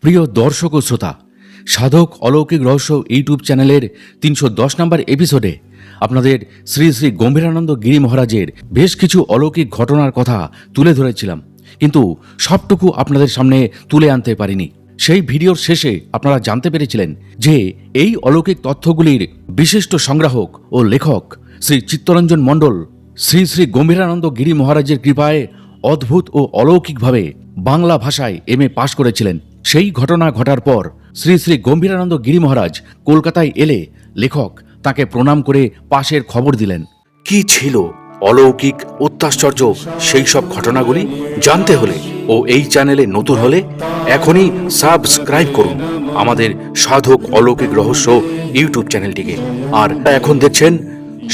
প্রিয় দর্শক ও শ্রোতা, সাধক অলৌকিক রহস্য ইউটিউব চ্যানেলের ৩১০ নম্বর এপিসোডে আপনাদের শ্রী শ্রী গম্ভীরানন্দ গিরি মহারাজের বেশ কিছু অলৌকিক ঘটনার কথা তুলে ধরেছিলাম, কিন্তু সবটুকু আপনাদের সামনে তুলে আনতে পারিনি। সেই ভিডিওর শেষে আপনারা জানতে পেরেছিলেন যে এই অলৌকিক তথ্যগুলির বিশিষ্ট সংগ্রাহক ও লেখক শ্রী চিত্তরঞ্জন মণ্ডল শ্রী শ্রী গম্ভীরানন্দ গিরি মহারাজের কৃপায় অদ্ভুত ও অলৌকিকভাবে বাংলা ভাষায় এমএ পাশ করেছিলেন। সেই ঘটনা ঘটার পর শ্রী শ্রী গম্ভীরানন্দ গিরি মহারাজ কলকাতায় এলে লেখক তাকে প্রণাম করে পাশের খবর দিলেন। কি ছিল অলৌকিক অত্যাশ্চর্য সেই সব ঘটনাগুলি জানতে হলে ও এই চ্যানেলে নতুন হলে এখনই সাবস্ক্রাইব করুন আমাদের সাধক অলৌকিক রহস্য ইউটিউব চ্যানেলটিকে। আর এখন দেখছেন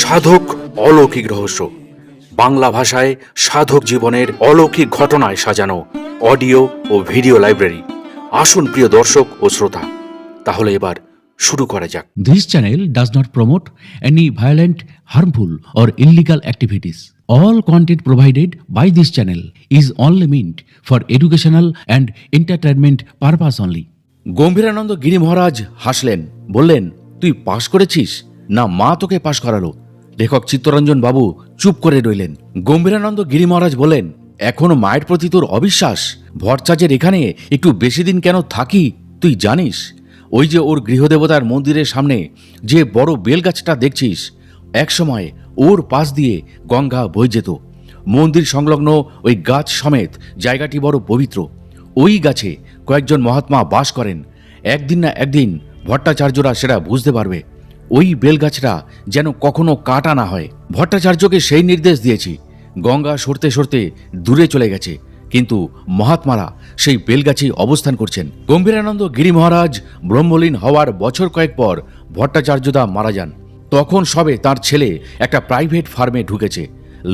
সাধক অলৌকিক রহস্য, বাংলা ভাষায় সাধক জীবনের অলৌকিক ঘটনায় সাজানো অডিও ও ভিডিও লাইব্রেরি। আসুন প্রিয় দর্শক ও শ্রোতা, তাহলে এবার শুরু করা যাক। This channel does not promote any violent, harmful or illegal activities. All content provided by this channel is only meant for educational and entertainment purpose only. Gambhirananda Giri Maharaj হাসলেন, বললেন, তুই পাশ করেছিস না মা তোকে পাশ করালো? লেখক চিত্তরঞ্জন বাবু চুপ করে রইলেন। গম্ভীরানন্দ গিরি মহারাজ বলেন, এখনো মায়ের প্রতি তোর অবিশ্বাস? ভট্টাচার্যের এখানে একটু বেশি দিন কেন থাকি তুই জানিস? ওই যে ওর গৃহদেবতার মন্দিরের সামনে যে বড় বেলগাছটা দেখছিস, একসময় ওর পাশ দিয়ে গঙ্গা বয়ে যেত। মন্দির সংলগ্ন ওই গাছ সমেত জায়গাটি বড় পবিত্র। ওই গাছে কয়েকজন মহাত্মা বাস করেন। একদিন না একদিন ভট্টাচার্যরা সেটা বুঝতে পারবে। ওই বেলগাছটা যেন কখনো কাটা না হয়। ভট্টাচার্যকে সেই নির্দেশ দিয়েছি। গঙ্গা সরতে সরতে দূরে চলে গেছে, কিন্তু মহাত্মারা সেই বেলগাছেই অবস্থান করছেন। গম্ভীরানন্দ গিরি মহারাজ ব্রহ্মলীন হওয়ার বছর কয়েক পর ভট্টাচার্যদা মারা যান। তখন সবে তার ছেলে একটা প্রাইভেট ফার্মে ঢুকেছে।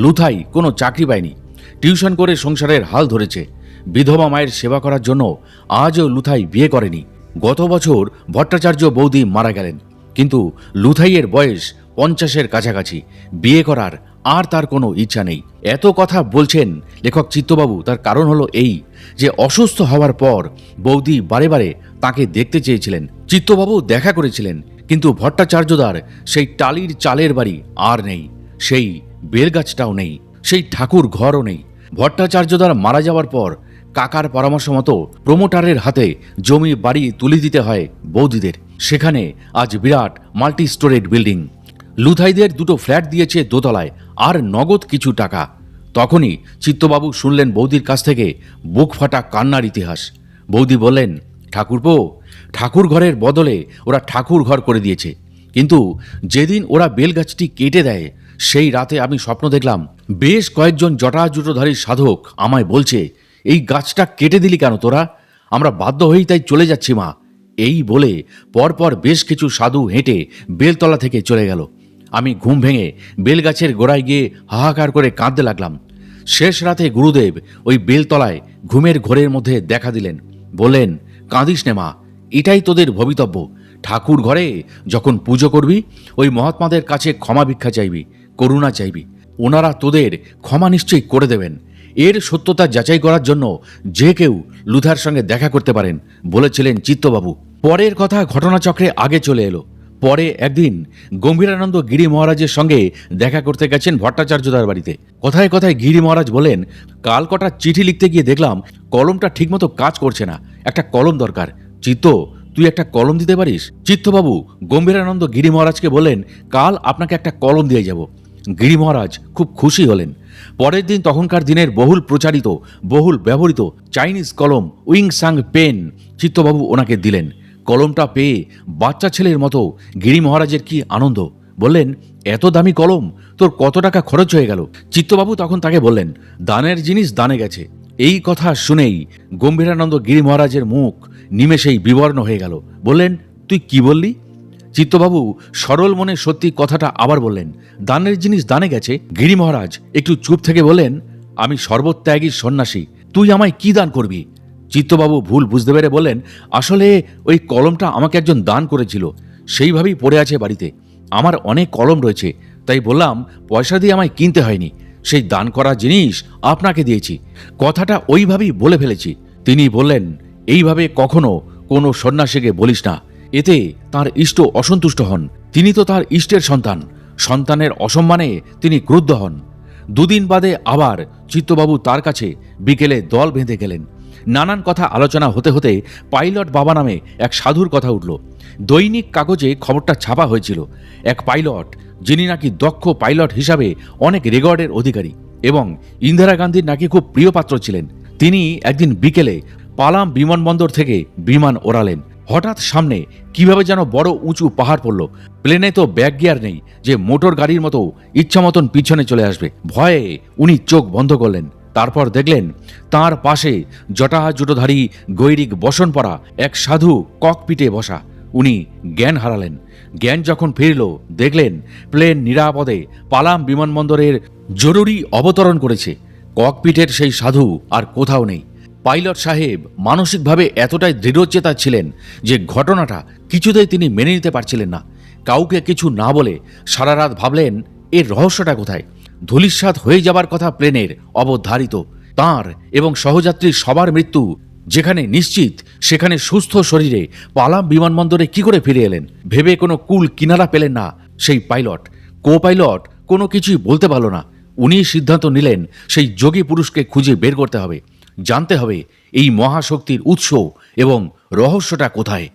লুথাই কোনো চাকরি পায়নি, টিউশন করে সংসারের হাল ধরেছে। বিধবা মায়ের সেবা করার জন্য আজও লুথাই বিয়ে করেনি। গত বছর ভট্টাচার্য বৌদি মারা গেলেন, কিন্তু লুথাইয়ের বয়স 50-এর কাছাকাছি। বিয়ে করার আর তার কোনো ইচ্ছা নেই। এত কথা বলছেন লেখক চিত্তবাবু, তার কারণ হলো এই যে অসুস্থ হওয়ার পর বৌদি বারে বারে তাকে দেখতে চেয়েছিলেন। চিত্তবাবু দেখা করেছিলেন, কিন্তু ভট্টাচার্যদার সেই টালির চালের বাড়ি আর নেই, সেই বেলগাছটাও নেই, সেই ঠাকুর ঘরও নেই। ভট্টাচার্যদার মারা যাওয়ার পর কাকার পরামর্শ মতো প্রমোটারের হাতে জমি বাড়ি তুলে দিতে হয় বৌদিদের। সেখানে আজ বিরাট মাল্টি স্টোরেড বিল্ডিং। লুথাইদের দুটো ফ্ল্যাট দিয়েছে দোতলায়, আর নগদ কিছু টাকা। তখনই চিত্তবাবু শুনলেন বৌদির কাছ থেকে বুক ফাটা কান্নার ইতিহাস। বৌদি বললেন, ঠাকুরপো, ঠাকুর ঘরের বদলে ওরা ঠাকুর ঘর করে দিয়েছে, কিন্তু যেদিন ওরা বেলগাছটি কেটে দেয় সেই রাতে আমি স্বপ্ন দেখলাম বেশ কয়েকজন জটাজুটোধারী সাধক আমায় বলছে, এই গাছটা কেটে দিলি কেন তোরা? আমরা বাধ্য হয়েই তাই চলে যাচ্ছি মা। এই বলে পরপর বেশ কিছু সাধু হেঁটে বেলতলা থেকে চলে গেল। আমি ঘুম ভেঙে বেলগাছের গোড়ায় গিয়ে হাহাকার করে কাঁদতে লাগলাম। শেষ রাতে গুরুদেব ওই বেলতলায় ঘুমের ঘোরের মধ্যে দেখা দিলেন। বললেন, কাঁদিস নে মা, এটাই তোদের ভবিতব্য। ঠাকুর ঘরে যখন পুজো করবি ওই মহাত্মাদের কাছে ক্ষমা ভিক্ষা চাইবি, করুণা চাইবি। ওনারা তোদের ক্ষমা নিশ্চয়ই করে দেবেন। এর সত্যতা যাচাই করার জন্য যে কেউ লুথার সঙ্গে দেখা করতে পারেন বলেছিলেন চিত্তবাবু। পরের কথা ঘটনাচক্রে আগে চলে এলো। পরে একদিন গম্ভীরানন্দ গিরি মহারাজের সঙ্গে দেখা করতে গেছেন ভট্টাচার্যদার বাড়িতে। কথায় কথায় গিরি মহারাজ বলেন, কাল কটা চিঠি লিখতে গিয়ে দেখলাম কলমটা ঠিকমতো কাজ করছে না, একটা কলম দরকার। চিত্ত, তুই একটা কলম দিতে পারিস? চিত্তবাবু গম্ভীরানন্দ গিরি মহারাজকে বললেন, কাল আপনাকে একটা কলম দিয়ে যাব। গিরি মহারাজ খুব খুশি হলেন। পরের দিন তখনকার দিনের বহুল প্রচারিত, বহুল ব্যবহৃত চাইনিজ কলম উইংসাং পেন চিত্তবাবু ওনাকে দিলেন। কলমটা পেয়ে বাচ্চা ছেলের মতো গিরি মহারাজের কি আনন্দ! বললেন, এত দামি কলম, তোর কত টাকা খরচ হয়ে গেল? চিত্তবাবু তখন তাকে বললেন, দানের জিনিস দানে গেছে। এই কথা শুনেই গম্ভীরানন্দ গিরি মহারাজের মুখ নিমেষেই বিবর্ণ হয়ে গেল। বললেন, তুই কি বললি? চিত্তবাবু সরল মনে সত্যি কথাটা আবার বললেন, দানের জিনিস দানে গেছে। গিরি মহারাজ একটু চুপ থেকে বললেন, আমি সর্বত্যাগী সন্ন্যাসী, তুই আমায় কি দান করবি? চিত্তবাবু ভুল বুঝতে পেরে বললেন, আসলে ওই কলমটা আমাকে একজন দান করেছিল, সেইভাবেই পড়ে আছে বাড়িতে। আমার অনেক কলম রয়েছে, তাই বললাম পয়সা দিয়ে আমায় কিনতে হয়নি, সেই দান করা জিনিস আপনাকে দিয়েছি। কথাটা ওইভাবেই বলে ফেলেছি। তিনি বললেন, এইভাবে কখনো কোনো সন্ন্যাসীকে বলিস না, এতে তার ইষ্ট অসন্তুষ্ট হন। তিনি তো তার ইষ্টের সন্তান, সন্তানের অসম্মানে তিনি ক্রুদ্ধ হন। দুদিন বাদে আবার চিত্তবাবু তার কাছে বিকেলে দল বেঁধে গেলেন। নানান কথা আলোচনা হতে হতে পাইলট বাবা নামে এক সাধুর কথা উঠল। দৈনিক কাগজে খবরটা ছাপা হয়েছিল। এক পাইলট, যিনি নাকি দক্ষ পাইলট হিসাবে অনেক রেকর্ডের অধিকারী এবং ইন্দিরা গান্ধীর নাকি খুব প্রিয় পাত্র ছিলেন, তিনি একদিন বিকেলে পালাম বিমানবন্দর থেকে বিমান ওড়ালেন। হঠাৎ সামনে কিভাবে যেন বড় উঁচু পাহাড় পড়ল। প্লেনে তো ব্যাক গিয়ার নেই যে মোটর গাড়ির মতো ইচ্ছা মতন পিছনে চলে আসবে। ভয়ে উনি চোখ বন্ধ করলেন। তারপর দেখলেন তার পাশে জটাজুটোধারী গৈরিক বসন পরা এক সাধু ককপিটে বসা। উনি জ্ঞান হারালেন। জ্ঞান যখন ফিরল, দেখলেন প্লেন নিরাপদে পালাম বিমানবন্দরের জরুরি অবতরণ করেছে। ককপিটের সেই সাধু আর কোথাও নেই। পাইলট সাহেব মানসিকভাবে এতটাই দৃঢ়চেতা ছিলেন যে ঘটনাটা কিছুতেই তিনি মেনে নিতে পারছিলেন না। কাউকে কিছু না বলে সারা রাত ভাবলেন এর রহস্যটা কোথায়। ধূলিসাৎ হয়ে যাবার কথা প্লেনের অবধারিত। তাঁর এবং সহযাত্রী সবার মৃত্যু যেখানে নিশ্চিত, সেখানে সুস্থ শরীরে পালাম বিমানবন্দরে কি করে ফিরে এলেন ভেবে কোনো কুল কিনারা পেলেন না সেই পাইলট। কো পাইলট কোনো কিছুই বলতে পারল না। উনি সিদ্ধান্ত নিলেন সেই যোগী পুরুষকে খুঁজে বের করতে হবে, জানতে হবে এই মহাশক্তির উৎস এবং রহস্যটা কোথায়।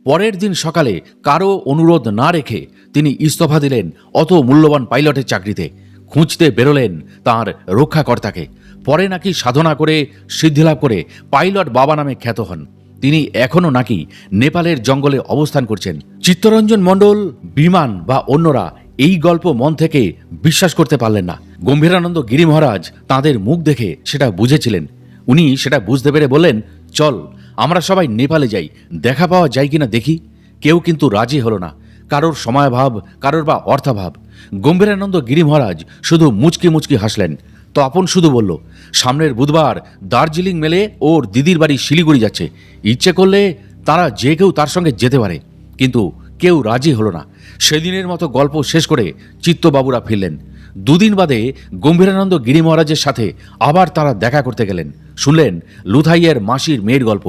পরের দিন সকালে কারো অনুরোধ না রেখে তিনি ইস্তফা দিলেন অত মূল্যবান পাইলটের চাকরিতে। খুঁজতে বেরোলেন তাঁর রক্ষাকর্তাকে। পরে নাকি সাধনা করে সিদ্ধিলাভ করে পাইলট বাবা নামে খ্যাত হন। তিনি এখনও নাকি নেপালের জঙ্গলে অবস্থান করছেন। চিত্তরঞ্জন মণ্ডল, বিমান বা অন্যরা এই গল্প মন থেকে বিশ্বাস করতে পারলেন না। গম্ভীরানন্দ গিরি মহারাজ তাঁদের মুখ দেখে সেটা বুঝেছিলেন। উনি সেটা বুঝতে পেরে বললেন, চল আমরা সবাই নেপালে যাই, দেখা পাওয়া যায় কিনা দেখি। কেউ কিন্তু রাজি হলো না। কারোর সময়াভাব, কারোর বা অর্থাভাব। গম্ভীরানন্দ গিরি মহারাজ শুধু মুচকি মুচকি হাসলেন। তপন শুধু বলল, সামনের বুধবার দার্জিলিং মেলে ওর দিদির বাড়ি শিলিগুড়ি যাচ্ছে, ইচ্ছে করলে তারা যে কেউ তার সঙ্গে যেতে পারে। কিন্তু কেউ রাজি হলো না। সেদিনের মতো গল্প শেষ করে চিত্তবাবুরা ফিরলেন। দুদিন বাদে গম্ভীরানন্দ গিরি মহারাজের সাথে আবার তারা দেখা করতে গেলেন। শুনলেন লুথাইয়ের মাসির মেয়ের গল্প।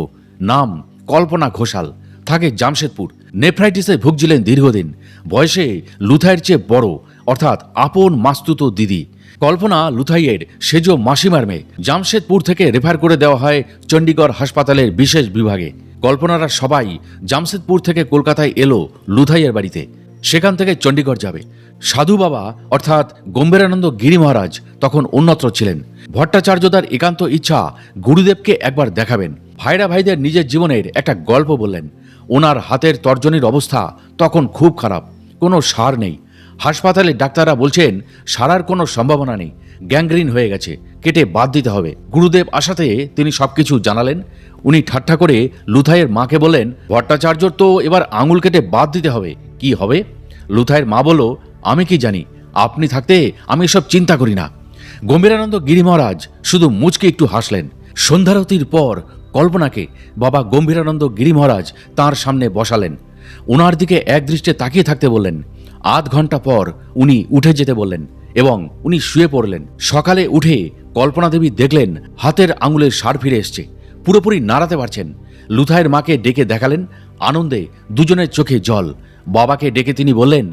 নাম কল্পনা ঘোষাল, থাকে জামশেদপুর। নেফ্রাইটিসে ভুগছিলেন দীর্ঘদিন। বয়সে লুথাইয়ের চেয়ে বড়, অর্থাৎ আপন মাস্তুতো দিদি। কল্পনা লুথাইয়ের সেজ মাসিমার মেয়ে। জামশেদপুর থেকে রেফার করে দেওয়া হয় চণ্ডীগড় হাসপাতালের বিশেষ বিভাগে। কল্পনারা সবাই জামশেদপুর থেকে কলকাতায় এলো লুথাইয়ের বাড়িতে। সেখান থেকে চণ্ডীগড় যাবে। সাধু বাবা অর্থাৎ গম্ভীরানন্দ গিরি মহারাজ তখন অন্যত্র ছিলেন। ভট্টাচার্যদার একান্ত ইচ্ছা গুরুদেবকে একবার দেখাবেন। ভাইরা ভাইদের নিজের জীবনের একটা গল্প বললেন। ওনার হাতের তর্জনীর অবস্থা তখন খুব খারাপ, কোনো সার নেই। হাসপাতালে ডাক্তাররা বলছেন সারার কোনো সম্ভাবনা নেই, গ্যাংগ্রিন হয়ে গেছে, কেটে বাদ দিতে হবে। গুরুদেব আসাতে তিনি সবকিছু জানালেন। উনি ঠাট্টা করে লুথাইয়ের মাকে বললেন, ভট্টাচার্যর তো এবার আঙুল কেটে বাদ দিতে হবে, কি হবে? লুথাইয়ের মা বলল, আমি কি জানি, আপনি থাকতে আমি এসব চিন্তা করি না। গম্ভীরানন্দ গিরি মহারাজ শুধু মুচকে একটু হাসলেন। সন্ধ্যারতির পর কল্পনাকে বাবা গম্ভীরানন্দ গিরি মহারাজ তাঁর সামনে বসালেন। ওনার দিকে একদৃষ্টে তাকিয়ে থাকতে বললেন। আধ ঘন্টা পর উনি উঠে যেতে বললেন এবং উনি শুয়ে পড়লেন। সকালে উঠে কল্পনা দেবী দেখলেন হাতের আঙুলের সার ফিরে এসছে, পুরোপুরি নাড়াতে পারছেন। লুথাইয়ের মাকে ডেকে দেখালেন। আনন্দে দুজনের চোখে জল। বাবাকে ডেকে তিনি বললেন,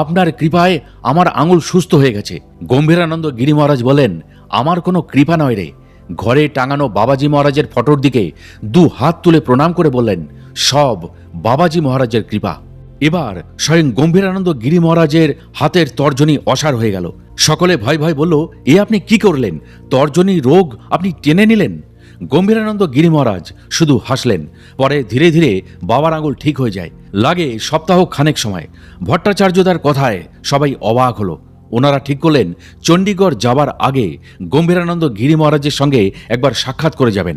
আপনার কৃপায় আমার আঙুল সুস্থ হয়ে গেছে। গম্ভীরানন্দ গিরি মহারাজ বলেন, আমার কোনো কৃপা নয় রে। ঘরে টাঙানো বাবাজি মহারাজের ফটোর দিকে দু হাত তুলে প্রণাম করে বললেন, সব বাবাজি মহারাজের কৃপা। এবার স্বয়ং গম্ভীরানন্দ গিরি মহারাজের হাতের তর্জনী অসাড় হয়ে গেল। সকলে ভয় ভয় বলল, এ আপনি কি করলেন? তর্জনী রোগ আপনি টেনে নিলেন? গম্ভীরানন্দ গিরি মহারাজ শুধু হাসলেন। পরে ধীরে ধীরে বাবার আঙুল ঠিক হয়ে যায়। লাগে সপ্তাহ খানেক সময়। ভট্টাচার্যদার কথায় সবাই অবাক হলো। ওনারা ঠিক করলেন চণ্ডীগড় যাবার আগে গম্ভীরানন্দ গিরি মহারাজের সঙ্গে একবার সাক্ষাৎ করে যাবেন।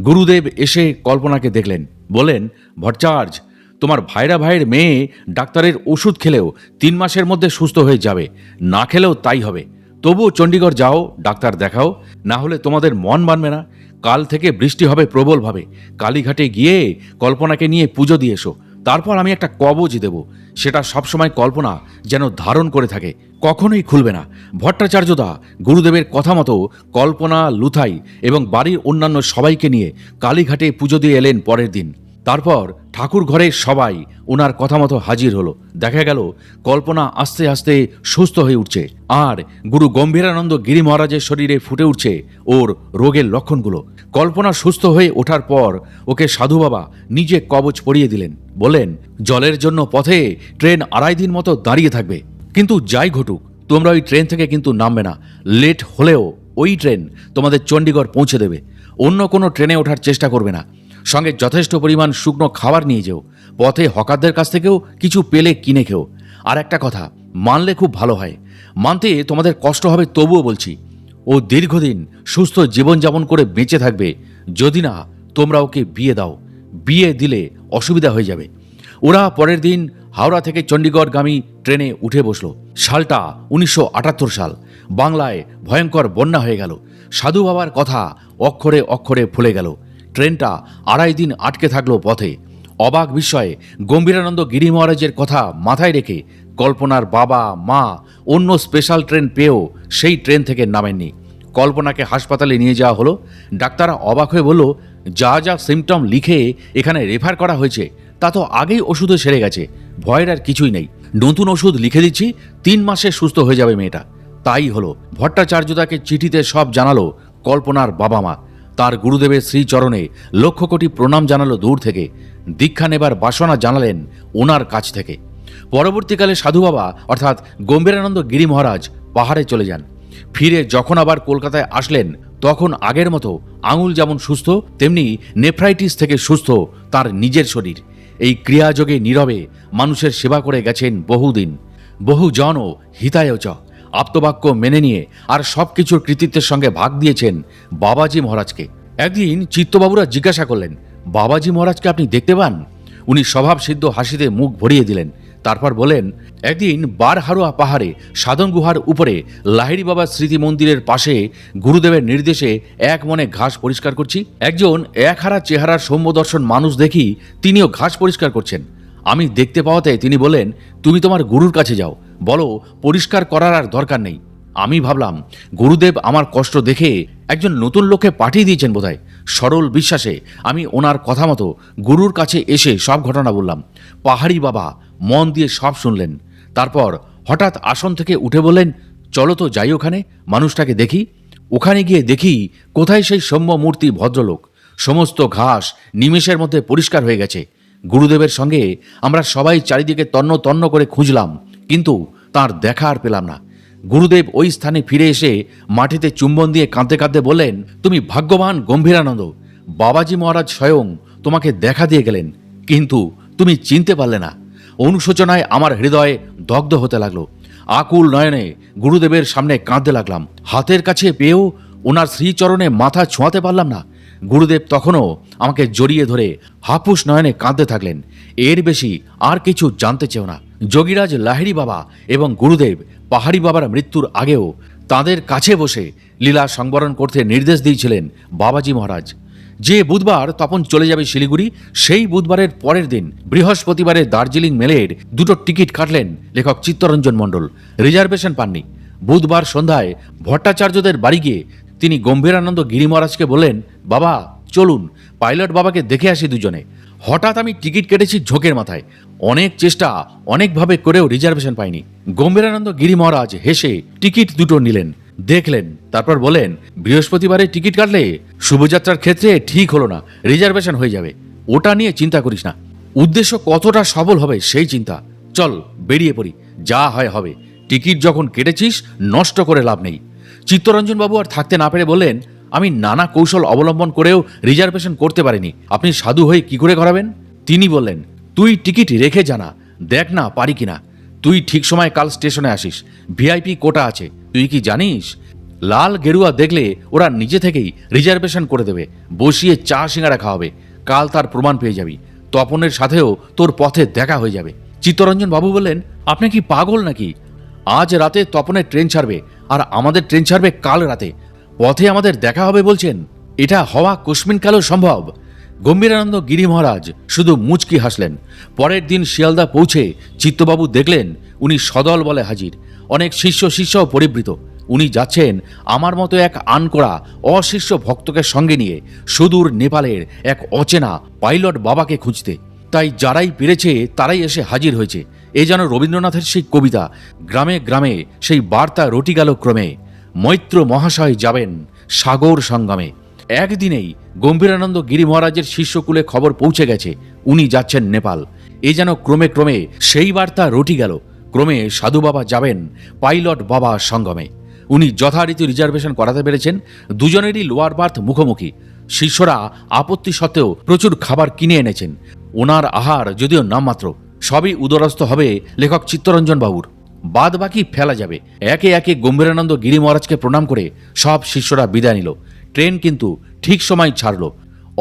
গুরুদেব এসে কল্পনাকে দেখলেন, বলেন, ভট্টাচার্য, তোমার ভাইরা ভাইয়ের মেয়ে ডাক্তারের ওষুধ খেলেও 3 মাসের মধ্যে সুস্থ হয়ে যাবে, না খেলেও তাই হবে। তবুও চণ্ডীগড় যাও, ডাক্তার দেখাও, না হলে তোমাদের মন মানবে না। কাল থেকে বৃষ্টি হবে প্রবলভাবে। কালীঘাটে গিয়ে কল্পনাকে নিয়ে পুজো দিয়ে এসো, তারপর আমি একটা কবজ দেব, সেটা সবসময় কল্পনা যেন ধারণ করে থাকে, কখনোই খুলবে না। ভট্টাচার্যদা গুরুদেবের কথা মতো কল্পনা, লুথাই এবং বাড়ির অন্যান্য সবাইকে নিয়ে কালীঘাটে পুজো দিয়ে এলেন পরের দিন। তারপর ঠাকুর ঘরে সবাই ওনার কথা মতো হাজির হলো। দেখা গেল কল্পনা আস্তে আস্তে সুস্থ হয়ে উঠছে, আর গুরু গম্ভীরানন্দ গিরি মহারাজের শরীরে ফুটে উঠছে ওর রোগের লক্ষণগুলো। কল্পনা সুস্থ হয়ে ওঠার পর ওকে সাধু বাবা নিজে কবচ পরিয়ে দিলেন, বললেন জলের জন্য পথে ট্রেন 2.5 দিন মতো দাঁড়িয়ে থাকবে, কিন্তু যাই ঘটুক তোমরা ওই ট্রেন থেকে কিন্তু নামবে না। লেট হলেও ওই ট্রেন তোমাদের চণ্ডীগড় পৌঁছে দেবে। অন্য কোনো ট্রেনে ওঠার চেষ্টা করবে না। সঙ্গে যথেষ্ট পরিমাণ শুকনো খাবার নিয়ে যেও। পথে হকারদের কাছ থেকেও কিছু পেলে কিনে খেও। আর একটা কথা, মানলে খুব ভালো হয়, মানতে তোমাদের কষ্ট হবে তবুও বলছি, ও দীর্ঘদিন সুস্থ জীবনযাপন করে বেঁচে থাকবে যদি না তোমরা ওকে বিয়ে দাও। বিয়ে দিলে অসুবিধা হয়ে যাবে। ওরা পরের দিন হাওড়া থেকে চণ্ডীগড়গামী ট্রেনে উঠে বসলো। সালটা 1978 সাল। বাংলায় ভয়ঙ্কর বন্যা হয়ে গেল। সাধু বাবার কথা অক্ষরে অক্ষরে ভুলে গেল। ট্রেনটা 2.5 দিন আটকে থাকলো পথে। অবাক বিস্ময়ে গম্ভীরানন্দ গিরি মহারাজের কথা মাথায় রেখে কল্পনার বাবা মা অন্য স্পেশাল ট্রেন পেয়েও সেই ট্রেন থেকে নামেননি। কল্পনাকে হাসপাতালে নিয়ে যাওয়া হলো। ডাক্তাররা অবাক হয়ে বলল, যা যা সিমটম লিখে এখানে রেফার করা হয়েছে তা তো আগেই ওষুধে সেরে গেছে, ভয়ের আর কিছুই নেই। নতুন ওষুধ লিখে দিচ্ছি, 3 মাসে সুস্থ হয়ে যাবে মেয়েটা। তাই হলো। ভট্টাচার্যদাকে চিঠিতে সব জানালো কল্পনার বাবা মা। তার গুরুদেবের শ্রীচরণে লক্ষ কোটি প্রণাম জানালো দূর থেকে। দীক্ষা নেবার বাসনা জানালেন ওনার কাছ থেকে। পরবর্তীকালে সাধু বাবা অর্থাৎ গম্ভীরানন্দ গিরি মহারাজ পাহাড়ে চলে যান। ফিরে যখন আবার কলকাতায় আসলেন তখন আগের মতো আঙুল যেমন সুস্থ, তেমনি নেফ্রাইটিস থেকে সুস্থ তার নিজের শরীর। এই ক্রিয়াযোগে নীরবে মানুষের সেবা করে গেছেন বহুদিন। বহুজনও হিতায়চ আপ্তবাক্য মেনে নিয়ে আর সব কিছুর কৃতিত্বের সঙ্গে ভাগ দিয়েছেন বাবাজি মহারাজকে। একদিন চিত্তবাবুরা জিজ্ঞাসা করলেন, বাবাজি মহারাজকে আপনি দেখতে পান? উনি স্বভাবসিদ্ধ হাসিতে মুখ ভরিয়ে দিলেন। তারপর বলেন, একদিন বারহারোয়া পাহাড়ে সাধন গুহার উপরে লাহিড়ী বাবার স্মৃতি মন্দিরের পাশে গুরুদেবের নির্দেশে এক মনে ঘাস পরিষ্কার করছি। একজন একহারা চেহারার সৌম্যদর্শন মানুষ দেখি তিনিও ঘাস পরিষ্কার করছেন। আমি দেখতে পাওয়াতে তিনি বলেন, তুমি তোমার গুরুর কাছে যাও, বলো পরিষ্কার করার আর দরকার নেই। আমি ভাবলাম গুরুদেব আমার কষ্ট দেখে একজন নতুন লোককে পাঠিয়ে দিয়েছেন বোধহয়। সরল বিশ্বাসে আমি ওনার কথা মতো গুরুর কাছে এসে সব ঘটনা বললাম। পাহাড়ি বাবা মন দিয়ে সব শুনলেন। তারপর হঠাৎ আসন থেকে উঠে বললেন, চলো তো যাই ওখানে, মানুষটাকে দেখি। ওখানে গিয়ে দেখি কোথায় সেই সৌম্য মূর্তি ভদ্রলোক। সমস্ত ঘাস নিমেষের মধ্যে পরিষ্কার হয়ে গেছে। গুরুদেবের সঙ্গে আমরা সবাই চারিদিকে তন্ন তন্ন করে খুঁজলাম, কিন্তু তার দেখা আর পেলাম না। গুরুদেব ওই স্থানে ফিরে এসে মাটিতে চুম্বন দিয়ে কাঁদতে কাঁদতে বললেন, তুমি ভাগ্যবান গম্ভীরানন্দ, বাবাজি মহারাজ স্বয়ং তোমাকে দেখা দিয়ে গেলেন, কিন্তু তুমি চিনতে পারলে না। অনুশোচনায় আমার হৃদয় দগ্ধ হতে লাগলো। আকুল নয়নে গুরুদেবের সামনে কাঁদতে লাগলাম। হাতের কাছে পেয়েও ওনার শ্রীচরণে মাথা ছোঁয়াতে পারলাম না। গুরুদেব তখনও আমাকে জড়িয়ে ধরে হাপুস নয়নে কাঁদতে থাকলেন। এর বেশি আর কিছু জানতে চেও না। যোগীরাজ লাহিড়ী বাবা এবং গুরুদেব পাহাড়ি বাবার মৃত্যুর আগেও তাদের কাছে বসে লীলা সংবরণ করতে নির্দেশ দিয়েছিলেন বাবাজি মহারাজ। যে বুধবার তপন চলে যাবে শিলিগুড়ি, সেই বুধবারের পরের দিন বৃহস্পতিবারে দার্জিলিং মেলের 2টো টিকিট কাটলেন লেখক চিত্তরঞ্জন মণ্ডল। রিজার্ভেশন পাননি। বুধবার সন্ধ্যায় ভট্টাচার্যদের বাড়ি গিয়ে তিনি গম্ভীরানন্দ গিরি মহারাজকে বললেন, বাবা চলুন পাইলট বাবাকে দেখে আসি দুজনে। হঠাৎ আমি টিকিট কেটেছি ঝোঁকের মাথায়। অনেক চেষ্টা অনেকভাবে করেও রিজার্ভেশন পাইনি। গম্ভীরানন্দ গিরি মহারাজ হেসে টিকিট 2টো নিলেন, দেখলেন, তারপর বলেন, বৃহস্পতিবারে টিকিট কাটলে শুভযাত্রার ক্ষেত্রে ঠিক হলো না, রিজার্ভেশন হয়ে যাবে, ওটা নিয়ে চিন্তা করিস না। উদ্দেশ্য কতটা সফল হবে সেই চিন্তা। চল বেরিয়ে পড়ি, যা হয় হবে। টিকিট যখন কেটেছিস নষ্ট করে লাভ নেই। চিত্তরঞ্জন বাবু আর থাকতে না পেরে বললেন, আমি নানা কৌশল অবলম্বন করেও রিজার্ভেশন করতে পারিনি, আপনি সাধু হয়ে কি করে করাবেন? তিনি বললেন, তুই টিকিট রেখে জানা, দেখ না পারি কিনা। তুই ঠিক সময় কাল স্টেশনে আসিস, ভিআইপি কোটা আছে। তুই কি জানিস, লাল গেরুয়া দেখলে ওরা নিজে থেকেই রিজার্ভেশন করে দেবে, বসিয়ে চা সিঙ্গারা খাওয়াবে। কাল তার প্রমাণ পেয়ে যাবি। তপনের সাথেও তোর পথে দেখা হয়ে যাবে। চিত্তরঞ্জন বাবু বললেন, আপনি কি পাগল নাকি? আজ রাতে তপনের ট্রেন ছাড়বে আর আমাদের ট্রেন ছাড়বে কাল রাতে। পথে আমাদের দেখা হবে বলছেন? এটা হওয়া কোশ্মিনকালেও সম্ভব? গম্ভীরানন্দ গিরি মহারাজ শুধু মুচকি হাসলেন। পরের দিন শিয়ালদা পৌঁছে চিত্তবাবু দেখলেন উনি সদল বলে হাজির, অনেক শিষ্য পরিবৃত। উনি যাচ্ছেন আমার মতো এক আনকোড়া অশিষ্য ভক্তকে সঙ্গে নিয়ে সুদূর নেপালের এক অচেনা পাইলট বাবাকে খুঁজতে। তাই যারাই পেরেছে তারাই এসে হাজির হয়েছে। এ যেন রবীন্দ্রনাথের সেই কবিতা, গ্রামে গ্রামে সেই বার্তা রটি গেল ক্রমে, মৈত্র মহাশয় যাবেন সাগর সঙ্গমে। একদিনেই গম্ভীরানন্দ গিরি মহারাজের শিষ্যকুলে খবর পৌঁছে গেছে উনি যাচ্ছেন নেপাল। এ যেন ক্রমে ক্রমে সেই বার্তা রটি গেল, ক্রমে সাধু বাবা যাবেন পাইলট বাবা সঙ্গমে। উনি যথারীতি রিজার্ভেশন করাতে পেরেছেন। দুজনেরই লোয়ার বার্থ মুখোমুখি। শিষ্যরা আপত্তি সত্ত্বেও প্রচুর খাবার কিনে এনেছেন। ওনার আহার যদিও নামমাত্র, সবই উদরস্থ হবে লেখক চিত্তরঞ্জন বাবুর। বাদ বাকি ফেলা যাবে। একে একে গম্ভীরানন্দ গিরি মহারাজকে প্রণাম করে সব শিষ্যরা বিদায় নিল। ট্রেন কিন্তু ঠিক সময় ছাড়ল।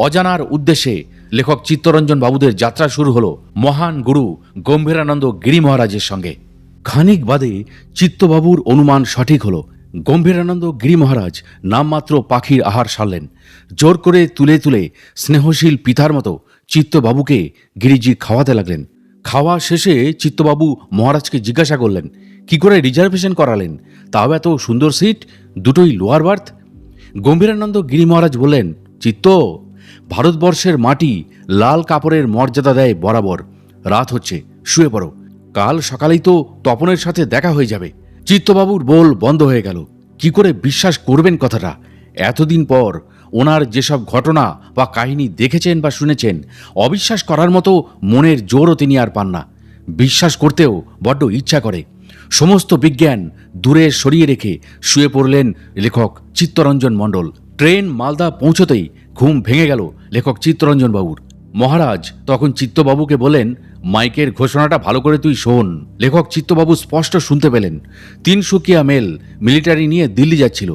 অজানার উদ্দেশ্যে লেখক চিত্তরঞ্জন বাবুদের যাত্রা শুরু হলো মহান গুরু গম্ভীরানন্দ গিরি মহারাজের সঙ্গে। খানিক বাদে চিত্তবাবুর অনুমান সঠিক হলো। গম্ভীরানন্দ গিরি মহারাজ নামমাত্র পাখির আহার সারলেন। জোর করে তুলে তুলে স্নেহশীল পিতার মতো চিত্তবাবুকে গিরিজি খাওয়াতে লাগলেন। খাওয়া শেষে চিত্তবাবু মহারাজকে জিজ্ঞাসা করলেন, কি করে রিজার্ভেশন করালেন, তাও এত সুন্দর সিট, দুটোই লোয়ার বার্থ? গম্ভীরানন্দ গিরি মহারাজ বললেন, চিত্ত, ভারতবর্ষের মাটি লাল কাপড়ের মর্যাদা দেয় বরাবর। রাত হচ্ছে, শুয়ে পড়ো, কাল সকালেই তো তপনের সাথে দেখা হয়ে যাবে। চিত্তবাবুর বোল বন্ধ হয়ে গেল। কি করে বিশ্বাস করবেন কথাটা? এতদিন পর ওনার যেসব ঘটনা বা কাহিনী দেখেছেন বা শুনেছেন, অবিশ্বাস করার মতো মনের জোরও তিনি আর পান না। বিশ্বাস করতেও বড্ড ইচ্ছা করে। সমস্ত বিজ্ঞান দূরে সরিয়ে রেখে শুয়ে পড়লেন লেখক চিত্তরঞ্জন মণ্ডল। ট্রেন মালদা পৌঁছতেই ঘুম ভেঙে গেল লেখক চিত্তরঞ্জন বাবুর। মহারাজ তখন চিত্তবাবুকে বলেন, মাইকের ঘোষণাটা ভালো করে তুই শোন। লেখক চিত্তবাবু স্পষ্ট শুনতে পেলেন 300 মেল মিলিটারি নিয়ে দিল্লি যাচ্ছিল।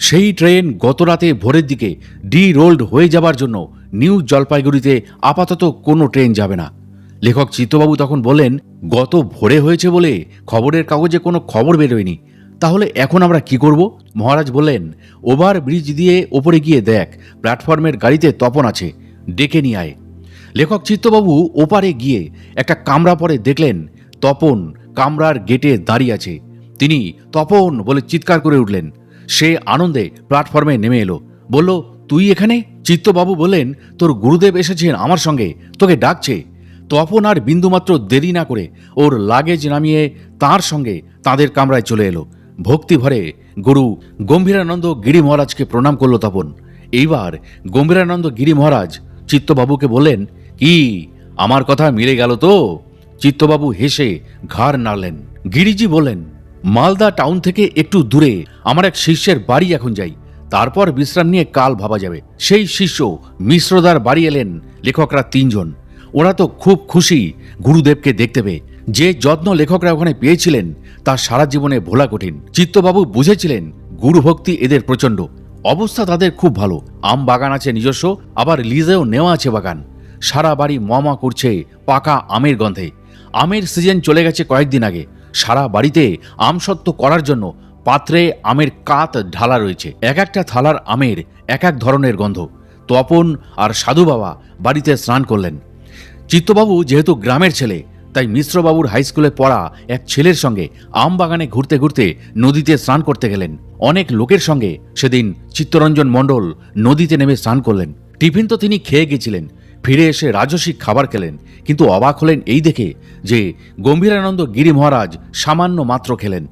সেই ট্রেন গত রাতে ভোরের দিকে ডি রোল্ড হয়ে যাবার জন্য নিউ জলপাইগুড়িতে আপাতত কোনো ট্রেন যাবে না। লেখক চিত্তবাবু তখন বললেন, গত ভোরে হয়েছে বলে খবরের কাগজে কোনো খবর বেরোয়নি, তাহলে এখন আমরা কি করব? মহারাজ বললেন, ওভার ব্রিজ দিয়ে ওপরে গিয়ে দেখ, প্ল্যাটফর্মের গাড়িতে তপন আছে, ডেকে নিয়ে আয়। লেখক চিত্তবাবু ওপারে গিয়ে একটা কামরা পরে দেখলেন তপন কামরার গেটে দাঁড়িয়ে আছে। তিনি তপন বলে চিৎকার করে উঠলেন। সে আনন্দে প্ল্যাটফর্মে নেমে এলো, বলল, তুই এখানে? চিত্তবাবু বললেন, তোর গুরুদেব এসেছেন আমার সঙ্গে, তোকে ডাকছে। তপন আর বিন্দুমাত্র দেরি না করে ওর লাগেজ নামিয়ে তার সঙ্গে তাদের কামরায় চলে এলো। ভক্তি ভরে গুরু গম্ভীরানন্দ গিরি মহারাজকে প্রণাম করল তপন। এইবার গম্ভীরানন্দ গিরি মহারাজ চিত্তবাবুকে বললেন, কি আমার কথা মিলে গেল তো? চিত্তবাবু হেসে ঘাড় নাড়লেন। গিরিজি বললেন, মালদা টাউন থেকে একটু দূরে আমার এক শিষ্যের বাড়ি এখন যাই, তারপর বিশ্রাম নিয়ে কাল ভাবা যাবে। সেই শিষ্য মিশ্রদার বাড়ি এলেন লেখকরা 3 জন। ওরা তো খুব খুশি গুরুদেবকে দেখতে পেয়ে। যে যত্ন লেখকরা ওখানে পেয়েছিলেন তা সারা জীবনে ভোলা কঠিন। চিত্তবাবু বুঝেছিলেন গুরুভক্তি এদের প্রচণ্ড। অবস্থা তাদের খুব ভালো। আম বাগান আছে নিজস্ব, আবার লিজেও নেওয়া আছে বাগান। সারা বাড়ি মমা করছে পাকা আমের গন্ধে। আমের সিজন চলে গেছে কয়েকদিন আগে। সারা বাড়িতে আমসত্ত্ব করার জন্য পাত্রে আমের কাত ঢালা রয়েছে। এক একটা থালার আমের এক এক ধরনের গন্ধ। তপন আর সাধু বাবা বাড়িতে স্নান করলেন। চিত্তবাবু যেহেতু গ্রামের ছেলে, তাই মিশ্রবাবুর হাই স্কুলে পড়া এক ছেলের সঙ্গে আম বাগানে ঘুরতে ঘুরতে নদীতে স্নান করতে গেলেন। অনেক লোকের সঙ্গে সেদিন চিত্তরঞ্জন মণ্ডল নদীতে নেমে স্নান করলেন। টিফিন তো তিনি খেয়ে গেছিলেন, ফিরে এসে রাজসিক খাবার খেলেন, কিন্তু অবাক হলেন এই দেখে যে গম্ভীরানন্দ গিরি মহারাজ সামান্য মাত্র খেলেন।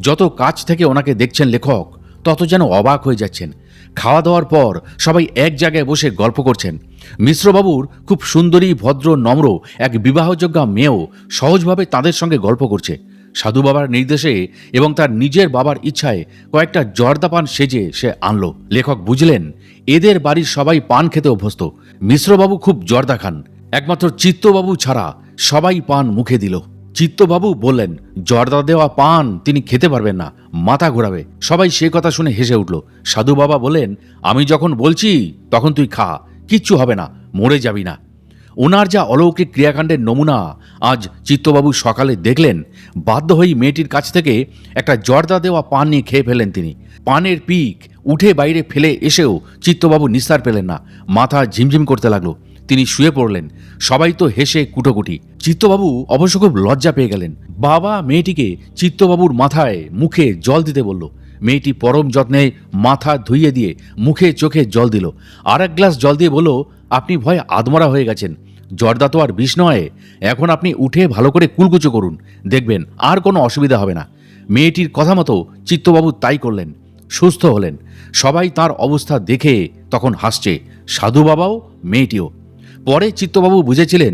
যত কাছ থেকে ওনাকে দেখছেন লেখক, তত যেন অবাক হয়ে যাচ্ছেন। খাওয়া দাওয়ার পর সবাই এক জায়গায় বসে গল্প করছেন। মিশ্রবাবুর খুব সুন্দরী ভদ্র নম্র এক বিবাহযোগ্যা মেয়েও সহজভাবে তাদের সঙ্গে গল্প করছে। সাধু বাবার নির্দেশে এবং তার নিজের বাবার ইচ্ছায় কয়েকটা জর্দা পান সেজে সে আনলো। লেখক বুঝলেন এদের বাড়ির সবাই পান খেতে অভ্যস্ত। মিশ্রবাবু খুব জর্দা খান, একমাত্র চিত্তবাবু ছাড়া সবাই পান মুখে দিল। চিত্তবাবু বললেন, জর্দা দেওয়া পান তিনি খেতে পারবেন না, মাথা ঘোরাবে। সবাই সে কথা শুনে হেসে উঠল। সাধু বাবা বললেন, আমি যখন বলছি তখন তুই খা, কিচ্ছু হবে না, মরে যাবি না। ওনার যা অলৌকিক ক্রিয়াকাণ্ডের নমুনা আজ চিত্তবাবু সকালে দেখলেন। বাধ্য হয়েই মেয়েটির কাছ থেকে একটা জর্দা দেওয়া পান নিয়ে খেয়ে ফেলেন তিনি। পানের পিক উঠে বাইরে ফেলে এসেও চিত্তবাবু নিস্তার পেলেন না। মাথা ঝিমঝিম করতে লাগলো। তিনি শুয়ে পড়লেন। সবাই তো হেসে কুটোকুটি। চিত্তবাবু অবশ্য খুব লজ্জা পেয়ে গেলেন। বাবা মেয়েটিকে চিত্তবাবুর মাথায় মুখে জল দিতে বলল। মেয়েটি পরম যত্নে মাথা ধুইয়ে দিয়ে মুখে চোখে জল দিল। আর এক গ্লাস জল দিয়ে বলল, আপনি ভয়ে আধমরা হয়ে গেছেন, জর্দা তো আর বিষ নয়, এখন আপনি উঠে ভালো করে কুলকুচো করুন, দেখবেন আর কোনো অসুবিধা হবে না। মেয়েটির কথা মতো চিত্তবাবু তাই করলেন, সুস্থ হলেন। সবাই তার অবস্থা দেখে তখন হাসছে, সাধু বাবাও মেয়েটিও। পরে চিত্তবাবু বুঝেছিলেন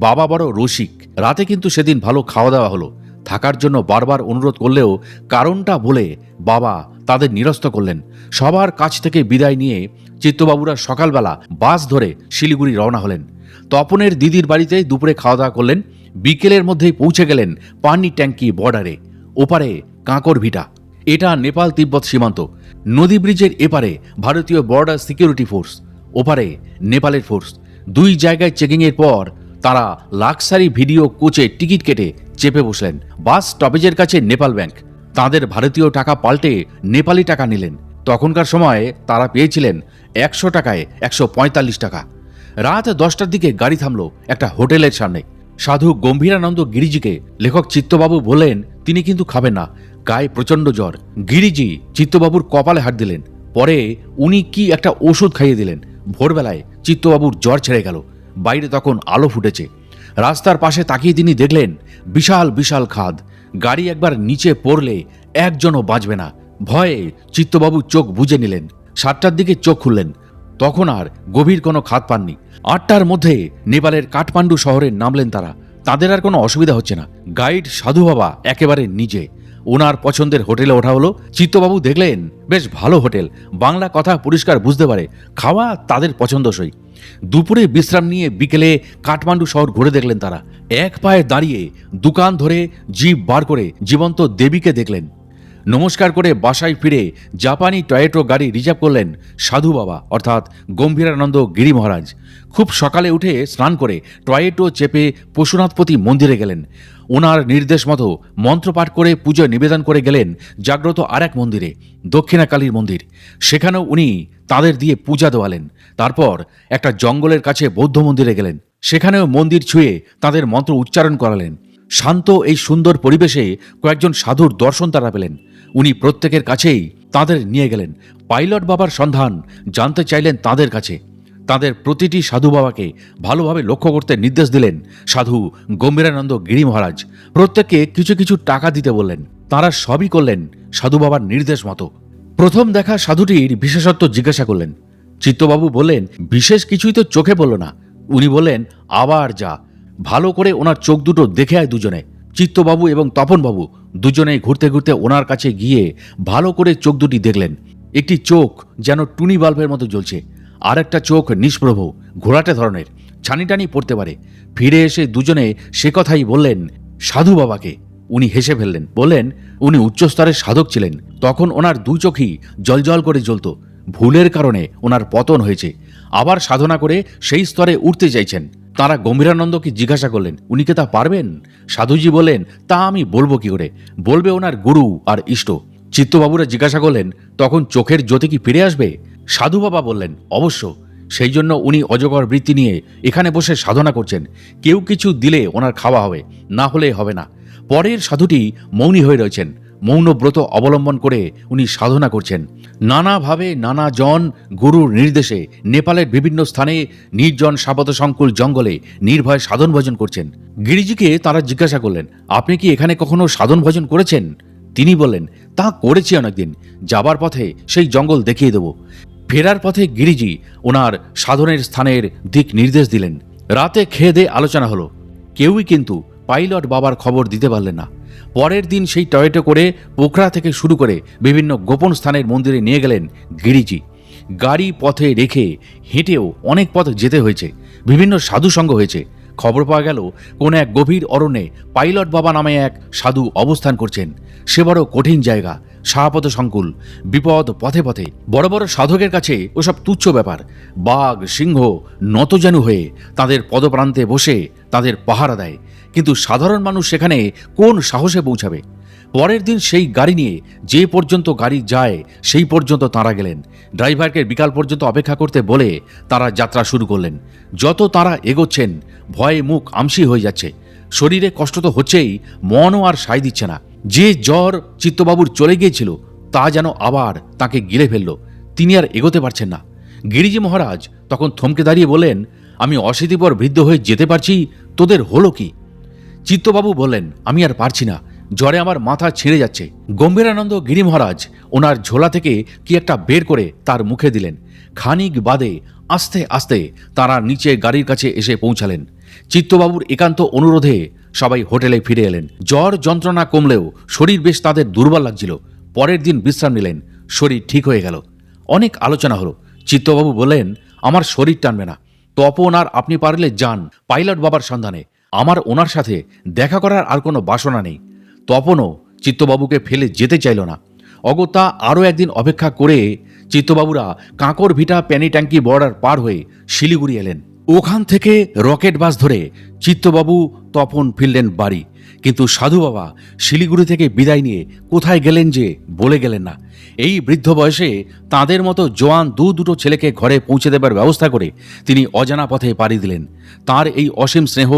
বাবা বড় রসিক। রাতে কিন্তু সেদিন ভালো খাওয়া দাওয়া হলো। থাকার জন্য বারবার অনুরোধ করলেও কারণটা বলে বাবা তাদের নিরস্ত করলেন। সবার কাছ থেকে বিদায় নিয়ে চিত্তবাবুরা সকালবেলা বাস ধরে শিলিগুড়ি রওনা হলেন। তপনের দিদির বাড়িতে দুপুরে খাওয়া দাওয়া করলেন। বিকেলের মধ্যেই পৌঁছে গেলেন পানি ট্যাঙ্কি বর্ডারে। ওপারে কাঁকর ভিটা, এটা নেপাল তিব্বত সীমান্ত। নদী ব্রিজের এপারে ভারতীয় বর্ডার সিকিউরিটি ফোর্স, ওপারে নেপালের ফোর্স। দুই জায়গায় চেকিংয়ের পর তারা লাক্সারি ভিডিও কোচে টিকিট কেটে চেপে বসলেন। বাস স্টপেজের কাছে নেপাল ব্যাংক। তাদের ভারতীয় টাকা পাল্টে নেপালি টাকা নিলেন। তখনকার সময়ে তারা পেয়েছিলেন 100 টাকায় 145 টাকা। রাত 10টার দিকে গাড়ি থামল একটা হোটেলের সামনে। সাধু গম্ভীরানন্দ গিরিজিকে লেখক চিত্তবাবু বললেন তিনি কিন্তু খাবেন না, গায়ে প্রচণ্ড জ্বর। গিরিজি চিত্তবাবুর কপালে হাত দিলেন। পরে উনি কি একটা ওষুধ খাইয়ে দিলেন। ভোরবেলায় চিত্তবাবুর জ্বর ছেড়ে গেল। বাইরে তখন আলো ফুটেছে। রাস্তার পাশে তাকিয়ে তিনি দেখলেন বিশাল বিশাল খাদ। গাড়ি একবার নিচে পড়লে একজনও বাঁচবে না। ভয়ে চিত্তবাবু চোখ বুজে নিলেন। 7টার দিকে চোখ খুললেন, তখন আর গভীর কোনো খাদ পাননি। 8টার মধ্যে নেপালের কাঠমান্ডু শহরে নামলেন তারা। তাদের আর কোনো অসুবিধা হচ্ছে না। গাইড সাধু বাবা একেবারে নিজে। ওনার পছন্দের হোটেলে ওঠা হলো। চিত্তবাবু দেখলেন বেশ ভালো হোটেল, বাংলা কথা পরিষ্কার বুঝতে পারে, খাওয়া তাদের পছন্দসই। দুপুরে বিশ্রাম নিয়ে বিকেলে কাঠমান্ডু শহর ঘুরে দেখলেন তারা। এক পায়ে দাঁড়িয়ে দোকান ধরে জিভ বার করে জীবন্ত দেবীকে দেখলেন। নমস্কার করে বাসায় ফিরে জাপানি টয়েটো গাড়ি রিজার্ভ করলেন সাধু বাবা অর্থাৎ গম্ভীরানন্দ গিরি মহারাজ। খুব সকালে উঠে স্নান করে টয়েটো চেপে পশুনাথপতি মন্দিরে গেলেন। ওনার নির্দেশ মতো মন্ত্রপাঠ করে পুজো নিবেদন করে গেলেন জাগ্রত আর এক মন্দিরে, দক্ষিণাকালীর মন্দির। সেখানেও উনি তাদের দিয়ে পূজা দেওয়ালেন। তারপর একটা জঙ্গলের কাছে বৌদ্ধ মন্দিরে গেলেন। সেখানেও মন্দির ছুঁয়ে তাদের মন্ত্র উচ্চারণ করালেন। শান্ত এই সুন্দর পরিবেশে কয়েকজন সাধুর দর্শন তারা পেলেন। উনি প্রত্যেকের কাছেই তাদের নিয়ে গেলেন। পাইলট বাবার সন্ধান জানতে চাইলেন তাদের কাছে। তাদের প্রতিটি সাধু বাবাকে ভালোভাবে লক্ষ্য করতে নির্দেশ দিলেন সাধু গম্ভীরানন্দ গিরি মহারাজ। প্রত্যেককে কিছু কিছু টাকা দিতে বললেন। তারা সবই করলেন সাধু বাবার নির্দেশ মতো। প্রথম দেখা সাধুটির বিশেষত্ব জিজ্ঞাসা করলেন। চিত্তবাবু বললেন বিশেষ কিছুই তো চোখে পড়ল না। উনি বললেন আবার যা, ভালো করে ওনার চোখ দুটো দেখে আয় দুজনে। চিত্তবাবু এবং তপনবাবু দুজনেই ঘুরতে ঘুরতে ওনার কাছে গিয়ে ভালো করে চোখ দুটি দেখলেন। একটি চোখ যেন টুনি বাল্বের মতো জ্বলছে, আর একটা চোখ নিষ্প্রভ, ঘোলাটে ধরনের, ছানি টানি পড়তে পারে। ফিরে এসে দুজনে সে কথাই বললেন সাধু বাবাকে। উনি হেসে ফেললেন, বললেন উনি উচ্চস্তরের সাধক ছিলেন, তখন ওনার দুই চোখই জলজল করে জ্বলত। ভুলের কারণে ওনার পতন হয়েছে, আবার সাধনা করে সেই স্তরে উঠতে চাইছেন। তারা গম্ভীরানন্দকে জিজ্ঞাসা করলেন উনি কে তা পারবেন? সাধুজি বললেন তা আমি বলবো কি করে, বলবে ওনার গুরু আর ইষ্ট। চিত্তবাবুরা জিজ্ঞাসা করলেন তখন চোখের জ্যোতি কি ফিরে আসবে? সাধু বাবা বললেন অবশ্য, সেই জন্য উনি অজগর বৃত্তি নিয়ে এখানে বসে সাধনা করছেন। কেউ কিছু দিলে ওনার খাওয়া হবে, না হলে হবে না। পরের সাধুটি মৌনী হয়ে রয়েছেন। মৌনব্রত অবলম্বন করে উনি সাধনা করছেন। নানাভাবে নানা জন গুরুর নির্দেশে নেপালের বিভিন্ন স্থানে নির্জন সাবত সংকুল জঙ্গলে নির্ভয় সাধন ভজন করছেন। গিরিজিকে তারা জিজ্ঞাসা করলেন আপনি কি এখানে কখনো সাধন ভজন করেছেন? তিনি বললেন তা করেছি অনেকদিন, যাবার পথে সেই জঙ্গল দেখিয়ে দেব। ফেরার পথে গিরিজি ওনার সাধনের স্থানের দিক নির্দেশ দিলেন। রাতে খেয়ে দিয়ে আলোচনা হলো। কেউই কিন্তু পাইলট বাবার খবর দিতে পারলেন না। পরের দিন সেই টয়েটো করে পোখরা থেকে শুরু করে বিভিন্ন গোপন স্থানের মন্দিরে নিয়ে গেলেন গিরিজি। গাড়ি পথে রেখে হেঁটেও অনেক পথ যেতে হয়েছে, বিভিন্ন সাধু সঙ্গ হয়েছে। খবর পাওয়া গেল কোন এক গভীর অরণ্যে পাইলট বাবা নামে এক সাধু অবস্থান করছেন। সে বড় কঠিন জায়গা, শাহপত সংকুল, বিপদ পথে পথে। বড় বড় সাধকের কাছে ওসব তুচ্ছ ব্যাপার। বাঘ সিংহ নতজানু হয়ে তাদের পদপ্রান্তে বসে তাদের পাহারা দেয়, কিন্তু সাধারণ মানুষ সেখানে কোন সাহসে পৌঁছাবে? পরের দিন সেই গাড়ি নিয়ে যে পর্যন্ত গাড়ি যায় সেই পর্যন্ত তাঁরা গেলেন। ড্রাইভারকে বিকাল পর্যন্ত অপেক্ষা করতে বলে তারা যাত্রা শুরু করলেন। যত তারা এগোচ্ছেন ভয়ে মুখ আমসি হয়ে যাচ্ছে। শরীরে কষ্ট তো হচ্ছেই, মনও আর সায় দিচ্ছে না। যে জ্বর চিত্তবাবুর চলে গিয়েছিল তা যেন আবার তাকে গিলে ফেলল। তিনি আর এগোতে পারছেন না। গিরিজি মহারাজ তখন থমকে দাঁড়িয়ে বললেন, আমি অশীতিপর বৃদ্ধ হয়ে যেতে পারছি, তোদের হলো কি? চিত্তবাবু বললেন, আমি আর পারছি না, জ্বরে আমার মাথা ছিঁড়ে যাচ্ছে। গম্ভীরানন্দ গিরি মহারাজ ওনার ঝোলা থেকে কি একটা বের করে তার মুখে দিলেন। খানিক বাদে আস্তে আস্তে তারা নিচে গাড়ির কাছে এসে পৌঁছালেন। চিত্তবাবুর একান্ত অনুরোধে সবাই হোটেলে ফিরে এলেন। জ্বর যন্ত্রণা কমলেও শরীর বেশ তাদের দুর্বল লাগছিল। পরের দিন বিশ্রাম নিলেন, শরীর ঠিক হয়ে গেল। অনেক আলোচনা হলো। চিত্তবাবু বললেন, আমার শরীর টানবে না, তপন আর আপনি পারলে যান পাইলট বাবার সন্ধানে। আমার ওনার সাথে দেখা করার আর কোনো বাসনা নেই। তপনও চিত্তবাবুকে ফেলে যেতে চাইল না। অগত্যা আরও একদিন অপেক্ষা করে চিত্তবাবুরা কাঁকর ভিটা প্যানি ট্যাঙ্কি বর্ডার পার হয়ে শিলিগুড়ি এলেন। ওখান থেকে রকেট বাস ধরে চিত্তবাবু তপন ফিরলেন বাড়ি। কিন্তু সাধু বাবা শিলিগুড়ি থেকে বিদায় নিয়ে কোথায় গেলেন যে বলে গেলেন না। এই বৃদ্ধ বয়সে তাদের মতো জোয়ান দুটো ছেলেকে ঘরে পৌঁছে দেবার ব্যবস্থা করে তিনি অজানা পথে পাড়ি দিলেন। তার এই অসীম স্নেহ,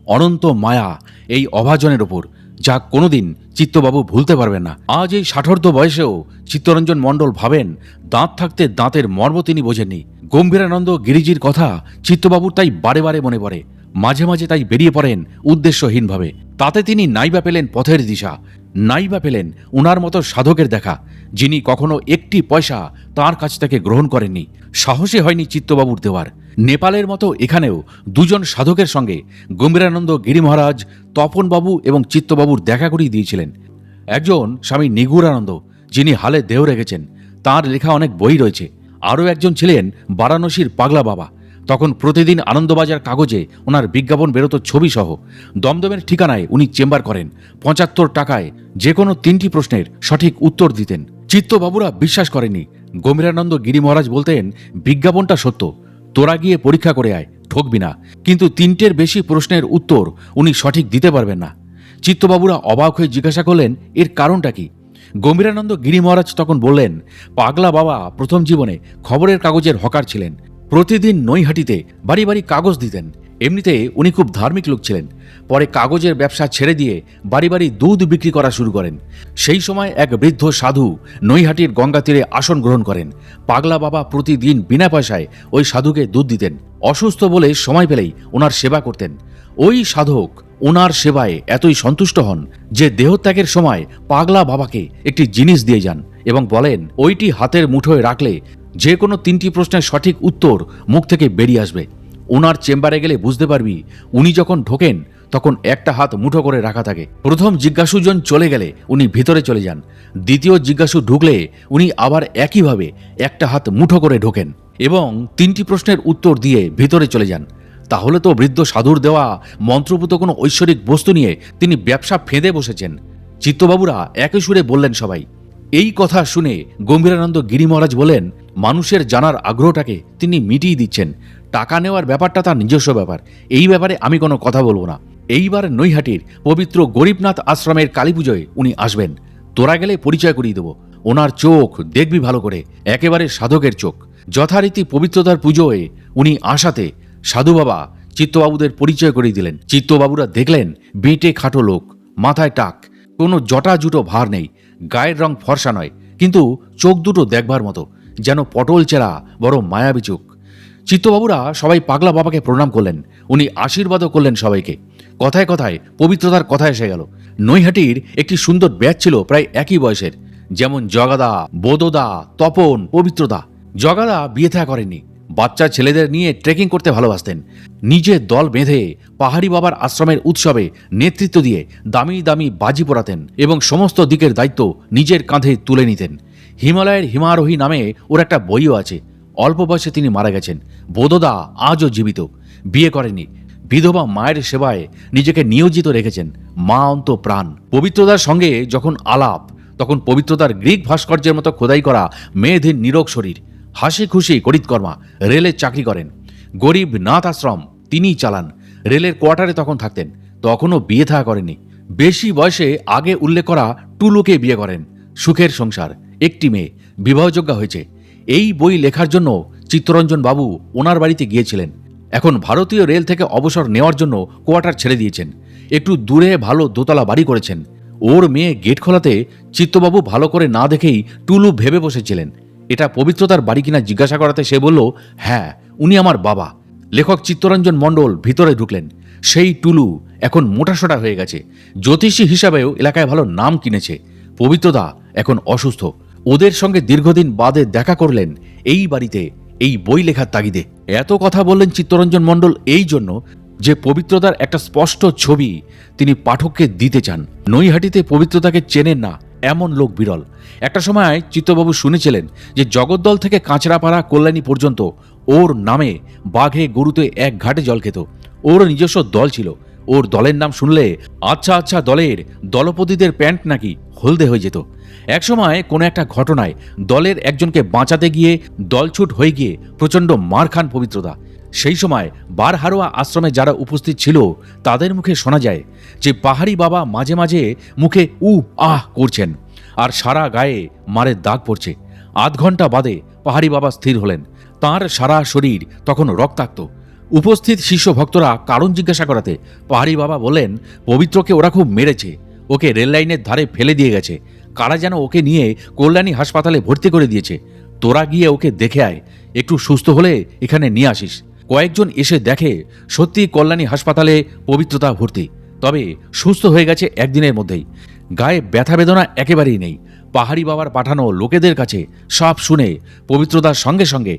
অনন্ত মায়া এই অভাজনের ওপর, যা কোনোদিন চিত্তবাবু ভুলতে পারবেন না। আজ এই ৬০ বয়সেও চিত্তরঞ্জন মণ্ডল ভাবেন, দাঁত থাকতে দাঁতের মর্ম তিনি বোঝেননি। গম্ভীরানন্দ গিরিজির কথা চিত্তবাবুর তাই বারে বারে মনে পড়ে। মাঝে মাঝে তাই বেরিয়ে পড়েন উদ্দেশ্যহীনভাবে। তাতে তিনি নাইবা পেলেন পথের দিশা, নাইবা পেলেন ওনার মতো সাধকের দেখা, যিনি কখনো একটি পয়সা তার কাছ থেকে গ্রহণ করেননি। সাহসী হয়নি চিত্তবাবুর দেওয়ার। নেপালের মতো এখানেও দুজন সাধকের সঙ্গে গম্ভীরানন্দ গিরি মহারাজ তপনবাবু এবং চিত্তবাবুর দেখা করিয়ে দিয়েছিলেন। একজন স্বামী নিগুড়ানন্দ, যিনি হালে দেহ রেখেছেন, তাঁর লেখা অনেক বই রয়েছে। আরও একজন ছিলেন বারাণসীর পাগলা বাবা। তখন প্রতিদিন আনন্দবাজার কাগজে ওনার বিজ্ঞাপন বেরোতো ছবি সহ। দমদমের ঠিকানায় উনি চেম্বার করেন। ৭৫ টাকায় যে কোনো ৩টি প্রশ্নের সঠিক উত্তর দিতেন। চিত্তবাবুরা বিশ্বাস করেননি। গম্ভীরানন্দ গিরি মহারাজ বলতেন, বিজ্ঞাপনটা সত্য, তোরা গিয়ে পরীক্ষা করে আয়, ঠকবি না। কিন্তু ৩টের বেশি প্রশ্নের উত্তর উনি সঠিক দিতে পারবেন না। চিত্তবাবুরা অবাক হয়ে জিজ্ঞাসা করলেন, এর কারণটা কি? গম্ভীরানন্দ গিরি মহারাজ তখন বললেন, পাগলা বাবা প্রথম জীবনে খবরের কাগজের হকার ছিলেন। প্রতিদিন নৈহাটিতে বাড়ি বাড়ি কাগজ দিতেন। এমনিতে উনি খুব ধার্মিক লোক ছিলেন। পরে কাগজের ব্যবসা ছেড়ে দিয়ে বাড়ি বাড়ি দুধ বিক্রি করা শুরু করেন। সেই সময় এক বৃদ্ধ সাধু নৈহাটির গঙ্গা তীরে আসন গ্রহণ করেন। পাগলা বাবা প্রতিদিন বিনা পয়সায় ওই সাধুকে দুধ দিতেন। অসুস্থ বলে সময় পেলেই ওনার সেবা করতেন। ওই সাধক ওনার সেবায় এতই সন্তুষ্ট হন যে দেহত্যাগের সময় পাগলা বাবাকে একটি জিনিস দিয়ে যান এবং বলেন, ওইটি হাতের মুঠোয় রাখলে যে কোনো ৩টি প্রশ্নের সঠিক উত্তর মুখ থেকে বেরিয়ে আসবে। ওনার চেম্বারে গেলে বুঝতে পারবি, উনি যখন ঢোকেন তখন একটা হাত মুঠো করে রাখা থাকে। প্রথম জিজ্ঞাসুজন চলে গেলে উনি ভিতরে চলে যান। দ্বিতীয় জিজ্ঞাসু ঢুকলে উনি আবার একইভাবে একটা হাত মুঠো করে ঢোকেন এবং ৩টি প্রশ্নের উত্তর দিয়ে ভিতরে চলে যান। তাহলে তো বৃদ্ধ সাধুর দেওয়া মন্ত্রপুত কোনো ঐশ্বরিক বস্তু নিয়ে তিনি ব্যবসা ফেঁদে বসেছেন। চিত্তবাবুরা একই সুরে বললেন সবাই। এই কথা শুনে গম্ভীরানন্দ গিরি মহারাজ বলেন, মানুষের জানার আগ্রহটাকে তিনি মিটিয়ে দিচ্ছেন। টাকা নেওয়ার ব্যাপারটা তার নিজস্ব ব্যাপার, এই ব্যাপারে আমি কোনো কথা বলবো না। এইবার নৈহাটির পবিত্র গরিবনাথ আশ্রমের কালী পুজোয় উনি আসবেন। তোরা গেলে পরিচয় করিয়ে দেবো। ওনার চোখ দেখবি ভালো করে, একেবারে সাধকের চোখ। যথারীতি পবিত্রতার পুজোয় উনি আসাতে সাধু বাবা চিত্তবাবুদের পরিচয় করিয়ে দিলেন। চিত্তবাবুরা দেখলেন বেঁটে খাটো লোক, মাথায় টাক, কোনো জটা জুটো ভার নেই, গায়ের রং ফর্সা নয়, কিন্তু চোখ দুটো দেখবার মতো, যেন পটল চেরা বড় মায়াবী চোখ। চিত্তবাবুরা সবাই পাগলা বাবাকে প্রণাম করলেন। উনি আশীর্বাদও করলেন সবাইকে। কথায় কথায় পবিত্রতার কথা এসে গেল। নৈহাটির একটি সুন্দর ব্যাচ ছিল প্রায় একই বয়সের, যেমন জগাদা, বোদদা, তপন, পবিত্রদা। জগাদা বিয়ে থা করেননি, বাচ্চা ছেলেদের নিয়ে ট্রেকিং করতে ভালোবাসতেন। নিজে দল বেঁধে পাহাড়ি বাবার আশ্রমের উৎসবে নেতৃত্ব দিয়ে দামি দামি বাজি পোড়াতেন এবং সমস্ত দিকের দায়িত্ব নিজের কাঁধে তুলে নিতেন। হিমালয়ের হিমারোহী নামে ওর একটা বইও আছে। অল্প বয়সে তিনি মারা গেছেন। বোদদা আজও জীবিত, বিয়ে করেনি, বিধবা মায়ের সেবায় নিজেকে নিয়োজিত রেখেছেন। মা অন্ত প্রাণ। পবিত্রতার সঙ্গে যখন আলাপ, তখন পবিত্রতার গ্রিক ভাস্কর্যের মতো খোদাই করা মেয়েধীন নিরোগ শরীর, হাসি খুশি করিতকর্মা, রেলের চাকরি করেন। গরিব নাথ আশ্রম তিনিই চালান। রেলের কোয়ার্টারে তখন থাকতেন। তখনও বিয়ে থা করেনি। বেশি বয়সে আগে উল্লেখ করা টুলুকে বিয়ে করেন। সুখের সংসার, একটি মেয়ে, বিবাহযোগ্যা হয়েছে। এই বই লেখার জন্য চিত্তরঞ্জন বাবু ওনার বাড়িতে গিয়েছিলেন। এখন ভারতীয় রেল থেকে অবসর নেওয়ার জন্য কোয়ার্টার ছেড়ে দিয়েছেন। একটু দূরে ভালো দোতলা বাড়ি করেছেন। ওর মেয়ে গেট খোলাতে চিত্তবাবু ভালো করে না দেখেই টুলু ভেবে বসেছিলেন এটা পবিত্রতার বাড়ি কিনা জিজ্ঞাসা করাতে সে বলল, হ্যাঁ, উনি আমার বাবা। লেখক চিত্তরঞ্জন মণ্ডল ভিতরে ঢুকলেন। সেই টুলু এখন মোটাসোটা হয়ে গেছে, জ্যোতিষী হিসাবেও এলাকায় ভালো নাম কিনেছে। পবিত্রদা এখন অসুস্থ। ওদের সঙ্গে দীর্ঘদিন বাদে দেখা করলেন এই বাড়িতে, এই বই লেখার তাগিদে। এত কথা বললেন চিত্তরঞ্জন মণ্ডল এই জন্য যে পবিত্রতার একটা স্পষ্ট ছবি তিনি পাঠককে দিতে চান। নৈহাটিতে পবিত্রতাকে চেনেন না এমন লোক বিরল। একটা সময় চিত্তবাবু শুনেছিলেন যে জগদ্দল থেকে কাঁচরাপাড়া কল্যাণী পর্যন্ত ওর নামে বাঘে গরুতে এক ঘাটে জল খেত। ওর নিজস্ব দল ছিল। ওর দলের নাম শুনলে আচ্ছা আচ্ছা দলের দলপতিদের প্যান্ট নাকি হলদে হয়ে যেত। একসময় কোনো একটা ঘটনায় দলের একজনকে বাঁচাতে গিয়ে দলছুট হয়ে গিয়ে প্রচণ্ড মার খান পবিত্রদা। সেই সময় বারহারোয়া আশ্রমে যারা উপস্থিত ছিল তাদের মুখে শোনা যায় যে পাহাড়ি বাবা মাঝে মাঝে মুখে আহ করছেন আর সারা গায়ে মারের দাগ পড়ছে। আধ ঘন্টা বাদে পাহাড়ি বাবা স্থির হলেন। তার সারা শরীর তখন রক্তাক্ত। উপস্থিত শিষ্য ভক্তরা কারণ জিজ্ঞাসা করাতে পাহাড়ি বাবা বললেন, পবিত্রকে ওরা খুব মেরেছে, ওকে রেল লাইনের ধারে ফেলে দিয়ে গেছে। কারা যেন ওকে নিয়ে কল্যাণী হাসপাতালে ভর্তি করে দিয়েছে। তোরা গিয়ে ওকে দেখে আয়, একটু সুস্থ হলে এখানে নিয়ে আসিস। কয়েকজন এসে দেখে সত্যি কল্যাণী হাসপাতালে পবিত্রতা ভর্তি, তবে সুস্থ হয়ে গেছে একদিনের মধ্যেই। গায়ে ব্যথা বেদনা একেবারেই নেই। পাহাড়ি বাবার পাঠানো লোকেদের কাছে সব শুনে পবিত্রতার সঙ্গে সঙ্গে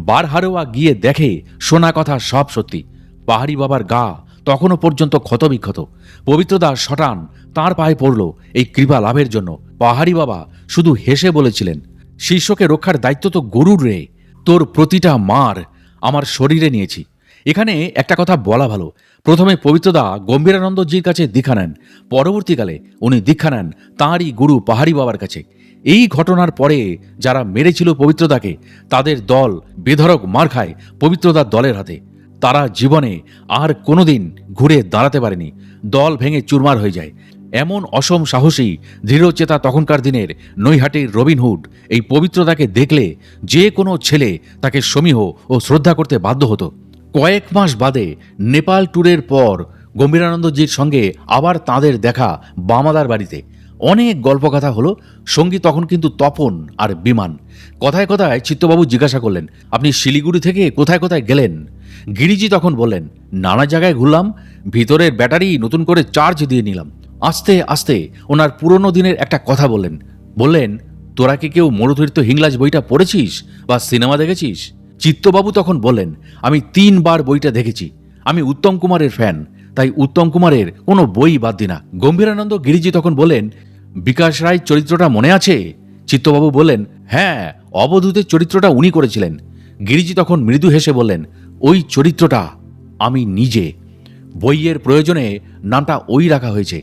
বারহারোয়া গিয়ে দেখে শোনা কথা সব সত্যি। পাহাড়ি বাবার গা তখনও পর্যন্ত ক্ষতবিক্ষত। পবিত্রদা শটান তাঁর পায়ে পড়ল এই কৃপা লাভের জন্য। পাহাড়ি বাবা শুধু হেসে বলেছিলেন, শিষ্যকে রক্ষার দায়িত্ব তো গরুর রে, তোর প্রতিটা মার আমার শরীরে নিয়েছি। এখানে একটা কথা বলা ভালো, প্রথমে পবিত্রদা গম্ভীরানন্দজির কাছে দীক্ষা নেন, পরবর্তীকালে উনি দীক্ষা নেন তাঁরই গুরু পাহাড়ি বাবার কাছে। এই ঘটনার পরে যারা মেরেছিল পবিত্রদাকে তাদের দল বেধড়ক মার খায় পবিত্রদার দলের হাতে। তারা জীবনে আর কোনোদিন ঘুরে দাঁড়াতে পারেনি, দল ভেঙে চুরমার হয়ে যায়। এমন অসম সাহসী দৃঢ়চেতা তখনকার দিনের নৈহাটির রবিনহুড এই পবিত্রতাকে দেখলে যে কোনো ছেলে তাকে সমীহ ও শ্রদ্ধা করতে বাধ্য হতো। কয়েক মাস বাদে নেপাল ট্যুরের পর গম্ভীরানন্দজির সঙ্গে আবার তাঁদের দেখা বামাদার বাড়িতে। অনেক গল্পকথা হলো। সঙ্গী তখন কিন্তু তপন আর বিমান। কথায় কথায় চিত্তবাবু জিজ্ঞাসা করলেন, আপনি শিলিগুড়ি থেকে কোথায় কোথায় গেলেন? গিরিজি তখন বললেন, নানা জায়গায় ঘুরলাম, ভিতরের ব্যাটারি নতুন করে চার্জ দিয়ে নিলাম। আস্তে আস্তে ওনার পুরনো দিনের একটা কথা বললেন, তোরা কি কেউ মরুতীর্থ হিংলাজ বইটা পড়েছিস বা সিনেমা দেখেছিস? চিত্তবাবু তখন বললেন, আমি 3 বার বইটা দেখেছি। আমি উত্তম কুমারের ফ্যান, তাই উত্তম কুমারের কোনো বই বাদ দিই না। গম্ভীরানন্দ গিরিজি তখন বললেন, বিকাশ রায় চরিত্রটা মনে আছে? চিত্তবাবু বললেন, হ্যাঁ, অবধূতের চরিত্রটা উনি করেছিলেন। গিরিজি তখন মৃদু হেসে বললেন, ওই চরিত্রটা আমি নিজে। বইয়ের প্রয়োজনে নামটা ওই রাখা হয়েছে।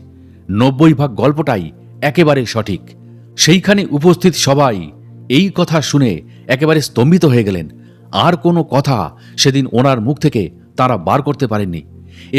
90% গল্পটাই একেবারে সঠিক। সেইখানে উপস্থিত সবাই এই কথা শুনে একেবারে স্তম্ভিত হয়ে গেলেন। আর কোনো কথা সেদিন ওনার মুখ থেকে তারা বার করতে পারেননি।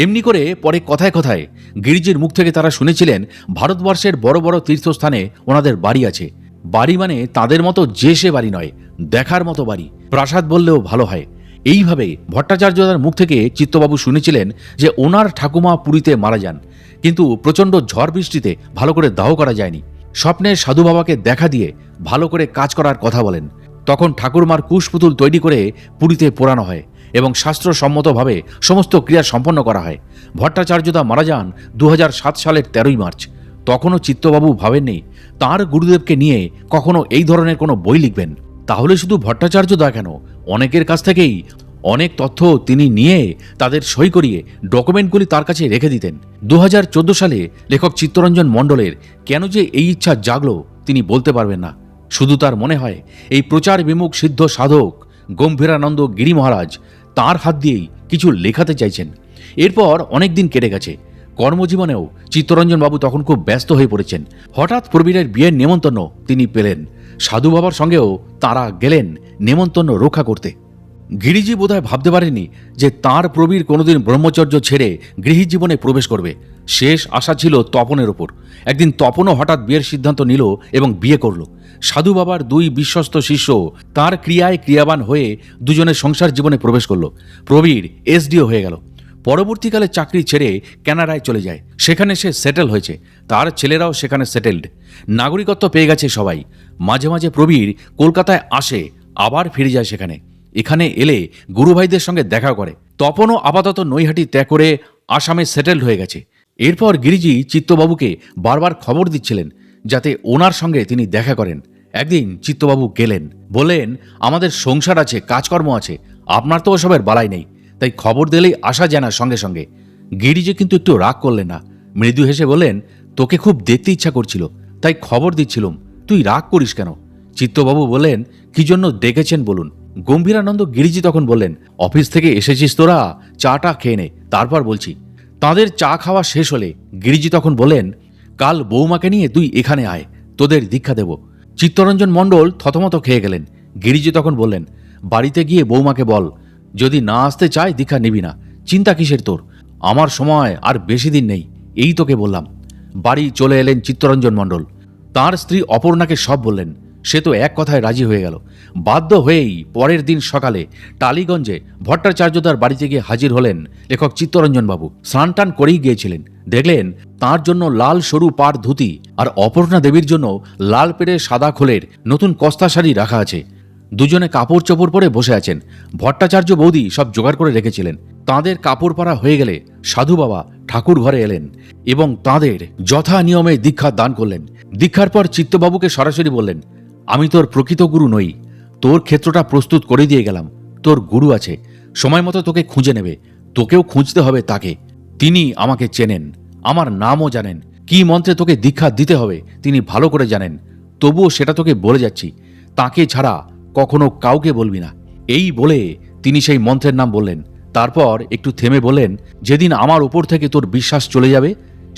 এমনি করে পরে কথায় কথায় গিরিজির মুখ থেকে তারা শুনেছিলেন ভারতবর্ষের বড় বড় তীর্থস্থানে ওনাদের বাড়ি আছে। বাড়ি মানে তাদের মতো যে সে বাড়ি নয়, দেখার মতো বাড়ি, প্রাসাদ বললেও ভালো হয়। এইভাবে ভট্টাচার্যদার মুখ থেকে চিত্তবাবু শুনেছিলেন যে ওনার ঠাকুমা পুরীতে মারা যান, কিন্তু প্রচণ্ড ঝড় বৃষ্টিতে ভালো করে দাহ করা যায়নি। স্বপ্নে সাধু বাবাকে দেখা দিয়ে ভালো করে কাজ করার কথা বলেন। তখন ঠাকুরমার কুশপুতুল তৈরি করে পুরীতে পোড়ানো হয় এবং শাস্ত্রসম্মতভাবে সমস্ত ক্রিয়া সম্পন্ন করা হয়। ভট্টাচার্যদা মারা যান 2007 সালের 13ই মার্চ। তখনও চিত্তবাবু ভাবেননি তাঁর গুরুদেবকে নিয়ে কখনো এই ধরনের কোনো বই লিখবেন। তাহলে শুধু ভট্টাচার্যদা কেন, অনেকের কাছ থেকেই অনেক তথ্য তিনি নিয়ে তাদের সই করিয়ে ডকুমেন্টগুলি তার কাছে রেখে দিতেন। 2014 সালে লেখক চিত্তরঞ্জন মণ্ডলের কেন যে এই ইচ্ছা জাগলো তিনি বলতে পারবেন না। শুধু তার মনে হয় এই প্রচার বিমুখ সিদ্ধ সাধক গম্ভীরানন্দ গিরি মহারাজ তাঁর হাত দিয়েই কিছু লেখাতে চাইছেন। এরপর অনেক দিন কেটে গেছে। কর্মজীবনেও চিত্তরঞ্জন বাবু তখন খুব ব্যস্ত হয়ে পড়েছেন। হঠাৎ প্রবীরের বিয়ের নেমন্তন্ন তিনি পেলেন। সাধু বাবার সঙ্গেও তাঁরা গেলেন নেমন্তন্ন রক্ষা করতে। গিরিজি বোধহয় ভাবতে পারেনি যে তার প্রবীর কোনোদিন ব্রহ্মচর্য ছেড়ে গৃহী জীবনে প্রবেশ করবে। শেষ আশা ছিল তপনের ওপর। একদিন তপনও হঠাৎ বিয়ের সিদ্ধান্ত নিল এবং বিয়ে করল। সাধু বাবার দুই বিশ্বস্ত শিষ্য তার ক্রিয়ায় ক্রিয়াবান হয়ে দুজনের সংসার জীবনে প্রবেশ করল। প্রবীর এসডিও হয়ে গেল। পরবর্তীকালে চাকরি ছেড়ে কানাডায় চলে যায়। সেখানে সে সেটেল হয়েছে, তার ছেলেরাও সেখানে সেটেলড, নাগরিকত্ব পেয়ে গেছে সবাই। মাঝে মাঝে প্রবীর কলকাতায় আসে, আবার ফিরে যায় সেখানে। এখানে এলে গুরুভাইদের সঙ্গে দেখা করে। তপনও আপাতত নৈহাটি ত্যাগ করে আসামে সেটেলড হয়ে গেছে। এরপর গিরিজি চিত্তবাবুকে বারবার খবর দিচ্ছিলেন যাতে ওনার সঙ্গে তিনি দেখা করেন। একদিন চিত্তবাবু গেলেন, বললেন আমাদের সংসার আছে, কাজকর্ম আছে, আপনার তো ওসবের বালাই নেই, তাই খবর দিলেই আসা যায় না সঙ্গে সঙ্গে। গিরিজি কিন্তু একটু রাগ করলেন না, মৃদু হেসে বললেন তোকে খুব দেখতে ইচ্ছা করছিল, তাই খবর দিচ্ছিলুম, তুই রাগ করিস কেন? চিত্তবাবু বললেন কি জন্য ডেকেছেন বলুন। গম্ভীরানন্দ গিরিজি তখন বললেন অফিস থেকে এসেছিস তোরা, চাটা খেয়ে নে, তারপর বলছি। তাদের চা খাওয়া শেষ হলে গিরিজি তখন বললেন কাল বৌমাকে নিয়ে তুই এখানে আয়, তোদের দীক্ষা দেব। চিত্তরঞ্জন মণ্ডল থতমত খেয়ে গেলেন। গিরিজি তখন বললেন বাড়িতে গিয়ে বৌমাকে বল, যদি না আসতে চায় দীক্ষা নিবি না, চিন্তা কিসের তোর, আমার সময় আর বেশি দিন নেই, এই তোকে বললাম। বাড়ি চলে এলেন চিত্তরঞ্জন মণ্ডল। তার স্ত্রী অপর্ণাকে সব বললেন। সে তো এক কথায় রাজি হয়ে গেল। বাধ্য হয়েই পরের দিন সকালে টালিগঞ্জে ভট্টাচার্যদার বাড়িতে গিয়ে হাজির হলেন লেখক চিত্তরঞ্জন বাবু। স্নান টান করেই গিয়েছিলেন। দেখলেন তার জন্য লাল সরু পাড় ধুতি আর অপর্ণা দেবীর জন্য লাল পেড়ে সাদা খোলের নতুন কস্তা শাড়ি রাখা আছে। দুজনে কাপড় চোপড় পরে বসে আছেন। ভট্টাচার্য বৌদি সব জোগাড় করে রেখেছিলেন। তাঁদের কাপড় পরা হয়ে গেলে সাধু বাবা ঠাকুর ঘরে এলেন এবং তাঁদের যথা নিয়মে দীক্ষা দান করলেন। দীক্ষার পর চিত্তবাবুকে সরাসরি বললেন আমি তোর প্রকৃত গুরু নই, তোর ক্ষেত্রটা প্রস্তুত করে দিয়ে গেলাম, তোর গুরু আছে, সময় মতো তোকে খুঁজে নেবে, তোকেও খুঁজতে হবে তাকে। তিনি আমাকে চেনেন, আমার নামও জানেন, কি মন্ত্রে তোকে দীক্ষা দিতে হবে তিনি ভালো করে জানেন, তবুও সেটা তোকে বলে যাচ্ছি, তাকে ছাড়া কখনো কাউকে বলবি না। এই বলে তিনি সেই মন্ত্রের নাম বললেন। তারপর একটু থেমে বললেন যেদিন আমার উপর থেকে তোর বিশ্বাস চলে যাবে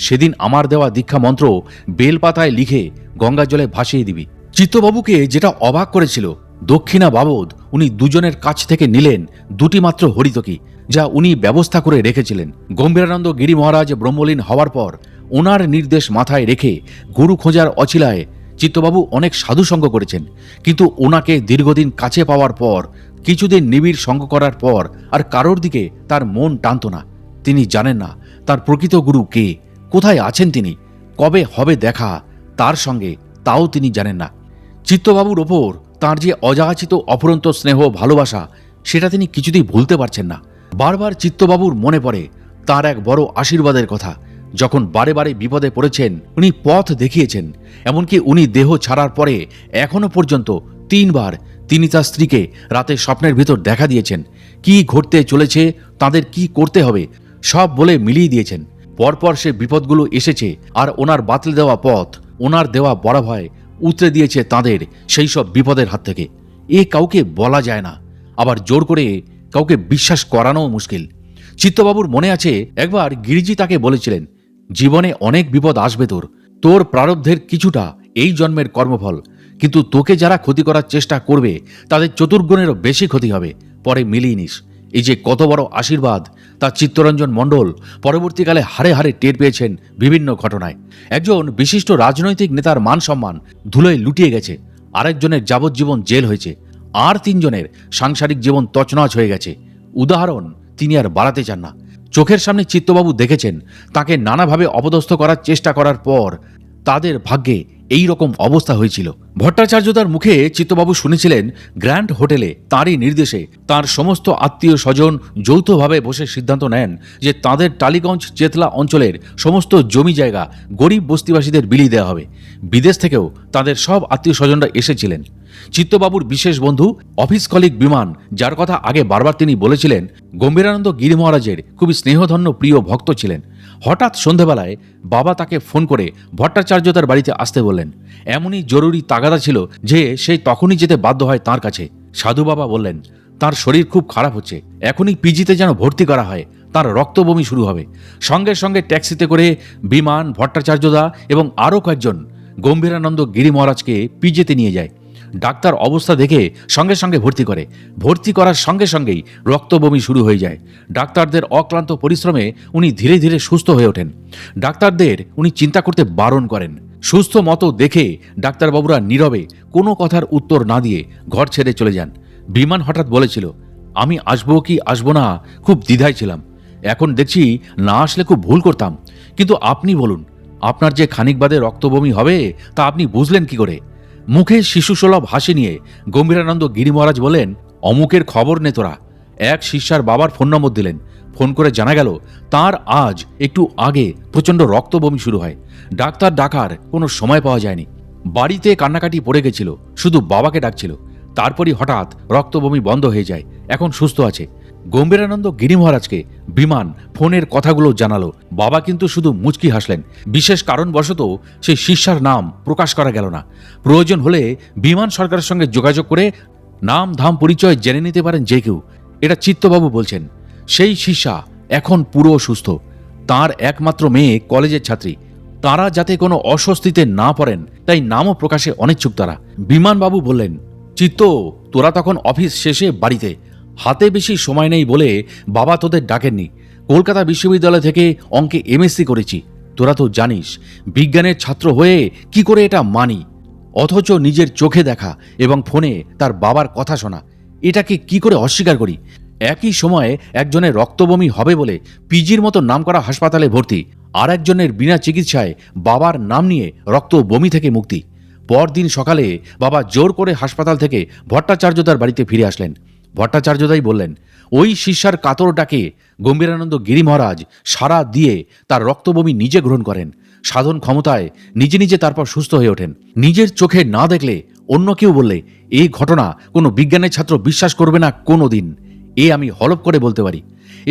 সেদিন আমার দেওয়া দীক্ষা মন্ত্র বেলপাতায় লিখে গঙ্গা জলে ভাসিয়ে দিবি। চিত্তবাবুকে যেটা অবাক করেছিল, দক্ষিণা বাবদ উনি দুজনের কাছ থেকে নিলেন দুটি মাত্র হরিতকি, যা উনি ব্যবস্থা করে রেখেছিলেন। গম্ভীরানন্দ গিরি মহারাজ ব্রহ্মলীন হওয়ার পর ওনার নির্দেশ মাথায় রেখে গুরু খোঁজার অছিলায় চিত্তবাবু অনেক সাধুসঙ্গ করেছেন, কিন্তু ওনাকে দীর্ঘদিন কাছে পাওয়ার পর, কিছুদিন নিবিড় সঙ্গ করার পর আর কারোর দিকে তার মন টানত না। তিনি জানেন না তার প্রকৃত গুরু কে, কোথায় আছেন তিনি, কবে হবে দেখা তার সঙ্গে, তাও তিনি জানেন না। চিত্তবাবুর ওপর তাঁর যে অযাচিত অফুরন্ত স্নেহ ভালোবাসা, সেটা তিনি কিছুতেই ভুলতে পারছেন না। বারবার চিত্তবাবুর মনে পড়ে তার এক বড় আশীর্বাদের কথা। যখন বারে বারে বিপদে পড়েছেন উনি পথ দেখিয়েছেন। এমনকি উনি দেহ ছাড়ার পরে এখনো পর্যন্ত 3 বার তিনি তার স্ত্রীকে রাতে স্বপ্নের ভিতর দেখা দিয়েছেন। কি ঘটতে চলেছে, তাদের কি করতে হবে সব বলে মিলিয়ে দিয়েছেন। পরপর সে বিপদগুলো এসেছে আর ওনার বাতলে দেওয়া পথ, ওনার দেওয়া বরাভয় উতরে দিয়েছে তাদের সেই সব বিপদের হাত থেকে। এ কাউকে বলা যায় না, আবার জোর করে কাউকে বিশ্বাস করানোও মুশকিল। চিত্তবাবুর মনে আছে একবার গিরিজি তাকে বলেছিলেন জীবনে অনেক বিপদ আসবে, তোর প্রারব্ধের কিছুটা এই জন্মের কর্মফল, কিন্তু তোকে যারা ক্ষতি করার চেষ্টা করবে তাদের চতুর্গুণেরও বেশি ক্ষতি হবে, পরে মিলিয়ে নিস। এই যে কত বড় আশীর্বাদ তা চিত্তরঞ্জন মণ্ডল পরবর্তীকালে হারে হারে টের পেয়েছেন বিভিন্ন ঘটনায়। একজন বিশিষ্ট রাজনৈতিক নেতার মান সম্মান ধুলোয় লুটিয়ে গেছে, আরেকজনের যাবজ্জীবন জেল হয়েছে, আর 3 জনের সাংসারিক জীবন তছনছ হয়ে গেছে। উদাহরণ তিনি আর বাড়াতে চান না। চোখের সামনে চিত্তবাবু দেখেছেন তাকে নানাভাবে অপদস্থ করার চেষ্টা করার পর তাদের ভাগ্যে এই রকম অবস্থা হয়েছিল। ভট্টাচার্যদার মুখে চিত্তবাবু শুনেছিলেন গ্র্যান্ড হোটেলে তাঁরই নির্দেশে তার সমস্ত আত্মীয় স্বজন যৌথভাবে বসে সিদ্ধান্ত নেন যে তাদের টালিগঞ্জ চেতলা অঞ্চলের সমস্ত জমি জায়গা গরিব বস্তিবাসীদের বিলিয়ে দেওয়া হবে। বিদেশ থেকেও তাদের সব আত্মীয় স্বজনরা এসেছিলেন। চিত্তবাবুর বিশেষ বন্ধু অফিস কলিগ বিমান, যার কথা আগে বারবার তিনি বলেছিলেন, গম্ভীরানন্দ গিরি মহারাজের খুবই স্নেহধন্য প্রিয় ভক্ত ছিলেন। হঠাৎ সন্ধেবেলায় বাবা তাকে ফোন করে ভট্টাচার্যদার বাড়িতে আসতে বললেন। এমনই জরুরি তাগাদা ছিল যে সে তখনই যেতে বাধ্য হয় তাঁর কাছে। সাধু বাবা বললেন তার শরীর খুব খারাপ হচ্ছে, এখনই পিজিতে যেন ভর্তি করা হয়, তার রক্তবমি শুরু হবে। সঙ্গে সঙ্গে ট্যাক্সিতে করে বিমান, ভট্টাচার্যদা এবং আরও কয়েকজন গম্ভীরানন্দ গিরি মহারাজকে পিজিতে নিয়ে যায়। ডাক্তার অবস্থা দেখে সঙ্গে সঙ্গে ভর্তি করার সঙ্গে সঙ্গেই রক্ত বমি শুরু হয়ে যায়। ডাক্তারদের অক্লান্ত পরিশ্রমে উনি ধীরে ধীরে সুস্থ হয়ে ওঠেন। ডাক্তারদের উনি চিন্তা করতে বারণ করেন। সুস্থ মতো দেখে ডাক্তারবাবুরা নীরবে কোনো কথার উত্তর না দিয়ে ঘর ছেড়ে চলে যান। বিমান হঠাৎ বলেছিল, আমি আসবো কি আসবো না খুব দ্বিধায় ছিলাম। এখন দেখছি না আসলে খুব ভুল করতাম। কিন্তু আপনি বলুন, আপনার যে খানিক বাদে রক্তবমি হবে তা আপনি বুঝলেন কি করে? মুখে শিশুসুলভ হাসি নিয়ে গম্ভীরানন্দ গিরি মহারাজ বলেন, অমুকের খবর নে তোরা। এক শিষ্যার বাবার ফোন নম্বর দিলেন। ফোন করে জানা গেল তার আজ একটু আগে প্রচণ্ড রক্তবমি শুরু হয়। ডাক্তার ডাকার কোনো সময় পাওয়া যায়নি। বাড়িতে কান্নাকাটি পড়ে গেছিল, শুধু বাবাকে ডাকছিল। তারপরই হঠাৎ রক্তবমি বন্ধ হয়ে যায়, এখন সুস্থ আছে। গম্ভীরানন্দ গিরি মহারাজকে বিমান ফোনের কথাগুলো জানালো। বাবা কিন্তু শুধু মুচকি হাসলেন। বিশেষ কারণবশত সেই শিষ্যার নাম প্রকাশ করা গেল না। প্রয়োজন হলে বিমান সরকারের সঙ্গে যোগাযোগ করে নাম ধাম পরিচয় জেনে নিতে পারেন যে কেউ। এটা চিত্তবাবু বলছেন। সেই শিষ্যা এখন পুরো সুস্থ। তার একমাত্র মেয়ে কলেজের ছাত্রী। তারা যাতে কোনো অস্বস্তিতে না পড়েন তাই নামও প্রকাশে অনিচ্ছুক তারা। বিমানবাবু বললেন, চিত্ত, তোরা তখন অফিস শেষে বাড়িতে, হাতে বেশি সময় নেই বলে বাবা তোদের ডাকেননি। কলকাতা বিশ্ববিদ্যালয় থেকে অঙ্কে এমএসসি করেছি। তোরা তো জানিস বিজ্ঞানের ছাত্র হয়ে কি করে এটা মানি, অথচ নিজের চোখে দেখা এবং ফোনে তার বাবার কথা শোনা, এটাকে কি করে অস্বীকার করি? একই সময়ে একজনের রক্তবমি হবে বলে পিজির মতো নামকরা হাসপাতালে ভর্তি, আর একজনের বিনা চিকিৎসায় বাবার নাম নিয়ে রক্ত বমি থেকে মুক্তি। পরদিন সকালে বাবা জোর করে হাসপাতাল থেকে ভট্টাচার্যদার বাড়িতে ফিরে আসলেন। ভট্টাচার্যদাই বললেন, ওই শিষ্যার কাতর ডাকে গম্ভীরানন্দ গিরি মহারাজ সাড়া দিয়ে তার রক্তবমি নিজে গ্রহণ করেন। সাধন ক্ষমতায় নিজে নিজে তারপর সুস্থ হয়ে ওঠেন। নিজের চোখে না দেখলে অন্য কেউ বললে এই ঘটনা কোনো বিজ্ঞানের ছাত্র বিশ্বাস করবে না কোনো দিন। এ আমি হলপ করে বলতে পারি।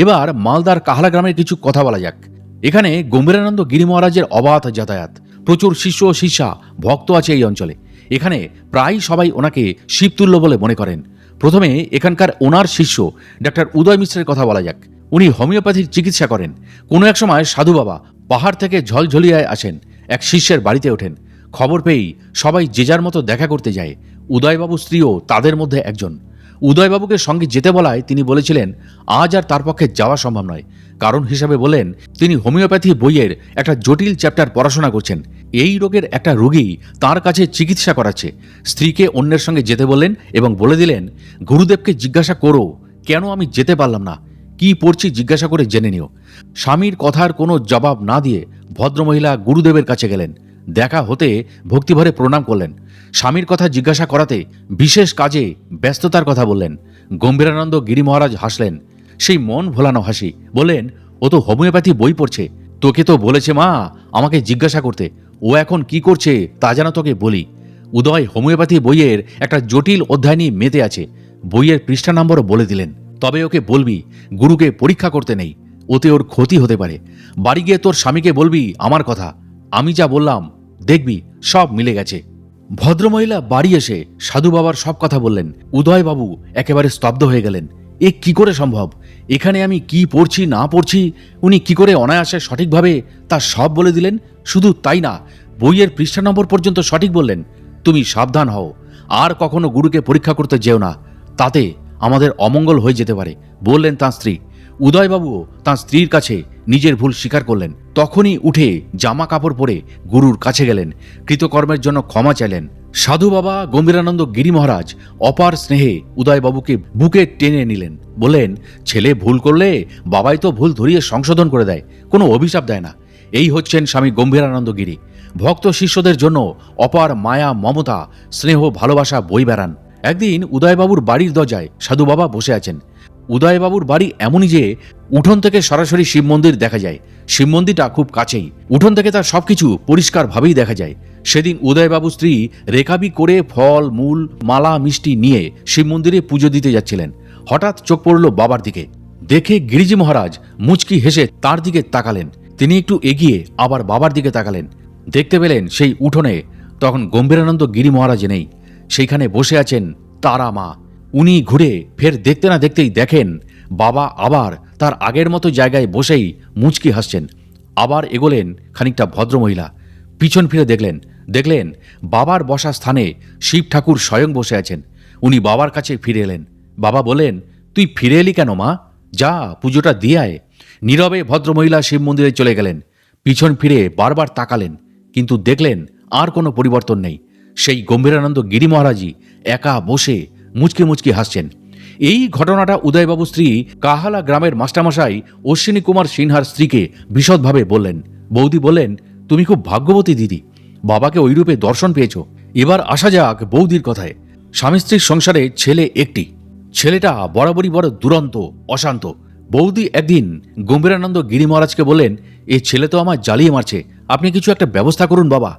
এবার মালদার কাহালা গ্রামের কিছু কথা বলা যাক। এখানে গম্ভীরানন্দ গিরি মহারাজের অবাধ যাতায়াত। প্রচুর শিষ্য ও শিষ্যা ভক্ত আছে এই অঞ্চলে। এখানে প্রায় সবাই ওনাকে শিবতুল্য বলে মনে করেন। প্রথমে এখানকার ওনার শিষ্য ডাক্তার উদয় মিশ্রের কথা বলা যাক। উনি হোমিওপ্যাথির চিকিৎসা করেন। কোনো এক সময় সাধু বাবা পাহাড় থেকে ঝলঝলিয়ায় আসেন, এক শিষ্যের বাড়িতে ওঠেন। খবর পেয়েই সবাই যে যার মতো দেখা করতে যায়। উদয়বাবু স্ত্রীও তাদের মধ্যে একজন। উদয়বাবুকে সঙ্গে যেতে বলায় তিনি বলেছিলেন আজ আর তার পক্ষে যাওয়া সম্ভব নয়। কারণ হিসাবে বলেন, তিনি হোমিওপ্যাথি বইয়ের একটা জটিল চ্যাপ্টার পড়াশোনা করছেন। এই রোগের একটা রোগী তার কাছে চিকিৎসা করাচ্ছে। স্ত্রীকে অন্যের সঙ্গে যেতে বললেন এবং বলে দিলেন, গুরুদেবকে জিজ্ঞাসা করো কেন আমি যেতে পারলাম না, কি পড়ছি জিজ্ঞাসা করে জেনে নিও। স্বামীর কথার কোনো জবাব না দিয়ে ভদ্রমহিলা গুরুদেবের কাছে গেলেন। দেখা হতে ভক্তিভরে প্রণাম করলেন। স্বামীর কথা জিজ্ঞাসা করাতে বিশেষ কাজে ব্যস্ততার কথা বললেন। গম্ভীরানন্দ গিরি মহারাজ হাসলেন, সেই মন ভোলানো হাসি। বললেন, ও তো হোমিওপ্যাথি বই পড়ছে, তোকে তো বলেছে মা আমাকে জিজ্ঞাসা করতে। ও এখন কি করছে তা যেন তোকে বলি। উদয় হোমিওপ্যাথি বইয়ের একটা জটিল অধ্যায় নিয়ে মেতে আছে। বইয়ের পৃষ্ঠা নম্বরও বলে দিলেন। তবে ওকে বলবি গুরুকে পরীক্ষা করতে নেই, ওতে ওর ক্ষতি হতে পারে। বাড়ি গিয়ে তোর স্বামীকে বলবি আমার কথা, আমি যা বললাম দেখবি সব মিলে গেছে। ভদ্রমহিলা বাড়ি এসে সাধু বাবার সব কথা বললেন। উদয়বাবু একেবারে স্তব্ধ হয়ে গেলেন। এ কি করে সম্ভব? এখানে আমি কি পড়ছি না পড়ছি উনি কি করে অনায়াসে সঠিকভাবে তা সব বলে দিলেন। শুধু তাই না, বইয়ের পৃষ্ঠা নম্বর পর্যন্ত সঠিক বললেন। তুমি সাবধান হও, আর কখনো গুরুকে পরীক্ষা করতে যেও না, তাতে আমাদের অমঙ্গল হয়ে যেতে পারে, বললেন তাঁর স্ত্রী। উদয়বাবুও তাঁর স্ত্রীর কাছে নিজের ভুল স্বীকার করলেন। তখনই উঠে জামা কাপড় পরে গুরুর কাছে গেলেন, কৃতকর্মের জন্য ক্ষমা চাইলেন। সাধু বাবা গম্ভীরানন্দ গিরি মহারাজ অপার স্নেহে উদয়বাবুকে বুকে টেনে নিলেন। বললেন, ছেলে ভুল করলে বাবাই তো ভুল ধরিয়ে সংশোধন করে দেয়, কোনো অভিশাপ দেয় না। এই হচ্ছেন স্বামী গম্ভীরানন্দ গিরি। ভক্ত শিষ্যদের জন্য অপার মায়া মমতা স্নেহ ভালোবাসা বই বেড়ান। একদিন উদয়বাবুর বাড়ির দরজায় সাধু বাবা বসে আছেন। উদয়বাবুর বাড়ি এমনই যে উঠোন থেকে সরাসরি শিব মন্দির দেখা যায়। শিব মন্দিরটা খুব কাছেই, উঠোন থেকে তার সবকিছু পরিষ্কারভাবেই দেখা যায়। সেদিন উদয়বাবু স্ত্রী রেকাবি করে ফল মূল মালা মিষ্টি নিয়ে শিব মন্দিরে পুজো দিতে যাচ্ছিলেন। হঠাৎ চোখ পড়ল বাবার দিকে। দেখে গিরিজি মহারাজ মুচকি হেসে তার দিকে তাকালেন। তিনি একটু এগিয়ে আবার বাবার দিকে তাকালেন। দেখতে পেলেন সেই উঠোনে তখন গম্ভীরানন্দ গিরি মহারাজ নেই, সেইখানে বসে আছেন তারা মা। উনি ঘুরে ফের দেখতে না দেখতেই দেখেন বাবা আবার তার আগের মতো জায়গায় বসেই মুচকি হাসছেন। আবার এগোলেন খানিকটা ভদ্রমহিলা। পিছন ফিরে দেখলেন বাবার বসা স্থানে শিব ঠাকুর স্বয়ং বসে আছেন। উনি বাবার কাছে ফিরে এলেন। বাবা বলেন, তুই ফিরে এলি কেন মা? যা পুজোটা দিয়ে আয়। নীরবে ভদ্রমহিলা শিব মন্দিরে চলে গেলেন। পিছন ফিরে বারবার তাকালেন, কিন্তু দেখলেন আর কোনো পরিবর্তন নেই। সেই গম্ভীরানন্দ গিরি মহারাজই একা বসে মুচকি মুচকি হাসছেন। এই ঘটনাটা উদয়বাবু স্ত্রী কাহালা গ্রামের মাস্টারমশাই অশ্বিনী কুমার সিনহার স্ত্রীকে বিশদভাবে বললেন। বৌদি বললেন, তুমি খুব ভাগ্যবতী দিদি, বাবাকে ওইরূপে দর্শন পেয়েছ। এবার আসা যাক বৌদির কথায়। স্বামী স্ত্রীর সংসারে ছেলে একটি, ছেলেটা বরাবরই বড় দুরন্ত, অশান্ত। বৌদি একদিন গম্ভীরানন্দ গিরি মহারাজকে বললেন, এই ছেলে তো আমায় জ্বালিয়ে মারছে, আপনি কিছু একটা ব্যবস্থা করুন বাবা।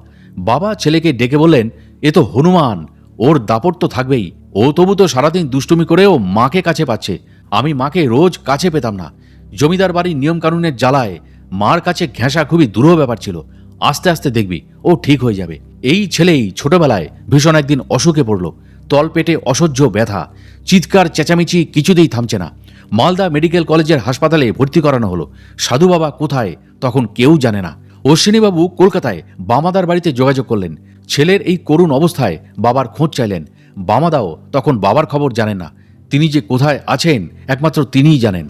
বাবা ছেলেকে ডেকে বললেন, এ তো হনুমান, ওর দাপট তো থাকবেই। ও তবু তো সারাদিন দুষ্টুমি করেও মাকে কাছে পাচ্ছে। আমি মাকে রোজ কাছে পেতাম না। জমিদার বাড়ির নিয়মকানুনের জ্বালায় মার কাছে ঘেঁষা খুবই দুরূহ ব্যাপার ছিল। আস্তে আস্তে দেখবি ও ঠিক হয়ে যাবে। এই ছেলেই ছোটবেলায় ভীষণ একদিন অসুখে পড়ল। তলপেটে অসহ্য ব্যথা, চিৎকার চেঁচামেচি কিছুতেই থামছে না। মালদা মেডিকেল কলেজের হাসপাতালে ভর্তি করানো হলো। সাধু বাবা কোথায় তখন কেউ জানে না। অশ্বিনীবাবু কলকাতায় বামাদার বাড়িতে যোগাযোগ করলেন। ছেলের এই করুণ অবস্থায় বাবার খোঁজ চাইলেন। বামাদাও তখন বাবার খবর জানেন না। তিনি যে কোথায় আছেন একমাত্র তিনিই জানেন।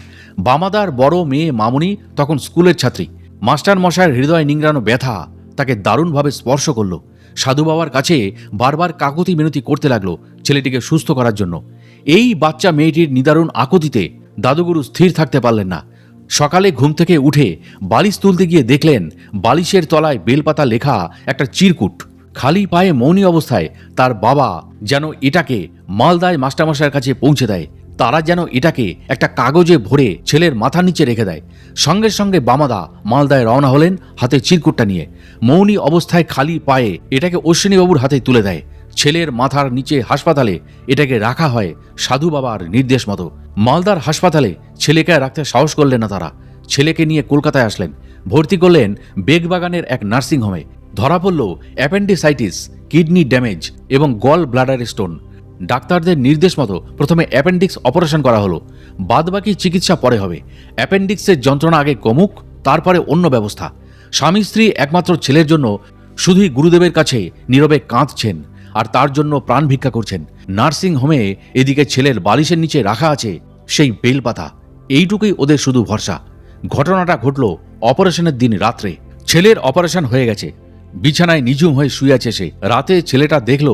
বামাদার বড় মেয়ে মামুনি তখন স্কুলের ছাত্রী। মাস্টার মশায়ের হৃদয় নিংড়ানো ব্যথা তাকে দারুণভাবে স্পর্শ করল। সাধু বাবার কাছে বারবার কাকুতি মিনতি করতে লাগলো ছেলেটিকে সুস্থ করার জন্য। এই বাচ্চা মেয়েটির নিদারুণ আকুতিতে দাদুগুরু স্থির থাকতে পারলেন না। সকালে ঘুম থেকে উঠে বালিশ তুলতে গিয়ে দেখলেন বালিশের তলায় বেলপাতা লেখা একটা চিরকুট। খালি পায়ে মৌনী অবস্থায় তার বাবা যেন এটাকে মালদায় মাস্টারমশাইয়ের কাছে পৌঁছে দেয়। তারা যেন এটাকে একটা কাগজে ভরে ছেলের মাথার নিচে রেখে দেয়। সঙ্গে সঙ্গে বামাদা মালদায় রওনা হলেন হাতে চিরকুটটা নিয়ে। মৌনী অবস্থায় খালি পায়ে এটাকে অশ্বিনীবাবুর হাতে তুলে দেয়। ছেলের মাথার নিচে হাসপাতালে এটাকে রাখা হয় সাধু বাবার নির্দেশ মতো। মালদার হাসপাতালে ছেলেকে রাখতে সাহস করলেন না তারা। ছেলেকে নিয়ে কলকাতায় আসলেন। ভর্তি করলেন বেগবাগানের এক নার্সিংহোমে। ধরা পড়ল অ্যাপেন্ডিসাইটিস, কিডনি ড্যামেজ এবং গল ব্লাডার স্টোন। ডাক্তারদের নির্দেশ মতো প্রথমে অ্যাপেন্ডিক্স অপারেশন করা হলো। বাদবাকি চিকিৎসা পরে হবে। অ্যাপেন্ডিক্সের যন্ত্রণা আগে কমুক, তারপরে অন্য ব্যবস্থা। স্বামী স্ত্রী একমাত্র ছেলের জন্য শুধুই গুরুদেবের কাছে নীরবে কাঁদছেন আর তার জন্য প্রাণ ভিক্ষা করছেন। নার্সিং হোমে এদিকে ছেলের বালিশের নিচে রাখা আছে সেই বেলপাতা। এইটুকুই ওদের শুধু ভরসা। ঘটনাটা ঘটল অপারেশনের দিন রাত্রে। ছেলের অপারেশন হয়ে গেছে। বিছানায় নিঝুম হয়ে শুয়ে আছে সে। রাতে ছেলেটা দেখল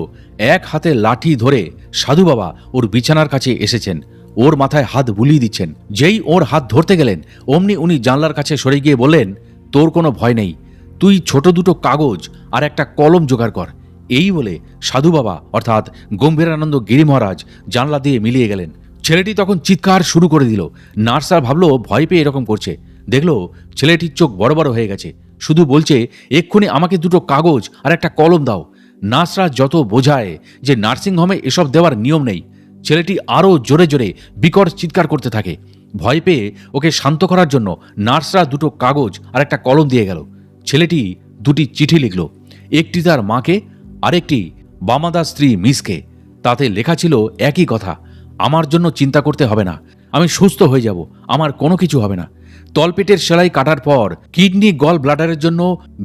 এক হাতে লাঠি ধরে সাধু বাবা ওর বিছানার কাছে এসেছেন। ওর মাথায় হাত বুলিয়ে দিচ্ছেন। যেই ওর হাত ধরতে গেলেন অমনি উনি জানলার কাছে সরে গিয়ে বললেন, তোর কোনো ভয় নেই, তুই ছোট দুটো কাগজ আর একটা কলম জোগাড় কর। এই বলে সাধু বাবা অর্থাৎ গম্ভীরানন্দ গিরি মহারাজ জানলা দিয়ে মিলিয়ে গেলেন। ছেলেটি তখন চিৎকার শুরু করে দিল। নার্সরা ভাবলো ভয় পেয়ে এরকম করছে। দেখলো ছেলেটির চোখ বড় বড় হয়ে গেছে। শুধু বলছে, এক্ষুনি আমাকে দুটো কাগজ আর একটা কলম দাও। নার্সরা যত বোঝায় যে নার্সিংহোমে এসব দেওয়ার নিয়ম নেই, ছেলেটি আরও জোরে জোরে বিকট চিৎকার করতে থাকে। ভয় পেয়ে ওকে শান্ত করার জন্য নার্সরা দুটো কাগজ আর একটা কলম দিয়ে গেল। ছেলেটি দুটি চিঠি লিখল, একটি তার মাকে, আরেকটি বামাদার স্ত্রী মিসকে। তাতে লেখা ছিল একই কথা, আমার জন্য চিন্তা করতে হবে না, আমি সুস্থ হয়ে যাব, আমার কোনো কিছু হবে না। তলপেটের সেলাই কাটার পর কিডনি গল ব্লাডারের জন্য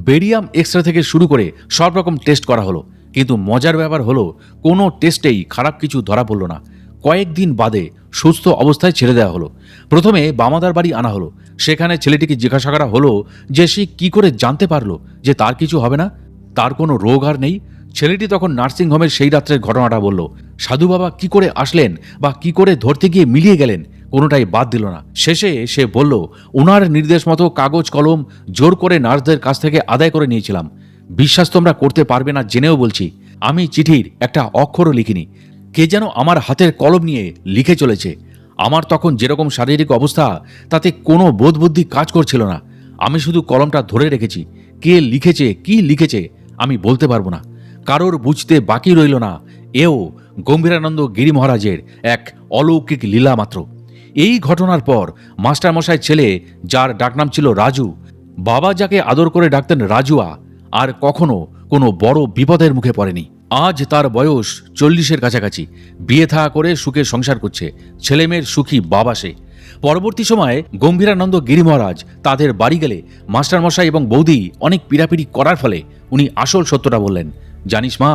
বেরিয়াম এক্সরে থেকে শুরু করে সব রকম টেস্ট করা হলো, কিন্তু মজার ব্যাপার হলো কোনো টেস্টেই খারাপ কিছু ধরা পড়ল না। কয়েকদিন বাদে সুস্থ অবস্থায় ছেড়ে দেওয়া হলো। প্রথমে বামাদার বাড়ি আনা হলো। সেখানে ছেলেটিকে জিজ্ঞাসা করা হলো যে সে কি করে জানতে পারলো যে তার কিছু হবে না, তার কোনো রোগ আর নেই। ছেলেটি তখন নার্সিংহোমের সেই রাত্রের ঘটনাটা বলল। সাধু বাবা কি করে আসলেন বা কি করে ধরতে গিয়ে মিলিয়ে গেলেন কোনোটাই বাদ দিল না। শেষে সে বলল, ওনার নির্দেশ মতো কাগজ কলম জোর করে নার্সদের কাছ থেকে আদায় করে নিয়েছিলাম। বিশ্বাস তোমরা করতে পারবে না জেনেও বলছি, আমি চিঠির একটা অক্ষরও লিখিনি। কে যেন আমার হাতের কলম নিয়ে লিখে চলেছে। আমার তখন যেরকম শারীরিক অবস্থা তাতে কোনো বোধ বুদ্ধি কাজ করছিল না। আমি শুধু কলমটা ধরে রেখেছি। কে লিখেছে কি লিখেছে আমি বলতে পারবো না। কারোর বুঝতে বাকি রইল না এও গম্ভীরানন্দ গিরি মহারাজের এক অলৌকিক লীলা মাত্র। এই ঘটনার পর মাস্টারমশাই ছেলে, যার ডাকনাম ছিল রাজু, বাবা যাকে আদর করে ডাকতেন রাজুয়া, আর কখনো কোনো বড় বিপদের মুখে পড়েনি। আজ তার বয়স 40-এর কাছাকাছি। বিয়ে থা করে সুখে সংসার করছে। ছেলেমেয়ের সুখী বাবা সে। পরবর্তী সময়ে গম্ভীরানন্দ গিরি মহারাজ তাদের বাড়ি গেলে মাস্টারমশাই এবং বৌদি অনেক পীড়াপিড়ি করার ফলে উনি আসল সত্যটা বললেন। জানিস মা,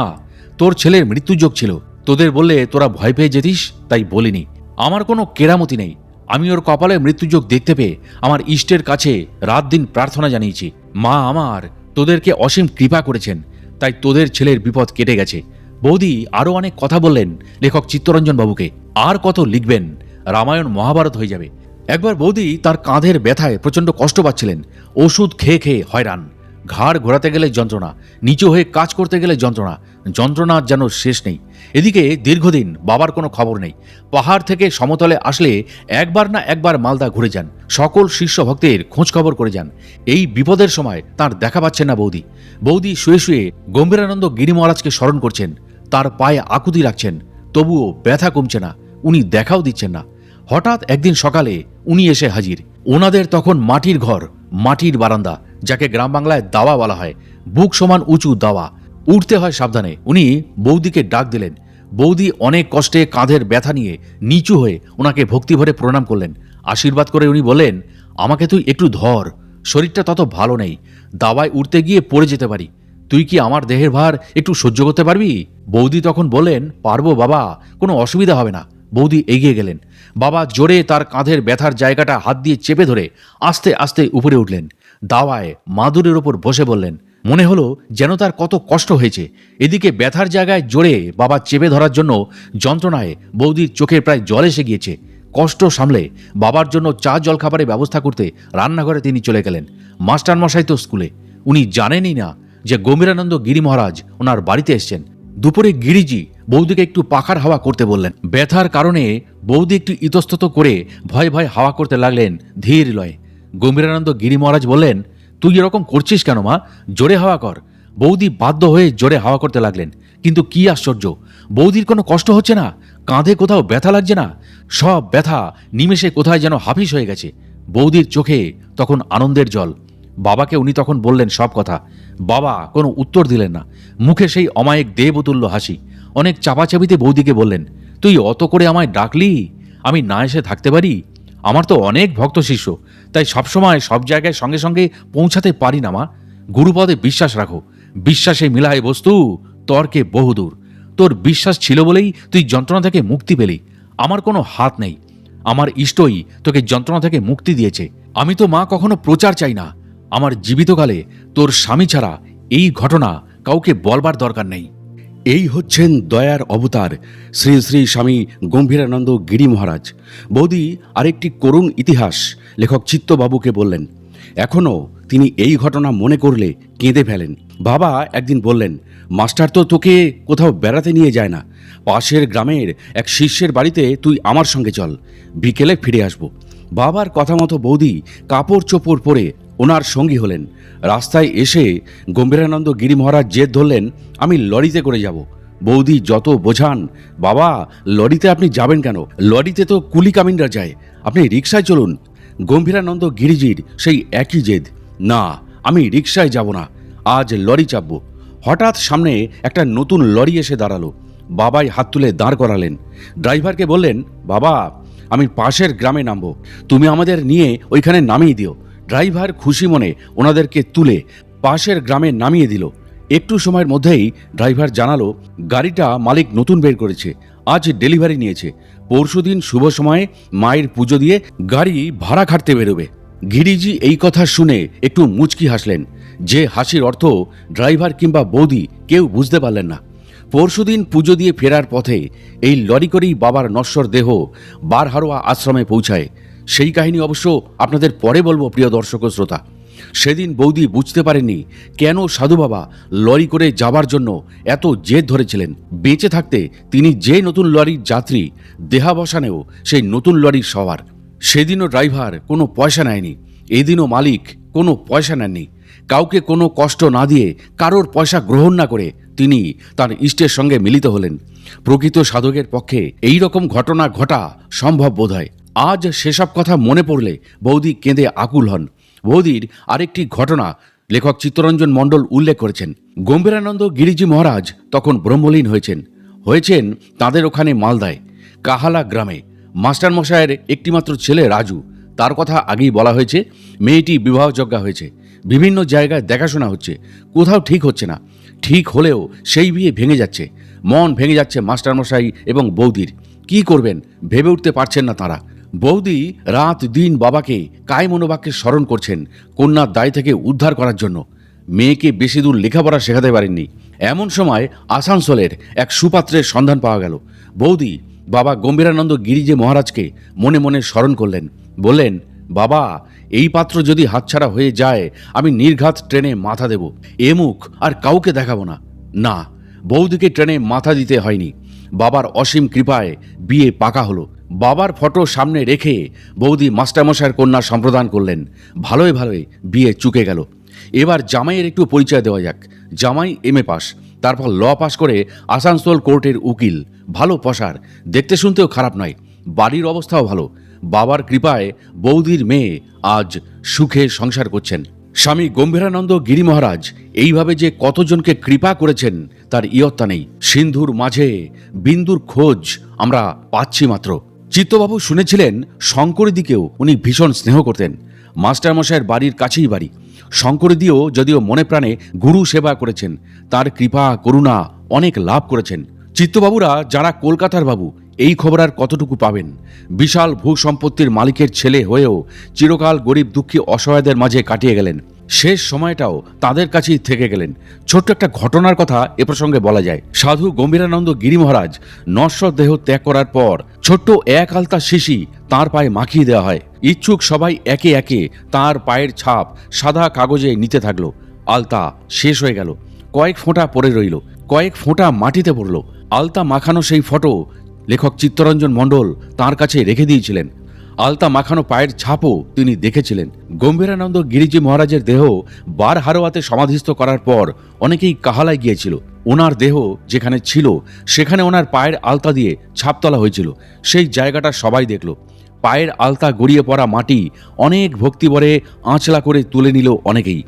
তোর ছেলের মৃত্যুযোগ ছিল, তোদের বললে তোরা ভয় পেয়ে যেতিস, তাই বলিনি। আমার কোনো কেরামতি নেই, আমি ওর কপালে মৃত্যুযোগ দেখতে পেয়ে আমার ইষ্টের কাছে রাত দিন প্রার্থনা জানিয়েছি। মা আমার তোদেরকে অসীম কৃপা করেছেন, তাই তোদের ছেলের বিপদ কেটে গেছে। বৌদি আরও অনেক কথা বললেন লেখক চিত্তরঞ্জন বাবুকে, আর কত লিখবেন, রামায়ণ মহাভারত হয়ে যাবে। একবার বৌদি তার কাঁধের ব্যথায় প্রচণ্ড কষ্ট পাচ্ছিলেন, ওষুধ খেয়ে খেয়ে হয়রান, ঘাড় ঘোরাতে গেলে যন্ত্রণা, নিচু হয়ে কাজ করতে গেলে যন্ত্রণা, যন্ত্রণার যেন শেষ নেই। এদিকে দীর্ঘদিন বাবার কোনো খবর নেই। পাহাড় থেকে সমতলে আসলে একবার না একবার মালদা ঘুরে যান, সকল শিষ্য ভক্তের খোঁজ খবর করে যান। এই বিপদের সময় তার দেখা পাচ্ছেন না বৌদি। বৌদি শুয়ে শুয়ে গম্ভীরানন্দ গিরি মহারাজকে স্মরণ করছেন, তার পায়ে আকুতি রাখছেন, তবুও ব্যথা কমছে না, উনি দেখাও দিচ্ছেন না। হঠাৎ একদিন সকালে উনি এসে হাজির। ওনাদের তখন মাটির ঘর, মাটির বারান্দা, যাকে গ্রাম বাংলায় দাওয়া বলা হয়, বুক সমান উঁচু দাওয়া, উঠতে হয় সাবধানে। উনি বৌদিকে ডাক দিলেন। বৌদি অনেক কষ্টে কাঁধের ব্যথা নিয়ে নিচু হয়ে ওনাকে ভক্তিভরে প্রণাম করলেন। আশীর্বাদ করে উনি বললেন, আমাকে তুই একটু ধর, শরীরটা তত ভালো নেই, দাওয়ায় উঠতে গিয়ে পড়ে যেতে পারি, তুই কি আমার দেহের ভার একটু সহ্য করতে পারবি? বৌদি তখন বললেন, পারবো বাবা, কোনো অসুবিধা হবে না। বৌদি এগিয়ে গেলেন। বাবা জোরে তার কাঁধের ব্যথার জায়গাটা হাত দিয়ে চেপে ধরে আস্তে আস্তে উপরে উঠলেন। দাওয়ায় মাদুরের ওপর বসে বললেন। মনে হলো যেন তার কত কষ্ট হয়েছে। এদিকে ব্যথার জায়গায় জোরে বাবা চেপে ধরার জন্য যন্ত্রণায় বৌদির চোখে প্রায় জল এসে গিয়েছে। কষ্ট সামলে বাবার জন্য চা জল খাবারের ব্যবস্থা করতে রান্নাঘরে তিনি চলে গেলেন। মাস্টারমশাই তো স্কুলে, উনি জানেনই না যে গম্ভীরানন্দ গিরি মহারাজ ওনার বাড়িতে এসছেন। দুপুরে গিরিজি বৌদিকে একটু পাখার হাওয়া করতে বললেন। ব্যথার কারণে বৌদি একটু ইতস্তত করে ভয় ভয় হাওয়া করতে লাগলেন ধীর লয়ে। গম্ভীরানন্দ গিরি মহারাজ বললেন, তুই এরকম করছিস কেন মা, জোরে হাওয়া কর। বৌদি বাধ্য হয়ে জোরে হাওয়া করতে লাগলেন। কিন্তু কি আশ্চর্য, বৌদির কোনো কষ্ট হচ্ছে না, কাঁধে কোথাও ব্যথা লাগছে না, সব ব্যথা নিমেষে কোথায় যেন হাফিস হয়ে গেছে। বৌদির চোখে তখন আনন্দের জল। বাবাকে উনি তখন বললেন সব কথা। বাবা কোনো উত্তর দিলেন না, মুখে সেই অমায়িক দেবতুল্য হাসি। অনেক চাপাচাপিতে বৌদিকে বললেন, তুই অত করে আমায় ডাকলি, আমি না এসে থাকতে পারি? আমার তো অনেক ভক্ত শিষ্য, তাই সবসময় সব জায়গায় সঙ্গে সঙ্গে পৌঁছাতে পারি না মা। গুরুপদে বিশ্বাস রাখো, বিশ্বাসে মিলায় বস্তু, তর্কে বহুদূর। তোর বিশ্বাস ছিল বলেই তুই যন্ত্রণা থেকে মুক্তি পেলি। আমার কোনো হাত নেই, আমার ইষ্টই তোকে যন্ত্রণা থেকে মুক্তি দিয়েছে। আমি তো মা কখনো প্রচার চাই না। আমার জীবিতকালে তোর স্বামী ছাড়া এই ঘটনা কাউকে বলবার দরকার নেই। এই হচ্ছেন দয়ার অবতার শ্রী শ্রী স্বামী গম্ভীরানন্দ গিরি মহারাজ। বৌদি আরেকটি করুণ ইতিহাস লেখক চিত্তবাবুকে বললেন। এখনও তিনি এই ঘটনা মনে করলে কেঁদে ফেলেন। বাবা একদিন বললেন, মাস্টার তো তোকে কোথাও বেড়াতে নিয়ে যায় না, পাশের গ্রামের এক শিষ্যের বাড়িতে তুই আমার সঙ্গে চল, বিকেলে ফিরে আসব। বাবার কথা মতো বৌদি কাপড় চোপড় পরে ওনার সঙ্গী হলেন। রাস্তায় এসে গম্ভীরানন্দ গিরি মহারাজ জেদ ধরলেন, আমি লরিতে করে যাব। বৌদি যত বোঝান, বাবা লরিতে আপনি যাবেন কেন, লরিতে তো কুলি কামিনরা যায়, আপনি রিকশায় চলুন। গম্ভীরানন্দ গিরিজির সেই একই জেদ, না আমি রিকশায় যাব না, আজ লরি চাপব। হঠাৎ সামনে একটা নতুন লরি এসে দাঁড়ালো। বাবাই হাত তুলে দাঁড় করালেন। ড্রাইভারকে বললেন, বাবা আমি পাশের গ্রামে নামবো, তুমি আমাদের নিয়ে ওইখানে নামিয়ে দিও। ড্রাইভার খুশি মনে ওনাদেরকে তুলে পাশের গ্রামে নামিয়ে দিল। একটু সময়ের মধ্যেই ড্রাইভার জানালো, গাড়িটা মালিক নতুন বের করেছে, আজ ডেলিভারি নিয়েছে, পরশুদিন শুভ সময়ে মায়ের পুজো দিয়ে গাড়ি ভাড়া খাটতে বেরোবে। গিরিজি এই কথা শুনে একটু মুচকি হাসলেন, যে হাসির অর্থ ড্রাইভার কিংবা বৌদি কেউ বুঝতে পারলেন না। পরশুদিন পুজো দিয়ে ফেরার পথে এই লরি করেই বাবার নশ্বর দেহ বারহারোয়া আশ্রমে পৌঁছায়। সেই কাহিনী অবশ্য আপনাদের পরে বলবো প্রিয় দর্শক ও শ্রোতা। সেদিন বৌদি বুঝতে পারেননি কেন সাধু বাবা লরি করে যাবার জন্য এত জেদ ধরেছিলেন। বেঁচে থাকতে তিনি যে নতুন লরির যাত্রী, দেহাবসানেও সেই নতুন লরির সওয়ার। সেদিনও ড্রাইভার কোনো পয়সা নেয়নি, এদিনও মালিক কোনো পয়সা নেননি। কাউকে কোনো কষ্ট না দিয়ে, কারোর পয়সা গ্রহণ না করে তিনি তার ইষ্টের সঙ্গে মিলিত হলেন। প্রকৃত সাধকের পক্ষে এই রকম ঘটনা ঘটা সম্ভব বোধ হয়। আজ সেসব কথা মনে পড়লে বৌদি কেঁদে আকুল হন। বৌদির আরেকটি ঘটনা লেখক চিত্তরঞ্জন মণ্ডল উল্লেখ করেছেন। গম্ভীরানন্দ গিরিজি মহারাজ তখন ব্রহ্মলীন হয়েছেন তাদের ওখানে মালদায় কাহালা গ্রামে। মাস্টারমশাইয়ের একটিমাত্র ছেলে রাজু, তার কথা আগেই বলা হয়েছে। মেয়েটি বিবাহযোগ্যা হয়েছে, বিভিন্ন জায়গায় দেখাশোনা হচ্ছে, কোথাও ঠিক হচ্ছে না। ঠিক হলেও সেই বিয়ে ভেঙে যাচ্ছে, মন ভেঙে যাচ্ছে মাস্টারমশাই এবং বৌদির। কি করবেন ভেবে উঠতে পারছেন না তারা। বৌদি রাত দিন বাবাকে কায় মনোবাক্যে স্মরণ করছেন কন্যার দায় থেকে উদ্ধার করার জন্য। মেয়েকে বেশি দূর লেখাপড়া শেখাতে পারেননি। এমন সময় আসানসোলের এক সুপাত্রের সন্ধান পাওয়া গেল। বৌদি বাবা গম্ভীরানন্দ গিরিজে মহারাজকে মনে মনে স্মরণ করলেন। বললেন, বাবা, এই পাত্র যদি হাতছাড়া হয়ে যায় আমি নির্ঘাত ট্রেনে মাথা দেব, এ মুখ আর কাউকে দেখাবো না। না, বৌদিকে ট্রেনে মাথা দিতে হয়নি। বাবার অসীম কৃপায় বিয়ে পাকা হলো। বাবার ফটো সামনে রেখে বৌদি মাস্টারমশাইয়ের কন্যা সম্প্রদান করলেন। ভালোই ভালোই বিয়ে চুকে গেল। এবার জামাইয়ের একটু পরিচয় দেওয়া যাক। জামাই MA পাস, তারপর ল পাস করে আসানসোল কোর্টের উকিল, ভালো পসার, দেখতে শুনতেও খারাপ নয়, বাড়ির অবস্থাও ভালো। বাবার কৃপায় বৌদির মেয়ে আজ সুখে সংসার করছেন। স্বামী গম্ভীরানন্দ গিরি মহারাজ এইভাবে যে কতজনকে কৃপা করেছেন তার ইয়ত্তা নেই। সিন্ধুর মাঝে বিন্দুর খোঁজ আমরা পাচ্ছি মাত্র। চিত্তবাবু শুনেছিলেন শঙ্করীদিকেও উনি ভীষণ স্নেহ করতেন। মাস্টারমশাইয়ের বাড়ির কাছেই বাড়ি। শঙ্করীদিও যদিও মনে প্রাণে গুরু সেবা করেছেন, তার কৃপা করুণা অনেক লাভ করেছেন। চিত্তবাবুরা যারা কলকাতার বাবু, এই খবর আর কতটুকু পাবেন? বিশাল ভূসম্পত্তির মালিকের ছেলে হয়েও চিরকাল গরিব দুঃখী অসহায়দের মাঝে কাটিয়ে গেলেন। শেষ সময়টাও তাদের কাছেই থেকে গেলেন। ছোট্ট একটা ঘটনার কথা এ প্রসঙ্গে বলা যায়। সাধু গম্ভীরানন্দ গিরি মহারাজ নশ্বর দেহ ত্যাগ করার পর ছোট্ট এক আলতা শিশি তাঁর পায়ে মাখিয়ে দেওয়া হয়। ইচ্ছুক সবাই একে একে তাঁর পায়ের ছাপ সাদা কাগজে নিতে থাকলো। আলতা শেষ হয়ে গেল, কয়েক ফোঁটা পড়ে রইল, কয়েক ফোঁটা মাটিতে পড়ল। আলতা মাখানো সেই ফটো লেখক চিত্তরঞ্জন মণ্ডল তাঁর কাছে রেখে দিয়েছিলেন। আলতা মাখানো পায়ের ছাপও তিনি দেখেছিলেন। গম্ভীরানন্দ গিরিজি মহারাজের দেহ বারহারোয়াতে সমাধিস্থ করার পর অনেকেই কাহালায় গিয়েছিল। ওনার দেহ যেখানে ছিল সেখানে ওনার পায়ের আলতা দিয়ে ছাপ তোলা হয়েছিল। সেই জায়গাটা সবাই দেখল। পায়ের আলতা গড়িয়ে পড়া মাটি অনেক ভক্তিভরে আঁচলা করে তুলে নিল অনেকেই।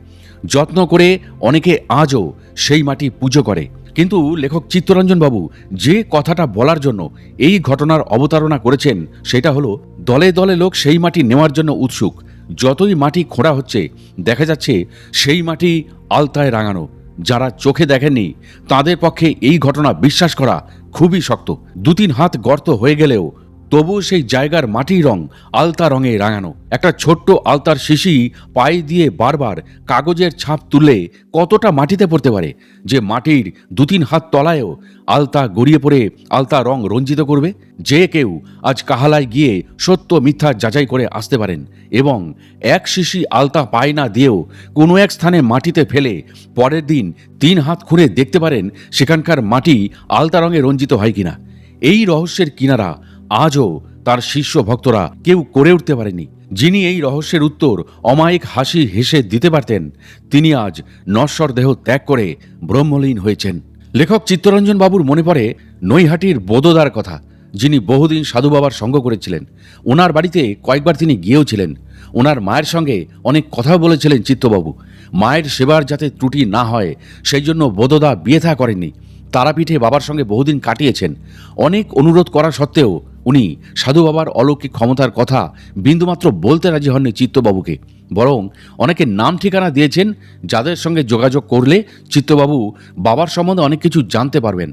যত্ন করে অনেকে আজও সেই মাটি পুজো করে। কিন্তু লেখক চিত্তরঞ্জন বাবু যে কথাটা বলার জন্য এই ঘটনার অবতারণা করেছেন সেটা হলো, দলে দলে লোক সেই মাটি নেওয়ার জন্য উৎসুক। যতই মাটি খোঁড়া হচ্ছে দেখা যাচ্ছে সেই মাটি আলতায় রাঙানো। যারা চোখে দেখেননি তাদের পক্ষে এই ঘটনা বিশ্বাস করা খুবই শক্ত। 2-3 হাত গর্ত হয়ে গেলেও তবু সেই জায়গার মাটির রং আলতা রঙে রাঙানো। একটা ছোট্ট আলতার শিশি পায়ে দিয়ে বারবার কাগজের ছাপ তুললে কতটা মাটিতে পড়তে পারে, যে মাটির 2-3 হাত তলায়ও আলতা গড়িয়ে পড়ে আলতা রং রঞ্জিত করবে। যে কেউ আজ কাহালায় গিয়ে সত্য মিথ্যা যাচাই করে আসতে পারেন এবং এক শিশি আলতা পায় না দিয়েও কোনো এক স্থানে মাটিতে ফেলে পরের দিন 3 হাত খুঁড়ে দেখতে পারেন সেখানকার মাটি আলতা রঙে রঞ্জিত হয় কিনা। এই রহস্যের কিনারা আজও তার শিষ্য ভক্তরা কেউ করে উঠতে পারেনি। যিনি এই রহস্যের উত্তর অমায়িক হাসি হেসে দিতে পারতেন তিনি আজ নশ্বর দেহ ত্যাগ করে ব্রহ্মলীন হয়েছেন। লেখক চিত্তরঞ্জন বাবুর মনে পড়ে নৈহাটির বোদদার কথা, যিনি বহুদিন সাধু বাবার সঙ্গ করেছিলেন। ওনার বাড়িতে কয়েকবার তিনি গিয়েও ছিলেন। ওনার মায়ের সঙ্গে অনেক কথাও বলেছিলেন চিত্তবাবু। মায়ের সেবার যাতে ত্রুটি না হয় সেই জন্য বোদদা বিয়ে থা করেননি। তারাপীঠে বাবার সঙ্গে বহুদিন কাটিয়েছেন। অনেক অনুরোধ করা সত্ত্বেও উনি সাধু বাবার অলৌকিক ক্ষমতার কথা বিন্দুমাত্র বলতে রাজি হননি চিত্তবাবুকে। বরং অনেকে নাম ঠিকানা দিয়েছেন যাদের সঙ্গে যোগাযোগ করলে চিত্তবাবু বাবার সম্বন্ধে অনেক কিছু জানতে পারবেন।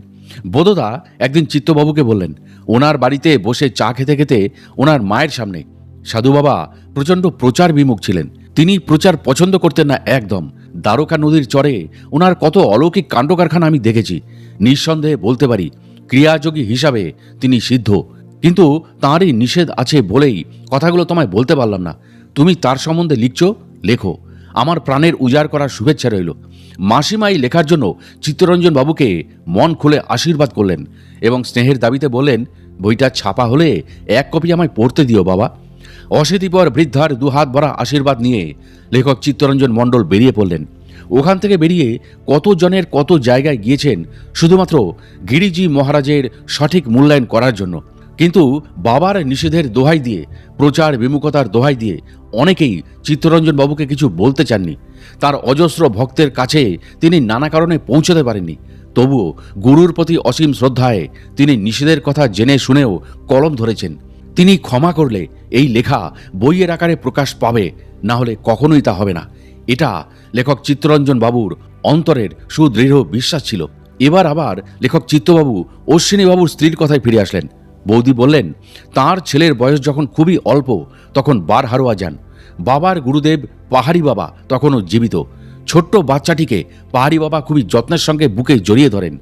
বোদদা একদিন চিত্তবাবুকে বললেন, ওনার বাড়িতে বসে চা খেতে খেতে ওনার মায়ের সামনে সাধু বাবা প্রচণ্ড প্রচার বিমুখ ছিলেন। তিনি প্রচার পছন্দ করতেন না একদম। দ্বারকা নদীর চরে ওনার কত অলৌকিক কাণ্ডকারখানা আমি দেখেছি। নিঃসন্দেহে বলতে পারি ক্রিয়াযোগী হিসাবে তিনি সিদ্ধ। কিন্তু তাঁরই নিষেধ আছে বলেই কথাগুলো তোমায় বলতে পারলাম না। তুমি তার সম্বন্ধে লিখছো, লেখো, আমার প্রাণের উজাড় করার শুভেচ্ছা রইল। মাসিমাই লেখার জন্য চিত্তরঞ্জন বাবুকে মন খুলে আশীর্বাদ করলেন এবং স্নেহের দাবিতে বললেন, বইটা ছাপা হলে 1 কপি আমায় পড়তে দিও বাবা। অশীতিপর বৃদ্ধার 2 হাত ভরা আশীর্বাদ নিয়ে লেখক চিত্তরঞ্জন মণ্ডল বেরিয়ে পড়লেন। ওখান থেকে বেরিয়ে কতজনের কত জায়গায় গিয়েছেন শুধুমাত্র গিরিজি মহারাজের সঠিক মূল্যায়ন করার জন্য। কিন্তু বাবার নিষেধের দোহাই দিয়ে, প্রচার বিমুখতার দোহাই দিয়ে অনেকেই চিত্তরঞ্জন বাবুকে কিছু বলতে চাননি। তার অজস্র ভক্তের কাছে তিনি নানা কারণে পৌঁছতে পারেননি। তবুও গুরুর প্রতি অসীম শ্রদ্ধায় তিনি নিষেধের কথা জেনে শুনেও কলম ধরেছেন। তিনি ক্ষমা করলে এই লেখা বইয়ের আকারে প্রকাশ পাবে, না হলে কখনোই তা হবে না। এটা লেখক চিত্তরঞ্জন বাবুর অন্তরের সুদৃঢ় বিশ্বাস ছিল। এবার আবার লেখক চিত্তবাবু অশ্বিনী বাবুর স্ত্রীর কথায় ফিরে আসলেন। বৌদি বললেন, তার ছেলের বয়স যখন খুবই অল্প তখন বারহারোয়া যান। বাবার গুরুদেব পাহাড়ি বাবা তখনও জীবিত। ছোট্ট বাচ্চাটিকে পাহাড়ি বাবা খুবই যত্নের সঙ্গে বুকে জড়িয়ে ধরেন।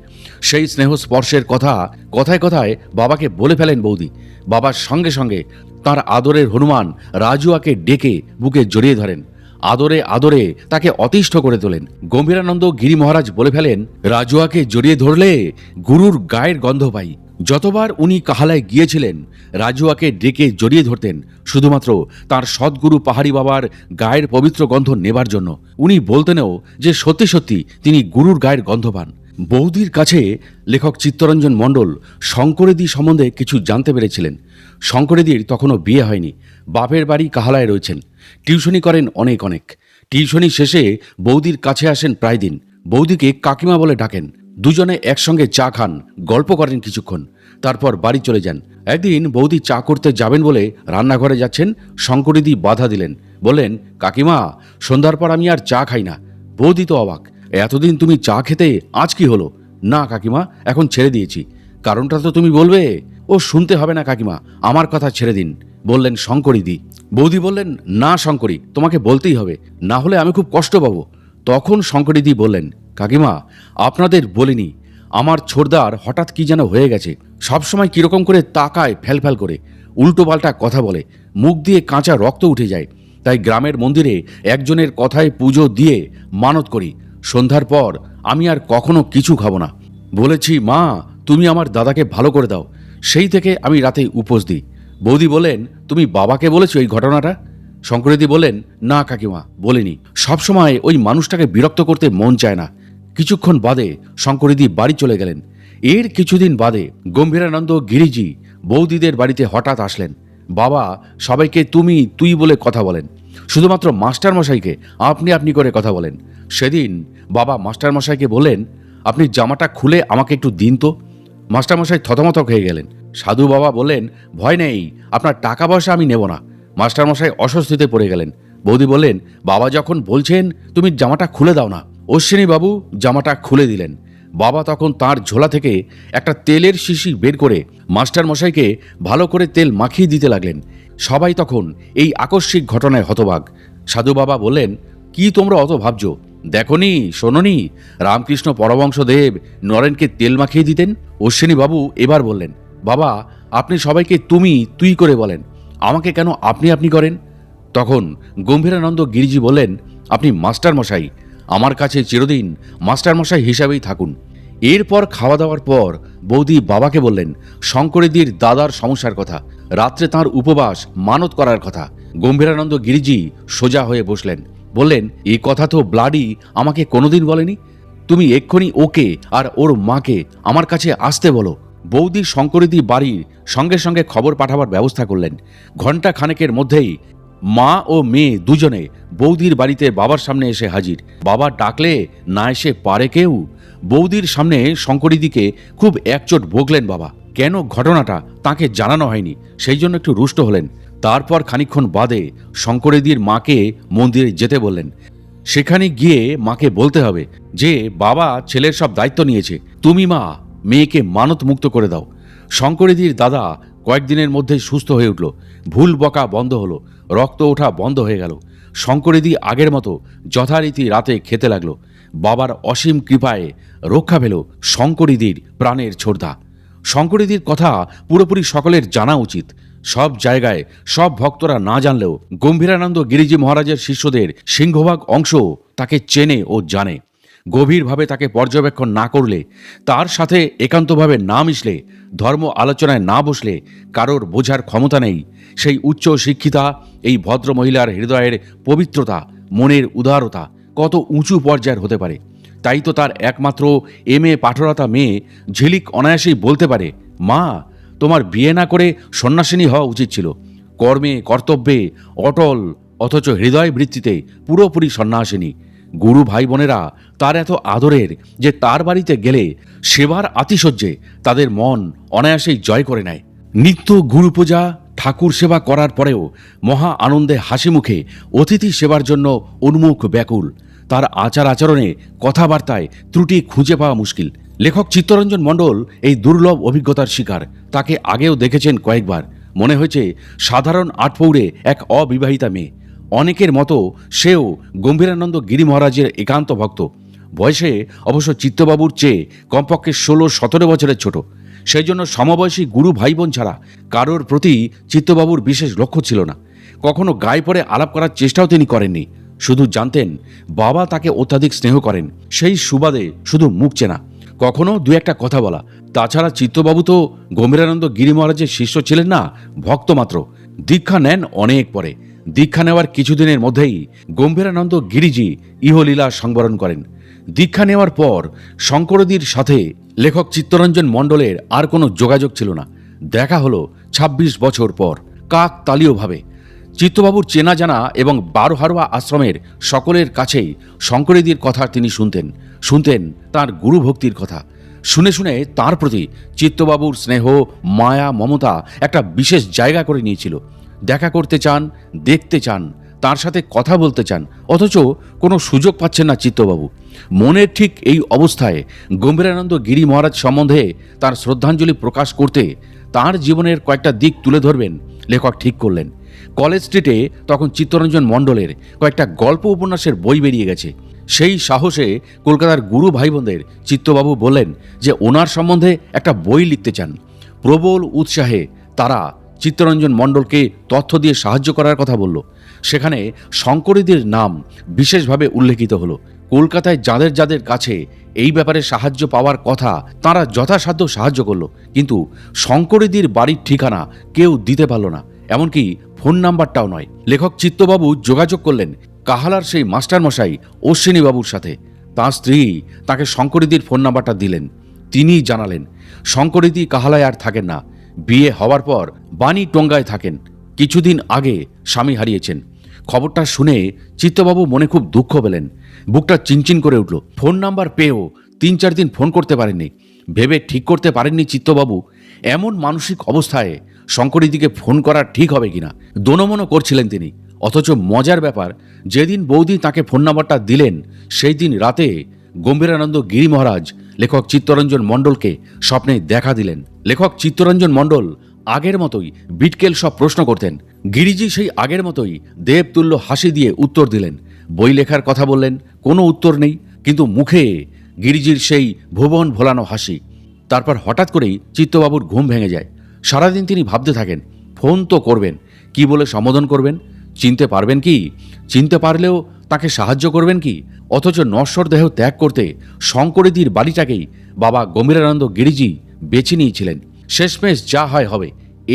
সেই স্নেহ স্পর্শের কথা কথায় কথায় বাবাকে বলে ফেলেন বৌদি। বাবার সঙ্গে সঙ্গে তার আদরের হনুমান রাজুয়াকে ডেকে বুকে জড়িয়ে ধরেন। আদরে আদরে তাকে অতিষ্ঠ করে তোলেন। গম্ভীরানন্দ গিরি মহারাজ বলে ফেলেন, রাজুয়াকে জড়িয়ে ধরলে গুরুর গায়ের গন্ধ পাই। যতবার উনি কাহালায় গিয়েছিলেন রাজুয়াকে ডেকে জড়িয়ে ধরতেন শুধুমাত্র তার সদ্গুরু পাহাড়ি বাবার গায়ের পবিত্র গন্ধ নেবার জন্য। উনি বলতেনও যে সত্যি সত্যি তিনি গুরুর গায়ের গন্ধ পান। বৌদির কাছে লেখক চিত্তরঞ্জন মণ্ডল শঙ্করেদি সম্বন্ধে কিছু জানতে পেরেছিলেন। শঙ্করেদির তখনও বিয়ে হয়নি, বাপের বাড়ি কাহালায় রয়েছেন, টিউশনি করেন অনেক। টিউশনি শেষে বৌদির কাছে আসেন প্রায় দিন। বৌদিকে কাকিমা বলে ডাকেন। দুজনে একসঙ্গে চা খান, গল্প করেন কিছুক্ষণ, তারপর বাড়ি চলে যান। একদিন বৌদি চা করতে যাবেন বলে রান্নাঘরে যাচ্ছেন, শঙ্করেদি বাধা দিলেন। বললেন, কাকিমা, সন্ধ্যার পর আমি আর চা খাই না। বৌদি তো অবাক, এতদিন তুমি চা খেতে, আজ কি হলো? না কাকিমা, এখন ছেড়ে দিয়েছি। কারণটা তো তুমি বলবে। ও শুনতে হবে না কাকিমা, আমার কথা ছেড়ে দিন, বললেন শঙ্করিদি। বৌদি বললেন, না শঙ্করী, তোমাকে বলতেই হবে, না হলে আমি খুব কষ্ট পাবো। তখন শঙ্করিদি বললেন, কাকিমা, আপনাদের বলিনি, আমার ছোড়দার হঠাৎ কি যেন হয়ে গেছে। সবসময় কিরকম করে তাকায় ফ্যাল করে, উল্টো পাল্টা কথা বলে, মুখ দিয়ে কাঁচা রক্ত উঠে যায়। তাই গ্রামের মন্দিরে একজনের কথায় পুজো দিয়ে মানত করি, সন্ধ্যার পর আমি আর কখনো কিছু খাবো না। বলেছি, মা, তুমি আমার দাদাকে ভালো করে দাও, সেই থেকে আমি রাতে উপোস দিই। বৌদি বলেন, তুমি বাবাকে বলেছো এই ঘটনাটা? শঙ্করিদি বলেন, না কাকিমা, বলিনি। সবসময় ওই মানুষটাকে বিরক্ত করতে মন চায় না। কিছুক্ষণ বাদে শঙ্করিদি বাড়ি চলে গেলেন। এর কিছুদিন বাদে গম্ভীরানন্দ গিরিজি বৌদিদের বাড়িতে হঠাৎ আসলেন। বাবা সবাইকে তুমি তুই বলে কথা বলেন, শুধুমাত্র মাস্টারমশাইকে আপনি আপনি করে কথা বলেন। সেদিন বাবা মাস্টারমশাইকে বললেন, আপনি জামাটা খুলে আমাকে একটু দিন তো। মাস্টারমশাই থতমত হয়ে গেলেন। সাধু বাবা বললেন, ভয় নেই, আপনার টাকা পয়সা আমি নেব না। মাস্টারমশাই অস্বস্তিতে পড়ে গেলেন। বৌদি বললেন, বাবা যখন বলছেন তুমি জামাটা খুলে দাও না। অশ্বিনী বাবু জামাটা খুলে দিলেন। বাবা তখন তার ঝোলা থেকে একটা তেলের শিশি বের করে মাস্টারমশাইকে ভালো করে তেল মাখিয়ে দিতে লাগলেন। সবাই তখন এই আকস্মিক ঘটনায় হতবাক। সাধু বাবা বললেন, কি তোমরা অত ভাবছো? দেখনি, শোনোনি, রামকৃষ্ণ পরমহংসদেব নরেনকে তেল মাখিয়ে দিতেন? অশ্বিনী বাবু এবার বললেন, বাবা, আপনি সবাইকে তুমি তুই করে বলেন, আমাকে কেন আপনি আপনি করেন? তখন গম্ভীরানন্দ গিরিজি বললেন, আপনি মাস্টারমশাই, আমার কাছে চিরদিন মাস্টারমশাই হিসাবেই থাকুন। এরপর খাওয়া দাওয়ার পর বৌদি বাবাকে বললেন শঙ্করিদির দাদার সমস্যার কথা, রাত্রে তার উপবাস মানত করার কথা। গম্ভীরানন্দ গিরিজি সোজা হয়ে বসলেন, বললেন, এই কথা তো ব্লাডি আমাকে কোনোদিন বলেনি। তুমি এক্ষুনি ওকে আর ওর মাকে আমার কাছে আসতে বলো। বৌদি শঙ্করিদি বাড়ির সঙ্গে সঙ্গে খবর পাঠাবার ব্যবস্থা করলেন। ঘণ্টা খানেকের মধ্যেই মা ও মেয়ে দুজনে বৌদির বাড়িতে বাবার সামনে এসে হাজির। বাবা ডাকলে না এসে পারে কেউ? বৌদির সামনে শঙ্করিদিকে খুব একচোট বকলেন বাবা। কেন ঘটনাটা তাকে জানানো হয়নি সেই জন্য একটু রুষ্ট হলেন। তারপর খানিকক্ষণ বাদে শঙ্করিদির মাকে মন্দিরে যেতে বললেন। সেখানে গিয়ে মাকে বলতে হবে যে বাবা ছেলের সব দায়িত্ব নিয়েছে, তুমি মা মেয়েকে মানত মুক্ত করে দাও। শঙ্করিদির দাদা কয়েকদিনের মধ্যে সুস্থ হয়ে উঠল, ভুল বকা বন্ধ হলো, রক্ত ওঠা বন্ধ হয়ে গেল। শঙ্করিদি আগের মতো যথারীতি রাতে খেতে লাগলো। বাবার অসীম কৃপায় রক্ষা পেল শঙ্করিদির প্রাণের ছোড়দা। শঙ্করিদির কথা পুরোপুরি সকলের জানা উচিত। সব জায়গায় সব ভক্তরা না জানলেও গম্ভীরানন্দ গিরিজি মহারাজের শিষ্যদের সিংহভাগ অংশ তাকে চেনে ও জানে। গভীরভাবে তাকে পর্যবেক্ষণ না করলে, তার সাথে একান্তভাবে না মিশলে, ধর্ম আলোচনায় না বসলে কারোর বোঝার ক্ষমতা নেই সেই উচ্চ শিক্ষিতা এই ভদ্র মহিলার হৃদয়ের পবিত্রতা, মনের উদারতা কত উঁচু পর্যায়ের হতে পারে। তাই তো তার একমাত্র MA পাঠরতা মেয়ে ঝিলিক অনায়াসেই বলতে পারে, মা, তোমার বিয়ে না করে সন্ন্যাসিনী হওয়া উচিত ছিল। কর্মে কর্তব্যে অটল, অথচ হৃদয় বৃত্তিতে পুরোপুরি সন্ন্যাসিনী। গুরু ভাই বোনেরা তার এত আদরের যে তার বাড়িতে গেলে সেবার আতিশয্যে তাদের মন অনায়াসেই জয় করে নেয়। নিত্য গুরু পূজা, ঠাকুর সেবা করার পরেও মহা আনন্দে হাসি মুখে অতিথি সেবার জন্য উন্মুখ ব্যাকুল। তার আচার আচরণে কথাবার্তায় ত্রুটি খুঁজে পাওয়া মুশকিল। লেখক চিত্তরঞ্জন মণ্ডল এই দুর্লভ অভিজ্ঞতার শিকার। তাকে আগেও দেখেছেন কয়েকবার। মনে হয়েছে সাধারণ আটপৌরে এক অবিবাহিতা মেয়ে। অনেকের মতো সেও গম্ভীরানন্দ গিরি মহারাজের একান্ত ভক্ত। বয়সে অবশ্য চিত্তবাবুর চেয়ে কমপক্ষে 16-17 বছরের ছোট। সেই জন্য সমবয়সী গুরু ভাই বোন ছাড়া কারোর প্রতি চিত্তবাবুর বিশেষ লক্ষ্য ছিল না। কখনো গায়ে পড়ে আলাপ করার চেষ্টাও তিনি করেননি। শুধু জানতেন বাবা তাকে অত্যাধিক স্নেহ করেন, সেই সুবাদে শুধু মুখ চেনা, কখনো দু একটা কথা বলা। তাছাড়া চিত্তবাবু তো গম্ভীরানন্দ গিরি মহারাজের শিষ্য ছিলেন না, ভক্ত মাত্র। দীক্ষা নেন অনেক পরে। দীক্ষা নেওয়ার কিছুদিনের মধ্যেই গম্ভীরানন্দ গিরিজি ইহলীলা সংবরণ করেন। দীক্ষা নেওয়ার পর শঙ্করদীর সাথে লেখক চিত্তরঞ্জন মণ্ডলের আর কোনো যোগাযোগ ছিল না। দেখা হলো 26 বছর পর, কাকতালীয়ভাবে। চিত্তবাবুর চেনা জানা এবং বারোহারোয়া আশ্রমের সকলের কাছেই শঙ্করদীর কথা তিনি শুনতেন তাঁর গুরু ভক্তির কথা। শুনে শুনে তাঁর প্রতি চিত্তবাবুর স্নেহ, মায়া, মমতা একটা বিশেষ জায়গা করে নিয়েছিল। দেখা করতে চান, দেখতে চান, তার সাথে কথা বলতে চান, অথচ কোনো সুযোগ পাচ্ছেন না চিত্তবাবু। মনের ঠিক এই অবস্থায় গম্ভীরানন্দ গিরি মহারাজ সম্বন্ধে তার শ্রদ্ধাঞ্জলি প্রকাশ করতে তার জীবনের কয়েকটা দিক তুলে ধরবেন লেখক ঠিক করলেন। কলেজ স্ট্রিটে তখন চিত্তরঞ্জন মণ্ডলের কয়েকটা গল্প উপন্যাসের বই বেরিয়ে গেছে। সেই সাহসে কলকাতার গুরু ভাই বোনদের চিত্তবাবু বললেন যে ওনার সম্বন্ধে একটা বই লিখতে চান। প্রবল উৎসাহে তারা চিত্তরঞ্জন মণ্ডলকে তথ্য দিয়ে সাহায্য করার কথা বলল। সেখানে শঙ্করীদের নাম বিশেষভাবে উল্লেখিত হলো। কলকাতায় যাদের যাদের কাছে এই ব্যাপারে সাহায্য পাওয়ার কথা তারা যথাসাধ্য সাহায্য করলো, কিন্তু শঙ্করীদের বাড়ির ঠিকানা কেউ দিতে পারল না, এমনকি ফোন নাম্বারটাও নয়। লেখক চিত্তবাবু যোগাযোগ করলেন কাহালার সেই মাস্টারমশাই অশ্বিনীবাবুর সাথে। তাঁর স্ত্রী তাকে শঙ্করীদের ফোন নাম্বারটা দিলেন। তিনি জানালেন শঙ্করীদি কাহালায় আর থাকেন না, বিয়ে হওয়ার পর বাণী টঙ্গায় থাকেন। কিছুদিন আগে স্বামী হারিয়েছেন। খবরটা শুনে চিত্তবাবু মনে খুব দুঃখ পেলেন, বুকটা চিনচিন করে উঠল। ফোন নাম্বার পেয়েও 3-4 দিন ফোন করতে পারেননি। ভেবে ঠিক করতে পারেননি চিত্তবাবু এমন মানসিক অবস্থায় শঙ্করীদিকে ফোন করা ঠিক হবে কিনা। দোনমনো করছিলেন তিনি। অথচ মজার ব্যাপার, যেদিন বৌদি তাকে ফোন নাম্বারটা দিলেন সেই দিন রাতে গম্ভীরানন্দ গিরি মহারাজ লেখক চিত্তরঞ্জন মণ্ডলকে স্বপ্নে দেখা দিলেন। লেখক চিত্তরঞ্জন মণ্ডল আগের মতোই বিটকেল সব প্রশ্ন করতেন। গিরিজি সেই আগের মতোই দেবতুল্য হাসি দিয়ে উত্তর দিলেন। বই লেখার কথা বললেন, কোনো উত্তর নেই, কিন্তু মুখে গিরিজির সেই ভুবন ভোলানো হাসি। তারপর হঠাৎ করেই চিত্তবাবুর ঘুম ভেঙে যায়। সারাদিন তিনি ভাবতে থাকেন, ফোন তো করবেন, কি বলে সম্বোধন করবেন, চিনতে পারবেন কি, চিনতে পারলেও তাকে সাহায্য করবেন কি। অথচ নশ্বর দেহ ত্যাগ করতে শঙ্করীদির বাড়িটাকেই বাবা গম্ভীরানন্দ গিরিজি বেছে নিয়েছিলেন। শেষমেশ যা হয় হবে,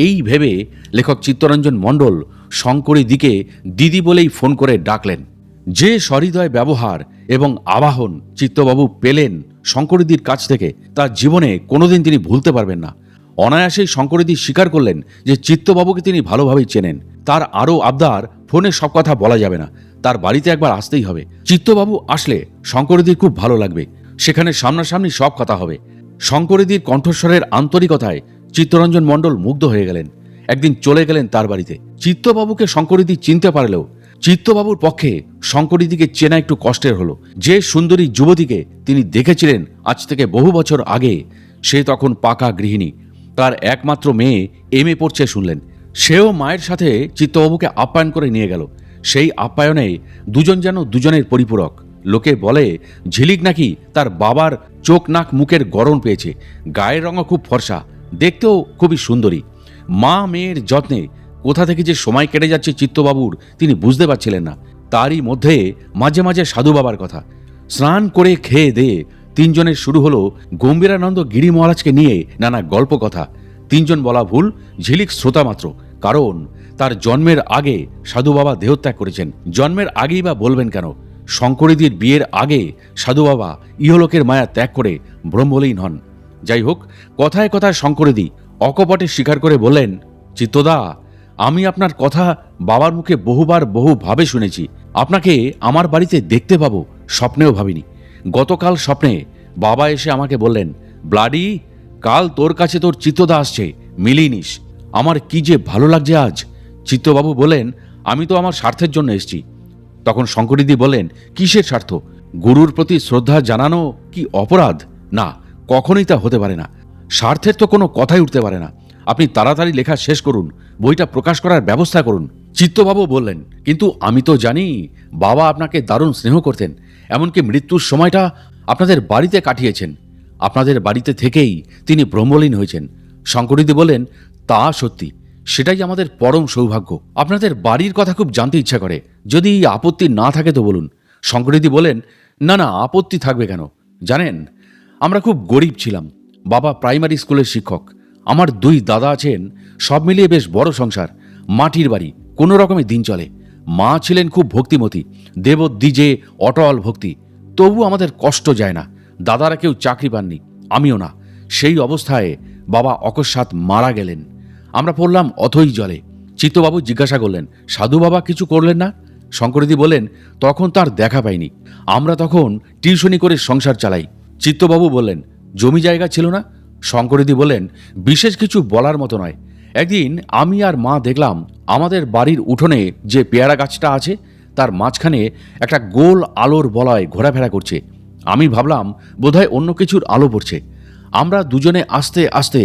এই ভেবে লেখক চিত্তরঞ্জন মণ্ডল শঙ্করীদিকে দিদি বলেই ফোন করে ডাকলেন। যে সহৃদয় ব্যবহার এবং আবাহন চিত্তবাবু পেলেন শঙ্করীদির কাছ থেকে তার জীবনে কোনোদিন তিনি ভুলতে পারবেন না। অনায়াসেই শঙ্করীদি স্বীকার করলেন যে চিত্তবাবুকে তিনি ভালোভাবেই চেনেন। তার আরও আবদার, ফোনে সব কথা বলা যাবে না, তার বাড়িতে একবার আসতেই হবে। চিত্তবাবু আসলে শঙ্করীদির খুব ভালো লাগবে, সেখানে সামনাসামনি সব কথা হবে। শঙ্করীদির কণ্ঠস্বরের আন্তরিকতায় চিত্তরঞ্জন মণ্ডল মুগ্ধ হয়ে গেলেন। একদিন চলে গেলেন তার বাড়িতে। চিত্তবাবুকে শঙ্করীদি চিনতে পারলেও চিত্তবাবুর পক্ষে শঙ্করীদিকে চেনা একটু কষ্টের হলো। যে সুন্দরী যুবতীকে তিনি দেখেছিলেন আজ থেকে বহু বছর আগে, সে তখন পাকা গৃহিণী। তার একমাত্র মেয়ে এমএ পড়ছে শুনলেন। সেও মায়ের সাথে চিত্তবাবুকে আপ্যায়ন করে নিয়ে গেল। সেই আপ্যায়নে দুজন যেন দুজনের পরিপূরক। লোকে বলে ঝিলিক নাকি তার বাবার চোখ নাক মুখের গড়ন পেয়েছে। গায়ের রঙও খুব ফর্সা, দেখতেও খুবই সুন্দরী। মা মেয়ের যত্নে কোথা থেকে যে সময় কেটে যাচ্ছে চিত্তবাবুর তিনি বুঝতে পারছিলেন না। তারই মধ্যে মাঝে মাঝে সাধু বাবার কথা। স্নান করে খেয়ে দিয়ে তিনজনের শুরু হলো গম্ভীরানন্দ গিরি মহারাজকে নিয়ে নানা গল্প কথা। তিনজন বলা ভুল, ঝিলিক শ্রোতা মাত্র, কারণ তার জন্মের আগে সাধু বাবা দেহত্যাগ করেছেন। জন্মের আগেই বা বলবেন কেন? শঙ্করীদির বিয়ের আগে সাধু বাবা ইহলোকের মায়া ত্যাগ করে ব্রহ্মলীন হন। যাই হোক, কথায় কথায় শঙ্করীদি অকপটে স্বীকার করে বললেন, চিত্তদা, আমি আপনার কথা বাবার মুখে বহুবার বহুভাবে শুনেছি। আপনাকে আমার বাড়িতে দেখতে পাবো স্বপ্নেও ভাবিনি। গতকাল স্বপ্নে বাবা এসে আমাকে বললেন, ব্লাডি, কাল তোর কাছে তোর চিত্তদা আসছে, মিলিয়ে নিস। আমার কি যে ভালো লাগছে আজ। চিত্তবাবু বলেন, আমি তো আমার স্বার্থের জন্য এসেছি। তখন শঙ্করীদি বলেন, কিসের স্বার্থ? গুরুর প্রতি শ্রদ্ধা জানানো কি অপরাধ? না, কখনোই তা হতে পারে না। স্বার্থের তো কোনো কথাই উঠতে পারে না। আপনি তাড়াতাড়ি লেখা শেষ করুন, বইটা প্রকাশ করার ব্যবস্থা করুন। চিত্তবাবু বললেন, কিন্তু আমি তো জানি বাবা আপনাকে দারুণ স্নেহ করতেন, এমনকি মৃত্যুর সময়টা আপনাদের বাড়িতে কাটিয়েছেন। আপনাদের বাড়িতে থেকেই তিনি ব্রহ্মলীন হয়েছেন। শঙ্করীদি বলেন, তা সত্যি, সেটাই আমাদের পরম সৌভাগ্য। আপনাদের বাড়ির কথা খুব জানতে ইচ্ছা করে, যদি আপত্তি না থাকে তো বলুন। শঙ্করীদি বলেন, না না, আপত্তি থাকবে কেন? জানেন, আমরা খুব গরিব ছিলাম। বাবা প্রাইমারি স্কুলের শিক্ষক, আমার 2 দাদা আছেন, সব মিলিয়ে বেশ বড় সংসার, মাটির বাড়ি, কোনো রকমে দিন চলে। মা ছিলেন খুব ভক্তিমতী, দেবদ্বিজে অটল ভক্তি, তবু আমাদের কষ্ট যায় না। দাদারা কেউ চাকরি পাননি, আমিও না। সেই অবস্থায় বাবা অকস্মাৎ মারা গেলেন। আমরা পড়লাম অথই জলে। চিত্তবাবু জিজ্ঞাসা করলেন, সাধু বাবা কিছু করলেন না? শঙ্করীদি বলেন, তখন তার দেখা পাইনি, আমরা তখন টিউশনি করে সংসার চালাই। চিত্তবাবু বললেন, জমি জায়গা ছিল না? শঙ্করীদি বলেন, বিশেষ কিছু বলার মতো নয়। একদিন আমি আর মা দেখলাম আমাদের বাড়ির উঠোনে যে পেয়ারা গাছটা আছে তার মাঝখানে একটা গোল আলোর বলয় ঘোরাফেরা করছে। আমি ভাবলাম বোধহয় অন্য কিছুর আলো পড়ছে। আমরা দুজনে আস্তে আস্তে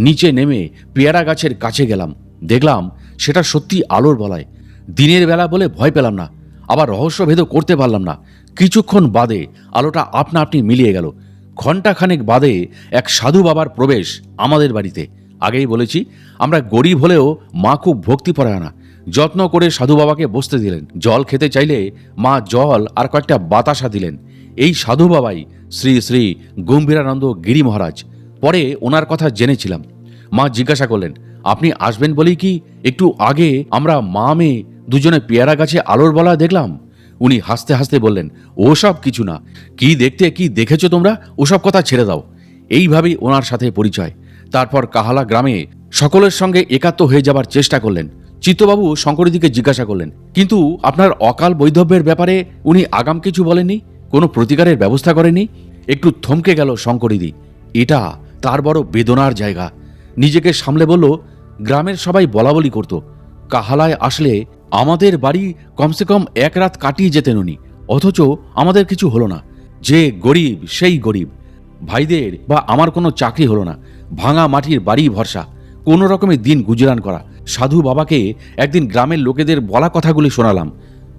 নিচে নেমে পেয়ারা গাছের কাছে গেলাম। দেখলাম সেটা সত্যি আলোর বলয়। দিনের বেলা বলে ভয় পেলাম না, আবার রহস্যভেদও করতে পারলাম না। কিছুক্ষণ বাদে আলোটা আপনা আপনি মিলিয়ে গেল। ঘণ্টাখানেক বাদে এক সাধু বাবার প্রবেশ আমাদের বাড়িতে। আগেই বলেছি, আমরা গরিব হলেও মা খুব ভক্তিপরায়ণা। যত্ন করে সাধু বাবাকে বসতে দিলেন। জল খেতে চাইলে মা জল আর কয়েকটা বাতাসা দিলেন। এই সাধু বাবাই শ্রী শ্রী গম্ভীরানন্দ গিরি মহারাজ। পরে ওনার কথা জেনেছিলাম। মা জিজ্ঞাসা করলেন, আপনি আসবেন বলেই কি একটু আগে আমরা মা মেয়ে দুজনে পেয়ারা গাছে আলোর বলা দেখলাম? উনি হাসতে হাসতে বললেন, ওসব কিছু না। কি দেখতে কি দেখেছো তোমরা, ওসব কথা ছেড়ে দাও। এইভাবেই ওনার সাথে পরিচয়। তারপর কাহালা গ্রামে সকলের সঙ্গে একাত্ম হয়ে যাবার চেষ্টা করলেন। চিত্তবাবু শঙ্করীদিকে জিজ্ঞাসা করলেন, কিন্তু আপনার অকাল বৈধব্যের ব্যাপারে উনি আগাম কিছু বলেননি? কোনো প্রতিকারের ব্যবস্থা করেনি? একটু থমকে গেল শঙ্করীদি। এটা তার বড় বেদনার জায়গা। নিজেকে সামলে বলল, গ্রামের সবাই বলাবলি করত, কাহালায় আসলে আমাদের বাড়ি কমসে কম 1 রাত কাটিয়ে যেতেন উনি, অথচ আমাদের কিছু হলো না। যে গরিব সেই গরিব। ভাইদের বা আমার কোনো চাকরি হলো না, ভাঙা মাটির বাড়ি ভরসা, কোনো রকমে দিন গুজরান করা। সাধু বাবাকে একদিন গ্রামের লোকেদের বলা কথাগুলি শোনালাম।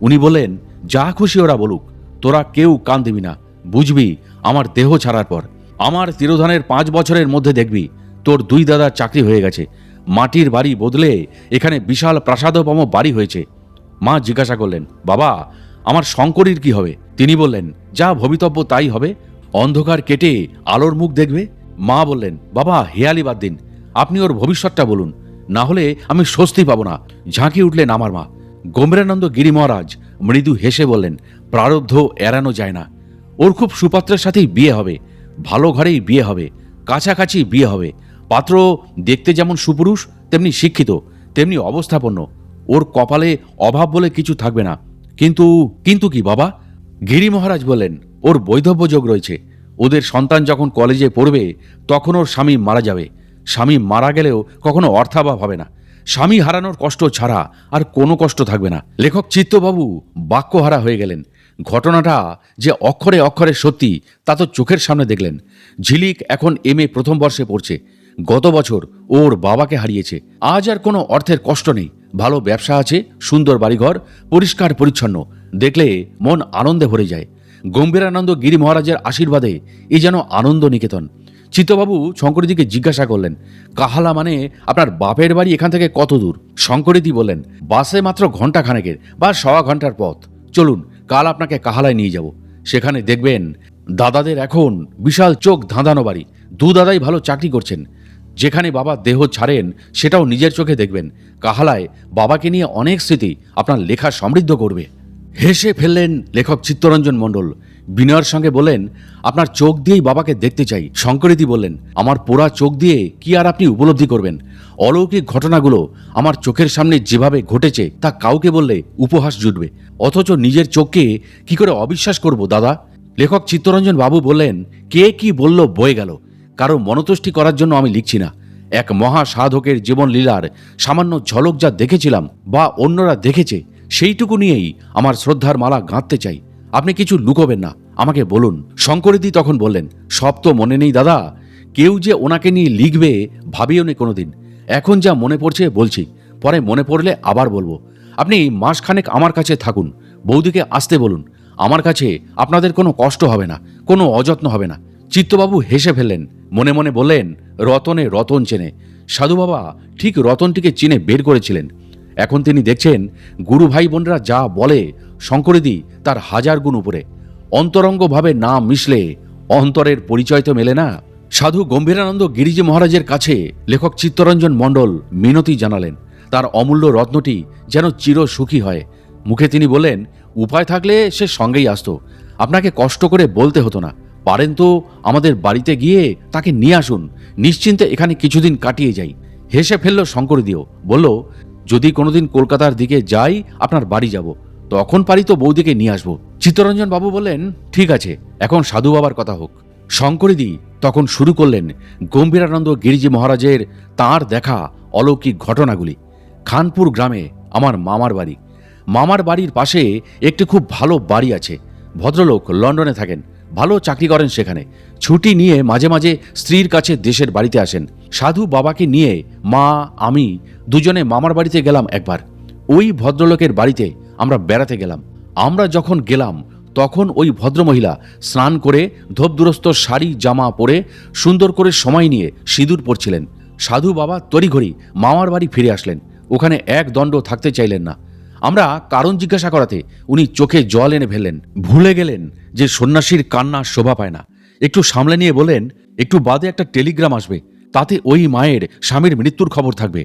উনি বললেন, যা খুশি ওরা বলুক, তোরা কেউ কান দিবি না, বুঝবি আমার দেহ ছাড়ার পর। আমার তিরোধানের 5 বছরের মধ্যে দেখবি তোর 2 দাদার চাকরি হয়ে গেছে, মাটির বাড়ি বদলে এখানে বিশাল প্রাসাদপম বাড়ি হয়েছে। মা জিজ্ঞাসা করলেন, বাবা আমার শঙ্করীর কি হবে? তিনি বললেন, যা ভবিতব্য তাই হবে, অন্ধকার কেটে আলোর মুখ দেখবে। মা বললেন, বাবা হেয়ালি বাদ দিন, আপনি ওর ভবিষ্যৎটা বলুন, না হলে আমি স্বস্তি পাবো না। ঝাঁকি উঠলেন আমার মা। গম্ভীরানন্দ গিরি মহারাজ মৃদু হেসে বললেন, প্রারব্ধ এড়ানো যায় না। ওর খুব সুপাত্রের সাথেই বিয়ে হবে, ভালো ঘরেই বিয়ে হবে, কাছাকাছি বিয়ে হবে। পাত্র দেখতে যেমন সুপুরুষ, তেমনি শিক্ষিত, তেমনি অবস্থাপন্ন। ওর কপালে অভাব বলে কিছু থাকবে না। কিন্তু কিন্তু কি বাবা? গিরি মহারাজ বললেন, ওর বৈধব্য যোগ রয়েছে। ওদের সন্তান যখন কলেজে পড়বে তখন ওর স্বামী মারা যাবে। স্বামী মারা গেলেও কখনো অর্থাভাব হবে না। স্বামী হারানোর কষ্ট ছাড়া আর কোনো কষ্ট থাকবে না। লেখক চিত্তবাবু বাক্যহারা হয়ে গেলেন। ঘটনাটা যে অক্ষরে অক্ষরে সত্যি তা তো চোখের সামনে দেখলেন। ঝিলিক এখন MA প্রথম বর্ষে পড়ছে। গত বছর ওর বাবাকে হারিয়েছে। আজ আর কোনো অর্থের কষ্ট নেই। ভালো ব্যবসা আছে, সুন্দর বাড়িঘর, পরিষ্কার পরিচ্ছন্ন, দেখলে মন আনন্দে ভরে যায়। গম্ভীরানন্দ গিরি মহারাজের আশীর্বাদে এ যেন আনন্দ নিকেতন। চিত্তবাবু শঙ্করীদিকে জিজ্ঞাসা করলেন, কাহালা মানে আপনার বাপের বাড়ি এখান থেকে কত দূর? শঙ্করীদি বললেন, বাসে মাত্র ঘণ্টাখানেকের বা 1.25 ঘন্টার পথ। চলুন, কাল আপনাকে কাহালায় নিয়ে যাব। সেখানে দেখবেন দাদাদের এখন বিশাল চোখ ধাঁধানো বাড়ি। 2 দাদাই ভালো চাকরি করছেন। যেখানে বাবা দেহ ছাড়েন সেটাও নিজের চোখে দেখবেন। কাহালায় বাবাকে নিয়ে অনেক স্মৃতি আপনার লেখা সমৃদ্ধ করবে। হেসে ফেললেন লেখক চিত্তরঞ্জন মণ্ডল। বিনয়ের সঙ্গে বললেন, আপনার চোখ দিয়েই বাবাকে দেখতে চাই। শঙ্করীদি বললেন, আমার পোড়া চোখ দিয়ে কি আর আপনি উপলব্ধি করবেন? অলৌকিক ঘটনাগুলো আমার চোখের সামনে যেভাবে ঘটেছে তা কাউকে বললে উপহাস জুটবে, অথচ নিজের চোখকে কি করে অবিশ্বাস করব দাদা? লেখক চিত্তরঞ্জন বাবু বললেন, কে কি বলল বয়ে গেল, কারো মনতুষ্টি করার জন্য আমি লিখছি না। এক মহা সাধকের জীবন লীলার সামান্য ঝলক যা দেখেছিলাম বা অন্যরা দেখেছে, সেইটুকু নিয়েই আমার শ্রদ্ধার মালা গাঁথতে চাই। আপনি কিছু লুকোবেন না, আমাকে বলুন। শঙ্করদি তখন বললেন, সব তো মনে নেই দাদা, কেউ যে ওনাকে নিয়ে লিখবে ভাবিও নি কোনোদিন। এখন যা মনে পড়ছে বলছি, পরে মনে পড়লে আবার বলবো। আপনি মাসখানেক আমার কাছে থাকুন, বৌদিকে আসতে বলুন। আমার কাছে আপনাদের কোনো কষ্ট হবে না, কোনো অযত্ন হবে না। চিত্তবাবু হেসে ফেললেন, মনে মনে বললেন, রতনে রতন চেনে। সাধু বাবা ঠিক রতনটিকে চিনে বের করেছিলেন। এখন তিনি দেখছেন গুরু ভাই বোনরা যা বলে শঙ্করদি তার 1000 গুণ উপরে। অন্তরঙ্গভাবে না মিশলে অন্তরের পরিচয় তো মেলে না। সাধু গম্ভীরানন্দ গিরিজি মহারাজের কাছে লেখক চিত্তরঞ্জন মণ্ডল মিনতি জানালেন, তার অমূল্য রত্নটি যেন চির সুখী হয়। মুখে তিনি বললেন, উপায় থাকলে সে সঙ্গেই আসতো, আপনাকে কষ্ট করে বলতে হতো না। পারেন তো আমাদের বাড়িতে গিয়ে তাকে নিয়ে আসুন, নিশ্চিন্তে এখানে কিছুদিন কাটিয়ে যাই। হেসে ফেলল শঙ্করদিও, বলল, যদি কোনোদিন কলকাতার দিকে যাই আপনার বাড়ি যাব, তখন পারি তো বৌদিকে নিয়ে আসবো। চিত্তরঞ্জন বাবু বললেন, ঠিক আছে, এখন সাধু বাবার কথা হোক। শঙ্করদি তখন শুরু করলেন গম্ভীরানন্দ গিরিজি মহারাজের তাঁর দেখা অলৌকিক ঘটনাগুলি। খানপুর গ্রামে আমার মামার বাড়ি। মামার বাড়ির পাশে একটি খুব ভালো বাড়ি আছে। ভদ্রলোক লন্ডনে থাকেন, ভালো চাকরি করেন সেখানে। ছুটি নিয়ে মাঝে মাঝে স্ত্রীর কাছে দেশের বাড়িতে আসেন। সাধু বাবাকে নিয়ে মা আমি দুজনে মামার বাড়িতে গেলাম একবার। ওই ভদ্রলোকের বাড়িতে আমরা বেড়াতে গেলাম। আমরা যখন গেলাম তখন ওই ভদ্রমহিলা স্নান করে ধোপদুরস্ত শাড়ি জামা পরে সুন্দর করে সময় নিয়ে সিঁদুর পরছিলেন। সাধু বাবা তড়িঘড়ি মামার বাড়ি ফিরে আসলেন। ওখানে এক দণ্ড থাকতে চাইলেন না। আমরা কারণ জিজ্ঞাসা করাতে উনি চোখে জল এনে ফেললেন। ভুলে গেলেন যে সন্ন্যাসীর কান্না শোভা পায় না। একটু সামলে নিয়ে বলেন, একটু বাদে একটা টেলিগ্রাম আসবে, তাতে ওই মায়ের স্বামীর মৃত্যুর খবর থাকবে।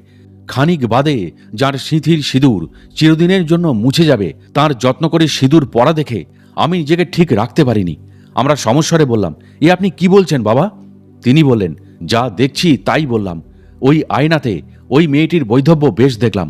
খানিক বাদে যার সিঁথির সিঁদুর চিরদিনের জন্য মুছে যাবে, তার যত্ন করে সিঁদুর পরা দেখে আমি নিজেকে ঠিক রাখতে পারিনি। আমরা সমস্বরে বললাম, এ আপনি কি বলছেন বাবা? তিনি বললেন, যা দেখছি তাই বললাম। ওই আয়নাতে ওই মেয়েটির বৈধব্য বেশ দেখলাম।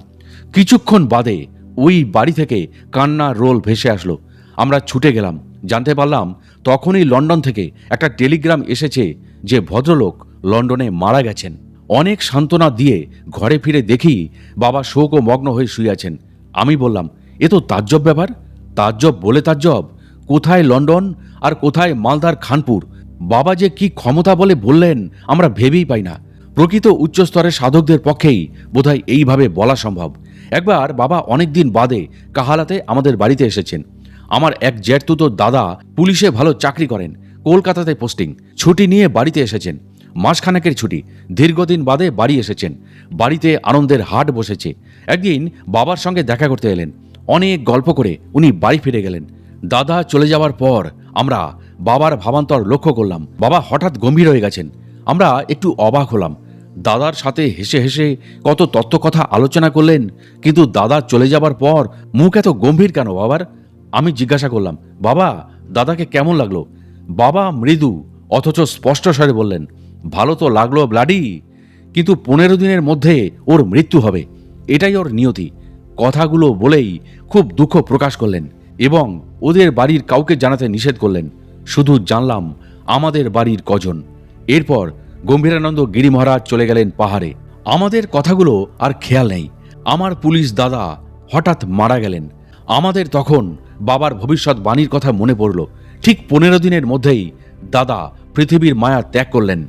কিছুক্ষণ বাদে ওই বাড়ি থেকে কান্নার রোল ভেসে আসলো। আমরা ছুটে গেলাম, জানতে পারলাম তখনই লন্ডন থেকে একটা টেলিগ্রাম এসেছে যে ভদ্রলোক লন্ডনে মারা গেছেন। অনেক সান্ত্বনা দিয়ে ঘরে ফিরে দেখি বাবা শোক ও মগ্ন হয়ে শুয়ে আছেন। আমি বললাম, এ তো তাজ্জব ব্যাপার। তাজ্জব বলে তাজ্জব, কোথায় লন্ডন আর কোথায় মালদার খানপুর। বাবা যে কি ক্ষমতা বলে বললেন আমরা ভেবেই পাই না। প্রকৃত উচ্চস্তরের সাধকদের পক্ষেই বোধহয় এইভাবে বলা সম্ভব। একবার বাবা অনেকদিন বাদে কাহালাতে আমাদের বাড়িতে এসেছেন। আমার এক জ্যাঠতুতো দাদা পুলিশে ভালো চাকরি করেন, কলকাতাতে পোস্টিং। ছুটি নিয়ে বাড়িতে এসেছেন, মাসখানেকের ছুটি। দীর্ঘদিন বাদে বাড়ি এসেছেন। বাড়িতে আনন্দের হাট বসেছে। একদিন বাবার সঙ্গে দেখা করতে এলেন। অনেক গল্প করে উনি বাড়ি ফিরে গেলেন। দাদা চলে যাওয়ার পর আমরা বাবার ভাবান্তর লক্ষ্য করলাম। বাবা হঠাৎ গম্ভীর হয়ে গেছেন। আমরা একটু অবাক হলাম। দাদার সাথে হেসে হেসে কত তত্ত্ব কথা আলোচনা করলেন, কিন্তু দাদা চলে যাবার পর মুখ এত গম্ভীর কেন বাবার? আমি জিজ্ঞাসা করলাম, বাবা দাদাকে কেমন লাগলো? বাবা মৃদু অথচ স্পষ্ট স্বরে বললেন, ভালো তো লাগলো ব্লাডি, কিন্তু 15 দিনের মধ্যে ওর মৃত্যু হবে, এটাই ওর নিয়তি। কথাগুলো বলেই খুব দুঃখ প্রকাশ করলেন এবং ওদের বাড়ির কাউকে জানাতে নিষেধ করলেন। শুধু জানলাম আমাদের বাড়ির কজন। এরপর গম্ভীরানন্দ গিরি মহারাজ চলে গেলেন পাহাড়ে। আমাদের কথাগুলো আর খেয়াল নেই। আমার পুলিশ দাদা হঠাৎ মারা গেলেন। আমাদের তখন বাবার ভবিষ্যৎ বাণীর কথা মনে পড়ল। ঠিক 15 দিনের মধ্যেই দাদা পৃথিবীর মায়া ত্যাগ করলেন।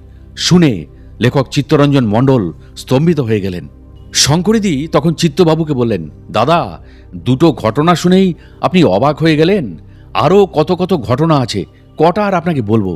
শুনে লেখক চিত্তরঞ্জন মণ্ডল স্তম্ভিত হয়ে গেলেন। শঙ্করদি তখন চিত্তবাবুকে বললেন, দাদা দুটো ঘটনা শুনেই আপনি অবাক হয়ে গেলেন? আরও কত কত ঘটনা আছে, কটা আর আপনাকে বলবো?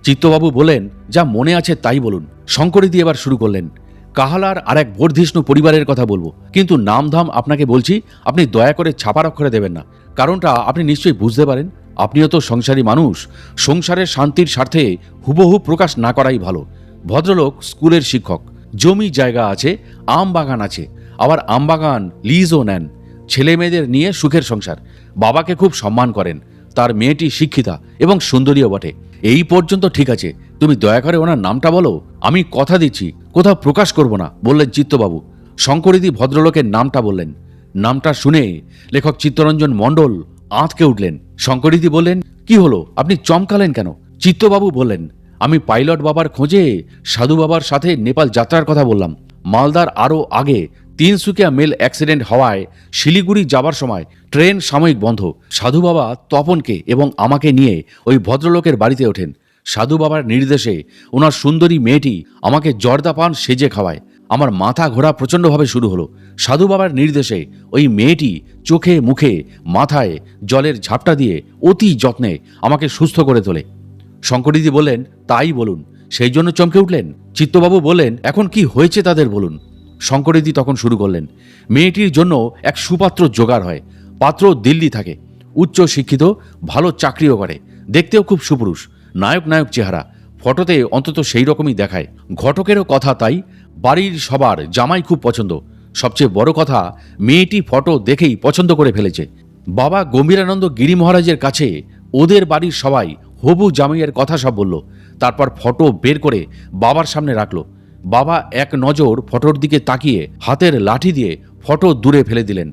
চিত্তবাবু বললেন, যা মনে আছে তাই বলুন। শঙ্করদি এবার শুরু করলেন, কাহালার আর এক বর্ধিষ্ণু পরিবারের কথা বলবো, কিন্তু নামধাম আপনাকে বলছি, আপনি দয়া করে ছাপার অক্ষরে দেবেন না। কারণটা আপনি নিশ্চয়ই বুঝতে পারেন। আপনিও তো সংসারী মানুষ। সংসারের শান্তির স্বার্থে হুবহু প্রকাশ না করাই ভালো। ভদ্রলোক স্কুলের শিক্ষক, জমি জায়গা আছে, আম বাগান আছে, আবার আম বাগান লিজও নেন। ছেলে মেয়েদের নিয়ে সুখের সংসার। বাবাকে খুব সম্মান করেন। তার মেয়েটি শিক্ষিতা এবং সুন্দরীও বটে। এই পর্যন্ত ঠিক আছে, তুমি দয়া করে ওনার নামটা বলো। আমি কথা দিচ্ছি কোথাও প্রকাশ করব না, বললেন চিত্তবাবু। শঙ্করদি ভদ্রলোকের নামটা বললেন। নামটা শুনে লেখক চিত্তরঞ্জন মণ্ডল আঁতকে উঠলেন। শঙ্করদি বললেন, কি হলো, আপনি চমকালেন কেন? চিত্তবাবু বললেন, আমি পাইলট বাবার খোঁজে সাধু বাবার সাথে নেপাল যাত্রার কথা বললাম। মালদার আরও আগে তিনসুকিয়া মেল অ্যাক্সিডেন্ট হওয়ায় শিলিগুড়ি যাবার সময় ট্রেন সাময়িক বন্ধ। সাধু বাবা তপনকে এবং আমাকে নিয়ে ওই ভদ্রলোকের বাড়িতে ওঠেন। সাধু বাবার নির্দেশে ওনার সুন্দরী মেয়েটি আমাকে জর্দা পান সেজে খাওয়ায়। আমার মাথা ঘোরা প্রচণ্ডভাবে শুরু হলো। সাধু বাবার নির্দেশে ওই মেয়েটি চোখে মুখে মাথায় জলের ঝাপটা দিয়ে অতি যত্নে আমাকে সুস্থ করে তোলে। শঙ্করদিদি বললেন, তাই বলুন। সেই জন্য চমকে উঠলেন? চিত্তবাবু বললেন, এখন কি হয়েছে তাদের বলুন। শঙ্করদিদি তখন শুরু করলেন, মেয়েটির জন্য এক সুপাত্র জোগাড় হয়। পাত্র দিল্লি থাকে, উচ্চ শিক্ষিত, ভালো চাকরিও করে, দেখতেও খুব সুপুরুষ, নায়ক নায়ক চেহারা, ফটোতে অন্তত সেই রকমই দেখায়। ঘটকেরও কথা তাই, বাড়ির সবার জামাই খুব পছন্দ। সবচেয়ে বড় কথা, মেয়েটি ফটো দেখেই পছন্দ করে ফেলেছে। বাবা গম্ভীরানন্দ গিরি মহারাজের কাছে ওদের বাড়ির সবাই হবু জামাইয়ের কথা সব বলল। তারপর ফটো বের করে বাবার সামনে রাখলো। বাবা এক নজর ফটোর দিকে তাকিয়ে হাতের লাঠি দিয়ে ফটো দূরে ফেলে দিলেন।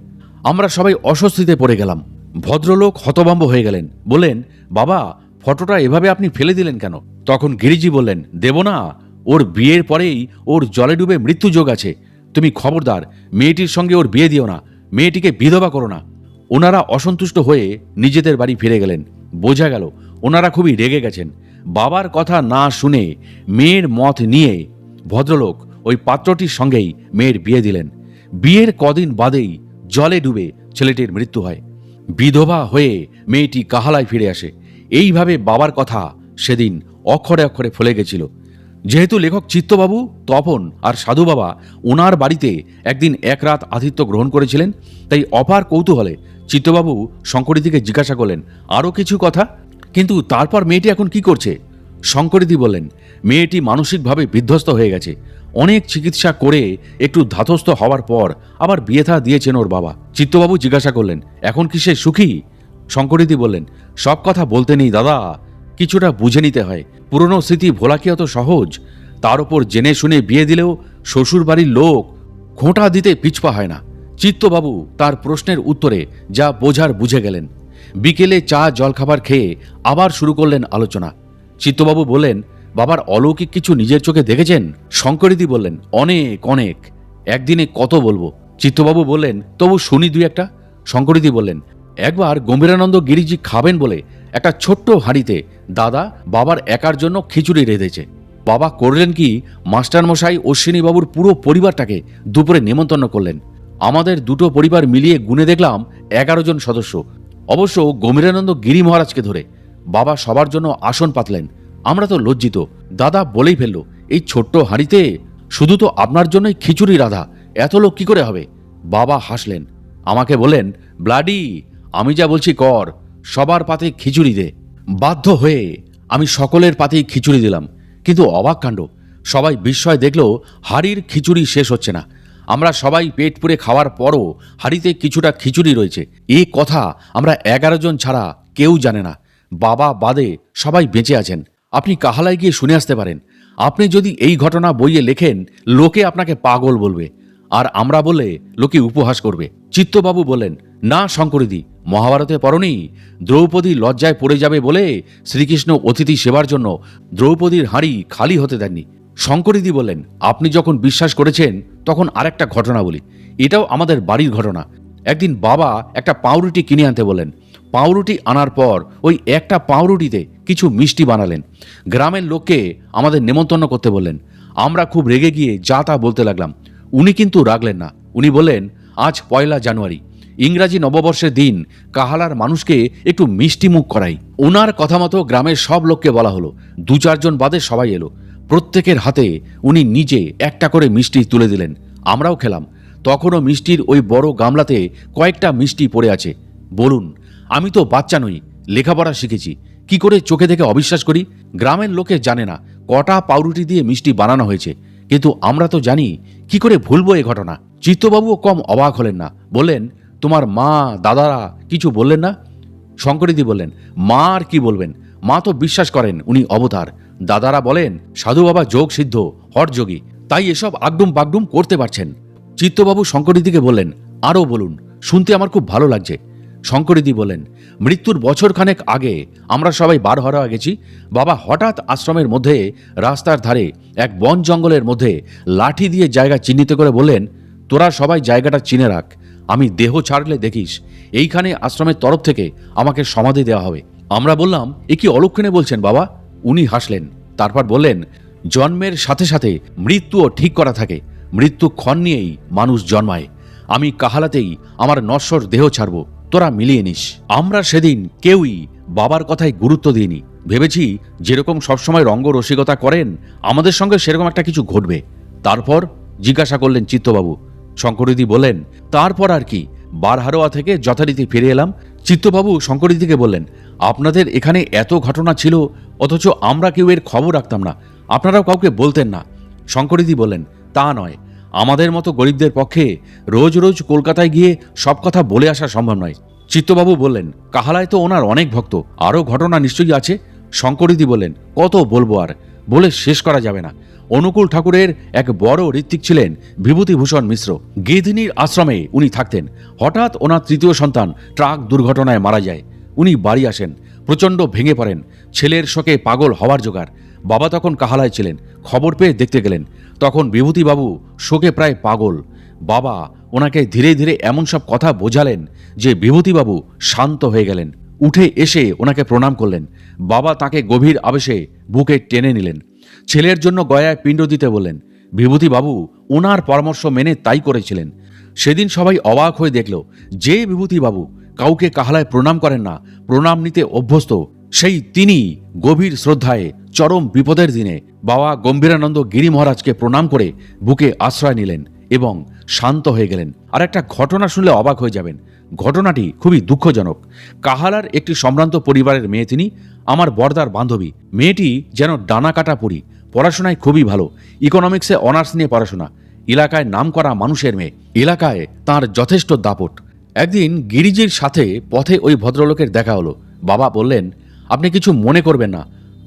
আমরা সবাই অস্বস্তিতে পড়ে গেলাম। ভদ্রলোক হতভম্ব হয়ে গেলেন, বললেন, বাবা ফটোটা এভাবে আপনি ফেলে দিলেন কেন? তখন গিরিজি বললেন, দেব না, ওর বিয়ের পরেই ওর জলে ডুবে মৃত্যু যোগ আছে। তুমি খবরদার মেয়েটির সঙ্গে ওর বিয়ে দিও না, মেয়েটিকে বিধবা করো না। ওনারা অসন্তুষ্ট হয়ে নিজেদের বাড়ি ফিরে গেলেন। বোঝা গেল ওনারা খুবই রেগে গেছেন। বাবার কথা না শুনে মেয়ের মত নিয়ে ভদ্রলোক ওই পাত্রটির সঙ্গেই মেয়ের বিয়ে দিলেন। বিয়ের কদিন বাদেই জলে ডুবে ছেলেটির মৃত্যু হয়। বিধবা হয়ে মেয়েটি কাহালায় ফিরে আসে। এইভাবে বাবার কথা সেদিন অক্ষরে অক্ষরে ফলে গেছিল। যেহেতু লেখক চিত্তবাবু, তপন আর সাধু বাবা ওনার বাড়িতে একদিন এক রাত আতিথ্য গ্রহণ করেছিলেন, তাই অপার কৌতূহলে চিত্তবাবু শঙ্করীদিকে জিজ্ঞাসা করলেন আরও কিছু কথা। কিন্তু তারপর মেয়েটি এখন কি করছে? শঙ্করীদি বললেন, মেয়েটি মানসিকভাবে বিধ্বস্ত হয়ে গেছে। অনেক চিকিৎসা করে একটু ধাতস্থ হওয়ার পর আবার বিয়ে থা দিয়েছেন ওর বাবা। চিত্তবাবু জিজ্ঞাসা করলেন, এখন কি সে সুখী? শঙ্করীদি বললেন, সব কথা বলতে নেই দাদা, কিছুটা বুঝে নিতে হয়। পুরনো স্মৃতি ভোলা কি অত সহজ? তার উপর জেনে শুনে বিয়ে দিলেও শ্বশুর বাড়ির লোক খোঁটা দিতে পিছপা হয় না। চিত্তবাবু তার প্রশ্নের উত্তরে যা বোঝার বুঝে গেলেন। বিকেলে চা জলখাবার খেয়ে আবার শুরু করলেন আলোচনা। চিত্তবাবু বললেন, বাবার অলৌকিক কিছু নিজের চোখে দেখেছেন? শঙ্করীদি বললেন, অনেক অনেক, একদিনে কত বলবো। চিত্তবাবু বললেন, তবু শুনি দুই একটা। শঙ্করীদি বললেন, একবার গম্ভীরানন্দ গিরিজি খাবেন বলে একটা ছোট্ট হাঁড়িতে দাদা বাবার একার জন্য খিচুড়ি রেঁধেছে। বাবা করলেন কি, মাস্টারমশাই অশ্বিনীবাবুর পুরো পরিবারটাকে দুপুরে নেমন্তন্ন করলেন। আমাদের দুটো পরিবার মিলিয়ে গুনে দেখলাম 11 জন সদস্য, অবশ্য গম্ভীরানন্দ গিরি মহারাজকে ধরে। বাবা সবার জন্য আসন পাতলেন। আমরা তো লজ্জিত। দাদা বলেই ফেলল, এই ছোট্ট হাঁড়িতে শুধু তো আপনার জন্যই খিচুড়ি রাধা, এত লোক কি করে হবে? বাবা হাসলেন, আমাকে বললেন, ব্লাডি, আমি যা বলছি কর, সবার পাতে খিচুড়ি দে। বাধ্য হয়ে আমি সকলের পাতেই খিচুড়ি দিলাম। কিন্তু অবাক কাণ্ড, সবাই বিস্ময় দেখলো হাঁড়ির খিচুড়ি শেষ হচ্ছে না। আমরা সবাই পেট পুরে খাওয়ার পরও হাঁড়িতে কিছুটা খিচুড়ি রয়েছে। এই কথা আমরা 11 জন ছাড়া কেউ জানে না। বাবা বাদে সবাই বেঁচে আছেন। আপনি কাহালায় গিয়ে শুনে আসতে পারেন। আপনি যদি এই ঘটনা বইয়ে লেখেন, লোকে আপনাকে পাগল বলবে, আর আমরা বললে লোকে উপহাস করবে। চিত্তবাবু বললেন, না শঙ্করীদি, মহাভারতে পড়নি দ্রৌপদী লজ্জায় পড়ে যাবে বলে শ্রীকৃষ্ণ অতিথি সেবার জন্য দ্রৌপদীর হাঁড়ি খালি হতে দেননি। শঙ্করীদি বললেন, আপনি যখন বিশ্বাস করেছেন তখন আরেকটা ঘটনা বলি। এটাও আমাদের বাড়ির ঘটনা। একদিন বাবা একটা পাউরুটি কিনে আনতে বললেন। পাউরুটি আনার পর ওই একটা পাউরুটিতে কিছু মিষ্টি বানালেন। গ্রামের লোককে আমাদের নেমন্তন্ন করতে বললেন। আমরা খুব রেগে গিয়ে যা তা বলতে লাগলাম। উনি কিন্তু রাগলেন না। উনি বললেন, আজ 1 জানুয়ারি, ইংরাজি নববর্ষের দিন, কাহালার মানুষকে একটু মিষ্টি মুখ করাই। ওনার কথা মতো গ্রামের সব লোককে বলা হলো। 2-4 জন বাদে সবাই এলো। প্রত্যেকের হাতে উনি নিজে একটা করে মিষ্টি তুলে দিলেন। আমরাও খেলাম। তখনও মিষ্টির ওই বড় গামলাতে কয়েকটা মিষ্টি পড়ে আছে। বলুন, আমি তো বাচ্চা নই, লেখাপড়া শিখেছি, কি করে চোখে দেখে অবিশ্বাস করি? গ্রামের লোকে জানে না কটা পাউরুটি দিয়ে মিষ্টি বানানো হয়েছে, কিন্তু আমরা তো জানি। কি করে ভুলবো এ ঘটনা? চিত্তবাবুও কম অবাক হলেন না। বললেন, তোমার মা দাদারা কিছু বললেন না? শঙ্করীদি বললেন, মা আর কি বলবেন, মা তো বিশ্বাস করেন উনি অবতার। দাদারা বলেন সাধু বাবা যোগ সিদ্ধ হঠযোগী, তাই এসব আগডুম বাগডুম করতে পারছেন। চিত্তবাবু শঙ্করীদিকে বললেন, আরও বলুন, শুনতে আমার খুব ভালো লাগছে। শঙ্করিদি বলেন, মৃত্যুর বছরখানেক আগে আমরা সবাই বারহারা গেছি। বাবা হঠাৎ আশ্রমের মধ্যে রাস্তার ধারে এক বন জঙ্গলের মধ্যে লাঠি দিয়ে জায়গা চিহ্নিত করে বললেন, তোরা সবাই জায়গাটা চিনে রাখ, আমি দেহ ছাড়লে দেখিস এইখানে আশ্রমের তরফ থেকে আমাকে সমাধি দেওয়া হবে। আমরা বললাম, এ কি অলক্ষণে বলছেন বাবা? উনি হাসলেন, তারপর বললেন, জন্মের সাথে সাথে মৃত্যুও ঠিক করা থাকে, মৃত্যুক্ষণ নিয়েই মানুষ জন্মায়। আমি কাহালাতেই আমার নশ্বর দেহ ছাড়ব, তোরা মিলিয়ে নিস। আমরা সেদিন কেউই বাবার কথায় গুরুত্ব দিইনি, ভেবেছি যেরকম সবসময় রঙ্গরসিকতা করেন আমাদের সঙ্গে সেরকম একটা কিছু ঘটবে। তারপর জিজ্ঞাসা করলেন চিত্তবাবু। শঙ্করিদি বললেন, তারপর আর কি, বারহারোয়া থেকে যথারীতি ফিরে এলাম। চিত্তবাবু শঙ্করিদিকে বললেন, আপনাদের এখানে এত ঘটনা ছিল, অথচ আমরা কেউ এর খবর রাখতাম না, আপনারাও কাউকে বলতেন না। শঙ্করিদি বললেন, তা নয়, আমাদের মতো গরিবদের পক্ষে রোজ রোজ কলকাতায় গিয়ে সব কথা বলে আসা সম্ভব নয়। চিত্তবাবু বললেন, কাহালায় তো ওনার অনেক ভক্ত, আরও ঘটনা নিশ্চয়ই আছে। শঙ্করিদি বললেন, কত বলবো আর, বলে শেষ করা যাবে না। অনুকূল ঠাকুরের এক বড় ঋত্বিক ছিলেন বিভূতিভূষণ মিশ্র। গিধিনীর আশ্রমে উনি থাকতেন। হঠাৎ ওনার তৃতীয় সন্তান ট্রাক দুর্ঘটনায় মারা যায়। উনি বাড়ি আসেন, প্রচণ্ড ভেঙে পড়েন, ছেলের শোকে পাগল হওয়ার জোগাড়। বাবা তখন কাহালায় ছিলেন, খবর পেয়ে দেখতে গেলেন। তখন বিভূতিবাবু শোকে প্রায় পাগল। বাবা ওনাকে ধীরে ধীরে এমন সব কথা বোঝালেন যে বিভূতিবাবু শান্ত হয়ে গেলেন। উঠে এসে ওনাকে প্রণাম করলেন। বাবা তাকে গভীর আবেশে বুকে টেনে নিলেন, ছেলের জন্য গয়ায় পিণ্ড দিতে বললেন। বিভূতিবাবু ওনার পরামর্শ মেনে তাই করেছিলেন। সেদিন সবাই অবাক হয়ে দেখল, যে বিভূতিবাবু কাউকে কাহালায় প্রণাম করেন না, প্রণাম নিতে অভ্যস্ত, সেই তিনি গভীর শ্রদ্ধায় চরম বিপদের দিনে বাবা গম্ভীরানন্দ গিরি মহারাজকে প্রণাম করে বুকে আশ্রয় নিলেন এবং শান্ত হয়ে গেলেন। আর একটা ঘটনা শুনলে অবাক হয়ে যাবেন। ঘটনাটি খুবই দুঃখজনক। কাহালার একটি সম্ভ্রান্ত পরিবারের মেয়ে তিনি, আমার বড়দার বান্ধবী। মেয়েটি যেন ডানা কাটা পরি, পড়াশোনায় খুবই ভালো, ইকোনমিক্সে অনার্স নিয়ে পড়াশোনা, এলাকায় নামকরা মানুষের মেয়ে, এলাকায় তার যথেষ্ট দাপট। একদিন গিরিজির সাথে পথে ওই ভদ্রলোকের দেখা হলো। বাবা বললেন, আপনি কিছু মনে করবেন না,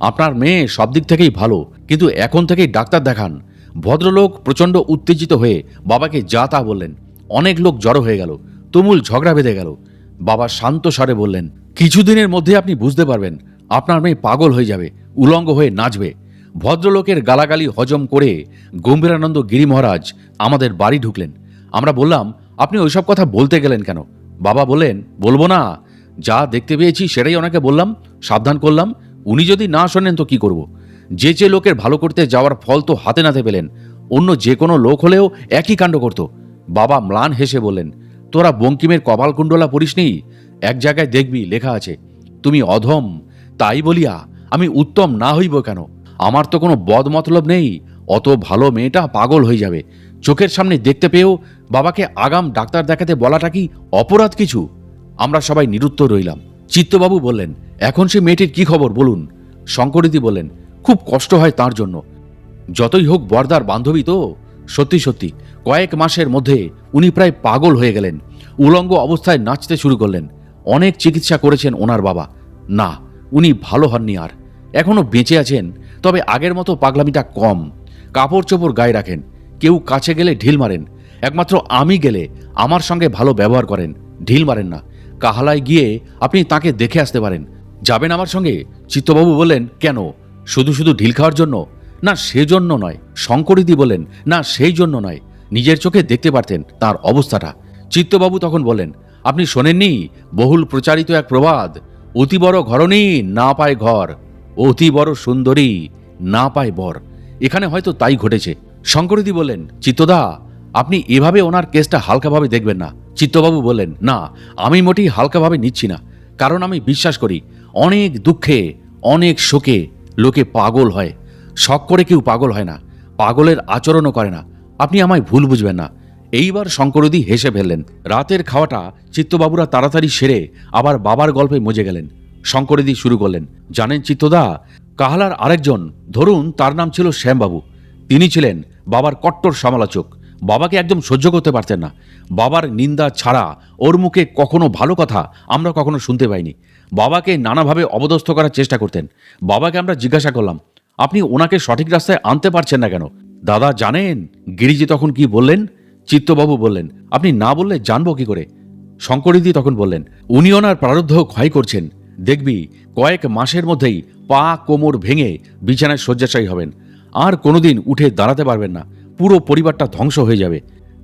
আপনার মেয়ে সব দিক থেকেই ভালো, কিন্তু এখন থেকেই ডাক্তার দেখান। ভদ্রলোক প্রচণ্ড উত্তেজিত হয়ে বাবাকে যা তা বললেন। অনেক লোক জড়ো হয়ে গেল, তুমুল ঝগড়া বেঁধে গেল। বাবা শান্ত স্বরে বললেন, কিছুদিনের মধ্যে আপনি বুঝতে পারবেন, আপনার মেয়ে পাগল হয়ে যাবে, উলঙ্গ হয়ে নাচবে। ভদ্রলোকের গালাগালি হজম করে গম্ভীরানন্দ গিরি মহারাজ আমাদের বাড়ি ঢুকলেন। আমরা বললাম, আপনি ওইসব কথা বলতে গেলেন কেন? বাবা বললেন, বলবো না, যা দেখতে পেয়েছি সেটাই ওনাকে বললাম, সাবধান করলাম। উনি যদি না শোনেন তো কি করব? যে লোকের ভালো করতে যাওয়ার ফল তো হাতে নাতে পেলেন, অন্য যে কোনো লোক হলেও একই কাণ্ড করত। বাবা ম্লান হেসে বললেন, তোরা বঙ্কিমের কপালকুণ্ডলা পড়িসনি? এক জায়গায় দেখবি লেখা আছে, তুমি অধম, তাই বলিয়া আমি উত্তম না হইব কেন? আমার তো কোনো বদ মতলব নেই, অত ভালো মেয়েটা পাগল হয়ে যাবে, চোখের সামনে দেখতে পেয়েও বাবাকে আগাম ডাক্তার দেখাতে বলাটা কি অপরাধ কিছু? আমরা সবাই নিরুত্তর রইলাম। চিত্তবাবু বললেন, এখন সে মেয়েটির কি খবর বলুন। শঙ্করিদি বললেন, খুব কষ্ট হয় তার জন্য, যতই হোক বরদার বান্ধবী তো। সত্যি সত্যি কয়েক মাসের মধ্যে উনি প্রায় পাগল হয়ে গেলেন, উলঙ্গ অবস্থায় নাচতে শুরু করলেন। অনেক চিকিৎসা করেছেন ওনার বাবা, না, উনি ভালো হননি। আর এখনো বেঁচে আছেন, তবে আগের মতো পাগলামিটা কম। কাপড় চোপড় গায়ে রাখেন, কেউ কাছে গেলে ঢিল মারেন, একমাত্র আমি গেলে আমার সঙ্গে ভালো ব্যবহার করেন, ঢিল মারেন না। কাহালায় গিয়ে আপনি তাকে দেখে আসতে পারেন, যাবেন আমার সঙ্গে? চিত্তবাবু বললেন, কেন, শুধু শুধু ঢিল খাওয়ার জন্য? না, সেজন্য নয়। শঙ্করিদি বললেন, না, সেই জন্য নয়, নিজের চোখে দেখতে পারতেন তার অবস্থাটা। চিত্তবাবু তখন বললেন, আপনি শোনেননি বহুল প্রচারিত এক প্রবাদ, অতি বড় ঘরণী না পায় ঘর, অতি বড় সুন্দরী না পায় বর। এখানে হয়তো তাই ঘটেছে। শঙ্করিদি বললেন, চিত্তদা, আপনি এভাবে ওনার কেসটা হালকাভাবে দেখবেন না। চিত্তবাবু বললেন, না, আমি মোটেই হালকাভাবে নিচ্ছি না, কারণ আমি বিশ্বাস করি অনেক দুঃখে অনেক শোকে লোকে পাগল হয়, শখ করে কেউ পাগল হয় না, পাগলের আচরণও করে না। আপনি আমায় ভুল বুঝবেন না। এইবার শঙ্করদি হেসে ফেললেন। রাতের খাওয়াটা চিত্তবাবুরা তাড়াতাড়ি সেরে আবার বাবার গল্পে মজে গেলেন। শঙ্করদি শুরু করলেন, জানেন চিত্তদা, কাহালার আরেকজন, ধরুন তার নাম ছিল শ্যামবাবু, তিনি ছিলেন বাবার কট্টর সমালোচক। বাবাকে একদম সহ্য করতে পারতেন না। বাবার নিন্দা ছাড়া ওর মুখে কখনো ভালো কথা আমরা কখনো শুনতে পাইনি। বাবাকে নানাভাবে অপদস্থ করার চেষ্টা করতেন। বাবাকে আমরা জিজ্ঞাসা করলাম, আপনি ওনাকে সঠিক রাস্তায় আনতে পারছেন না কেন? দাদা জানেন গিরিজি তখন কি বললেন? চিত্তবাবু বললেন, আপনি না বললে জানবো কি করে? শঙ্করিদি তখন বললেন, উনি ওনার প্রারব্ধ ক্ষয় করছেন, দেখবি কয়েক মাসের মধ্যেই পা কোমর ভেঙে বিছানায় শয্যাশায়ী হবেন, আর কোনোদিন উঠে দাঁড়াতে পারবেন না, পুরো পরিবারটা ধ্বংস হয়ে যাবে।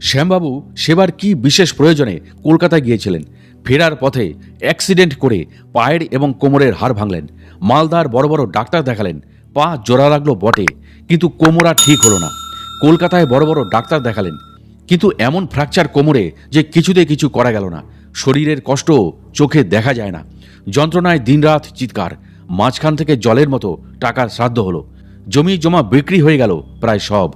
শ্যামবাবু সেবার কি বিশেষ প্রয়োজনে কলকাতায় গিয়েছিলেন, ফেরার পথে অ্যাক্সিডেন্ট করে পায়ের এবং কোমরের হাড় ভাঙলেন, মালদার বড় বড় ডাক্তার দেখালেন, পা জোড়া লাগলো বটে, কিন্তু কোমর আর ঠিক হলো না। কলকাতায় বড় বড় ডাক্তার দেখালেন, কিন্তু এমন ফ্র্যাকচার কোমরে যে কিছুতে কিছু করা গেল না। শরীরের কষ্ট চোখে দেখা যায় না, যন্ত্রণায় দিনরাত চিৎকার, মাঝখান থেকে জলের মতো টাকার শ্রাদ্ধ হলো, জমি জমা বিক্রি হয়ে গেল প্রায় সব,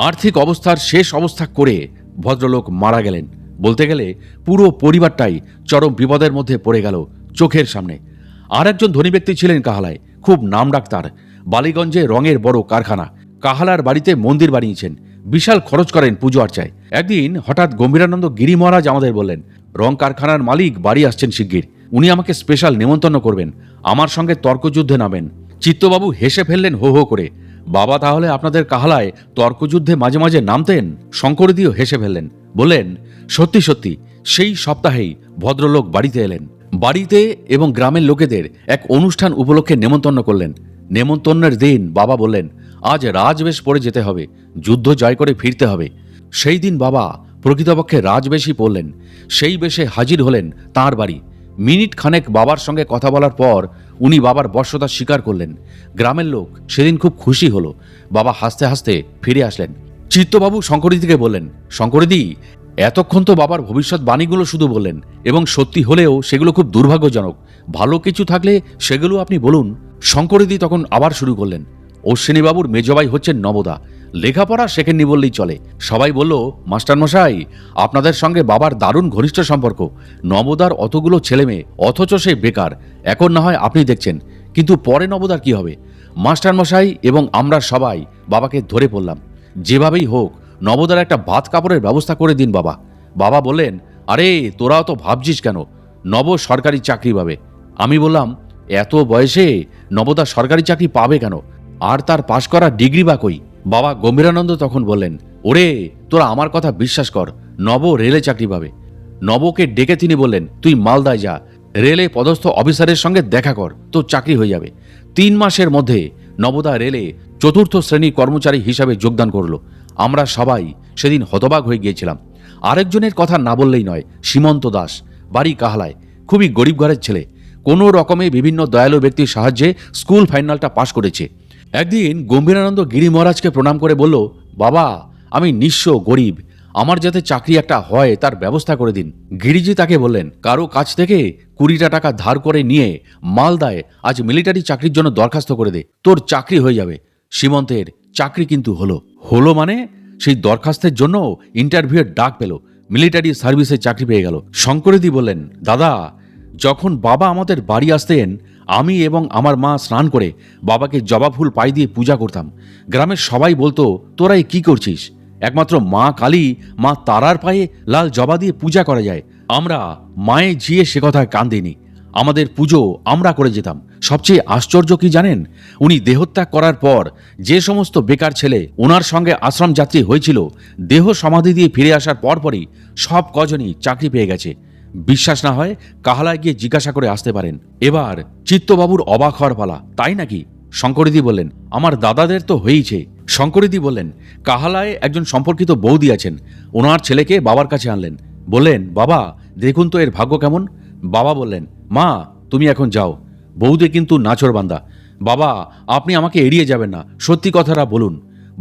আর্থিক অবস্থার শেষ অবস্থা করে ভদ্রলোক মারা গেলেন। বলতে গেলে পুরো পরিবারটাই চরম বিপদের মধ্যে পড়ে গেল চোখের সামনে। আর একজন ধনী ব্যক্তি ছিলেন কাহালায়, খুব নাম ডাক্তার, বালিগঞ্জে রঙের বড় কারখানা, কাহালার বাড়িতে মন্দির বানিয়েছেন, বিশাল খরচ করেন পুজো আর্চায়। একদিন হঠাৎ গম্ভীরানন্দ গিরি মহারাজ আমাদের বললেন, রং কারখানার মালিক বাড়ি আসছেন শিগগির, উনি আমাকে স্পেশাল নেমন্তন্ন করবেন, আমার সঙ্গে তর্কযুদ্ধে নামেন। চিত্তবাবু হেসে ফেললেন হো হো করে, বাবা তাহলে আপনাদের কাহালায় তর্কযুদ্ধে মাঝে মাঝে নামতেন? শঙ্করদিও হেসে ফেললেন, বললেন, সত্যি সত্যি সেই সপ্তাহেই ভদ্রলোক বাড়িতে এলেন। বাড়িতে এবং গ্রামের লোকেদের এক অনুষ্ঠান উপলক্ষে নেমন্তন্ন করলেন। নেমন্তন্নের দিন বাবা বললেন, আজ রাজবেশ পরে যেতে হবে, যুদ্ধ জয় করে ফিরতে হবে। সেই দিন বাবা প্রকৃতপক্ষে রাজবেশই পড়লেন। সেই বেশে হাজির হলেন তাঁর বাড়ি। মিনিট খানেক বাবার সঙ্গে কথা বলার পর উনি বাবার বশ্যতা স্বীকার করলেন। গ্রামের লোক সেদিন খুব খুশি হলো। বাবা হাসতে হাসতে ফিরে আসলেন। চিত্তবাবু শঙ্করিদিকে বললেন, শঙ্করিদি, এতক্ষণ তো বাবার ভবিষ্যৎ বাণীগুলো শুধু বললেন, এবং সত্যি হলেও সেগুলো খুব দুর্ভাগ্যজনক। ভালো কিছু থাকলে সেগুলো আপনি বলুন। শঙ্করিদি তখন আবার শুরু করলেন, অশ্বিনীবাবুর মেজবাই হচ্ছেন নবদা, লেখাপড়া শেখেননি বললেই চলে। সবাই বলল, মাস্টারমশাই, আপনাদের সঙ্গে বাবার দারুণ ঘনিষ্ঠ সম্পর্ক, নবদার অতগুলো ছেলেমেয়ে, অথচ সে বেকার। এখন না হয় আপনি দেখছেন, কিন্তু পরে নবদার কি হবে? মাস্টারমশাই এবং আমরা সবাই বাবাকে ধরে পড়লাম, যেভাবেই হোক নবদার একটা ভাত কাপড়ের ব্যবস্থা করে দিন বাবা। বাবা বললেন, আরে তোরাও তো ভাবছিস কেন, নব সরকারি চাকরি পাবে। আমি বললাম, এত বয়সে নবদা সরকারি চাকরি পাবে কেন, আর তার পাশ করা ডিগ্রি বা কই? বাবা গম্ভীরানন্দ তখন বললেন, ওরে তোরা আমার কথা বিশ্বাস কর, নব রেলে চাকরি পাবে। নবকে ডেকে তিনি বললেন, তুই মালদায় যা, রেলে পদস্থ অফিসারের সঙ্গে দেখা কর, তোর চাকরি হয়ে যাবে। 3 মাসের মধ্যে নবদা রেলে 4র্থ শ্রেণীর কর্মচারী হিসাবে যোগদান করল। আমরা সবাই সেদিন হতবাক হয়ে গিয়েছিলাম। আরেকজনের কথা না বললেই নয়, সীমন্ত দাস, বাড়ি কাহালায়, খুবই গরিব ঘরের ছেলে, কোনো রকমে বিভিন্ন দয়ালু ব্যক্তির সাহায্যে স্কুল ফাইনালটা পাশ করেছে। একদিন গম্ভীরানন্দ গিরি মহারাজকে প্রণাম করে বলল, বাবা, আমি নিঃস্ব গরিব, আমার যাতে চাকরি একটা হয় তার ব্যবস্থা করে দিন। গিরিজি তাকে বললেন, কারো কাছ থেকে 20টা টাকা ধার করে নিয়ে মালদায় আজ মিলিটারি চাকরির জন্য দরখাস্ত করে দে, তোর চাকরি হয়ে যাবে। সীমন্তের চাকরি কিন্তু হলো মানে সেই দরখাস্তের জন্য ইন্টারভিউয়ের ডাক পেল, মিলিটারি সার্ভিসে চাকরি পেয়ে গেল। শঙ্করিদি বললেন, দাদা, যখন বাবা আমাদের বাড়ি আসতেন, আমি এবং আমার মা স্নান করে বাবাকে জবা ফুল পায়ে দিয়ে পূজা করতাম। গ্রামের সবাই বলতো, তোরাই কি করছিস? একমাত্র মা কালী, মা তারার পায়ে লাল জবা দিয়ে পূজা করা যায়। আমরা মায়ে ঝিয়ে সে কথায় কান দিইনি, আমাদের পুজো আমরা করে যেতাম। সবচেয়ে আশ্চর্য কি জানেন, উনি দেহত্যাগ করার পর যে সমস্ত বেকার ছেলে ওনার সঙ্গে আশ্রম যাত্রী হয়েছিল, দেহ সমাধি দিয়ে ফিরে আসার পরপরই সব কজনই চাকরি পেয়ে গেছে। বিশ্বাস না হয় কাহালায় গিয়ে জিজ্ঞাসা করে আসতে পারেন। এবার চিত্তবাবুর অবাক হওয়ার পালা। তাই নাকি? শঙ্করিদি বললেন, আমার দাদাদের তো হয়েইছে। শঙ্করিদি বললেন, কাহালায় একজন সম্পর্কিত বৌদি আছেন, ওনার ছেলেকে বাবার কাছে আনলেন। বললেন, বাবা দেখুন তো এর ভাগ্য কেমন। বাবা বললেন, মা তুমি এখন যাও, বৌদি কিন্তু নাছোড়বান্দা। বাবা আপনি আমাকে এড়িয়ে যাবেন না, সত্যি কথাটা বলুন।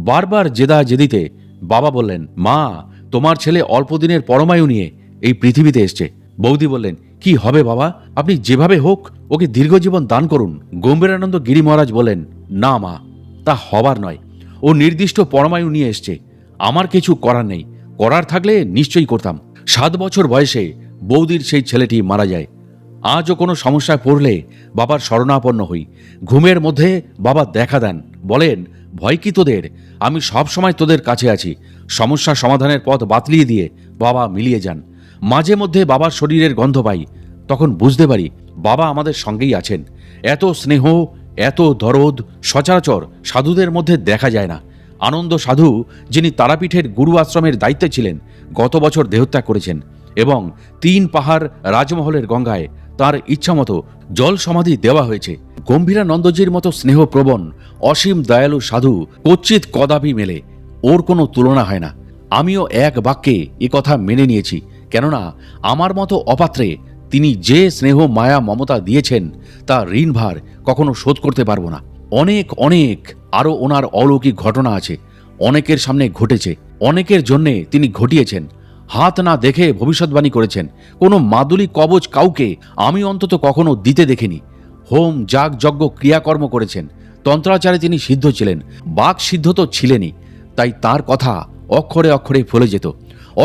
বারবার জেদা জেদিতে বাবা বললেন, মা তোমার ছেলে অল্প দিনের পরমায়ু নিয়ে এই পৃথিবীতে এসছে। বৌদি বললেন, কি হবে বাবা, আপনি যেভাবে হোক ওকে দীর্ঘজীবন দান করুন। গম্ভীরানন্দ গিরি মহারাজ বলেন, না মা, তা হবার নয়, ও নির্দিষ্ট পরমায়ু নিয়ে এসছে, আমার কিছু করার নেই, করার থাকলে নিশ্চয়ই করতাম। 7 বছর বয়সে বৌদির সেই ছেলেটি মারা যায়। আজও কোনো সমস্যায় পড়লে বাবার শরণাপন্ন হই। ঘুমের মধ্যে বাবা দেখা দেন, বলেন, ভয় কি তোদের, আমি সব সময় তোদের কাছে আছি। সমস্যা সমাধানের পথ বাতলিয়ে দিয়ে বাবা মিলিয়ে যান। মাঝে মধ্যে বাবার শরীরের গন্ধ পাই, তখন বুঝতে পারি বাবা আমাদের সঙ্গেই আছেন। এত স্নেহ, এত দরদ সচরাচর সাধুদের মধ্যে দেখা যায় না। আনন্দ সাধু, যিনি তারাপীঠের গুরু আশ্রমের দায়িত্বে ছিলেন, গত বছর দেহত্যাগ করেছেন। এবং 3 পাহাড় রাজমহলের গঙ্গায় তার ইচ্ছামতো জল সমাধি দেওয়া হয়েছে। গম্ভীরানন্দজির মতো স্নেহপ্রবণ অসীম দয়ালু সাধু কচ্চিৎ কদাপি মেলে, ওর কোনো তুলনা হয় না। আমিও এক বাক্যে এ কথা মেনে নিয়েছি, কেননা আমার মতো অপাত্রে তিনি যে স্নেহ মায়া মমতা দিয়েছেন তা ঋণভার কখনো শোধ করতে পারবো না। অনেক অনেক আরও ওনার অলৌকিক ঘটনা আছে, অনেকের সামনে ঘটেছে, অনেকের জন্যে তিনি ঘটিয়েছেন। হাত না দেখে ভবিষ্যৎবাণী করেছেন, কোনো মাদুলি কবচ কাউকে আমি অন্তত কখনো দিতে দেখিনি। হোম যাগ যজ্ঞ ক্রিয়াকর্ম করেছেন, তন্ত্রাচারে তিনি সিদ্ধ ছিলেন, বাক সিদ্ধ তো ছিলেনই, তাই তার কথা অক্ষরে অক্ষরে ফলে যেত।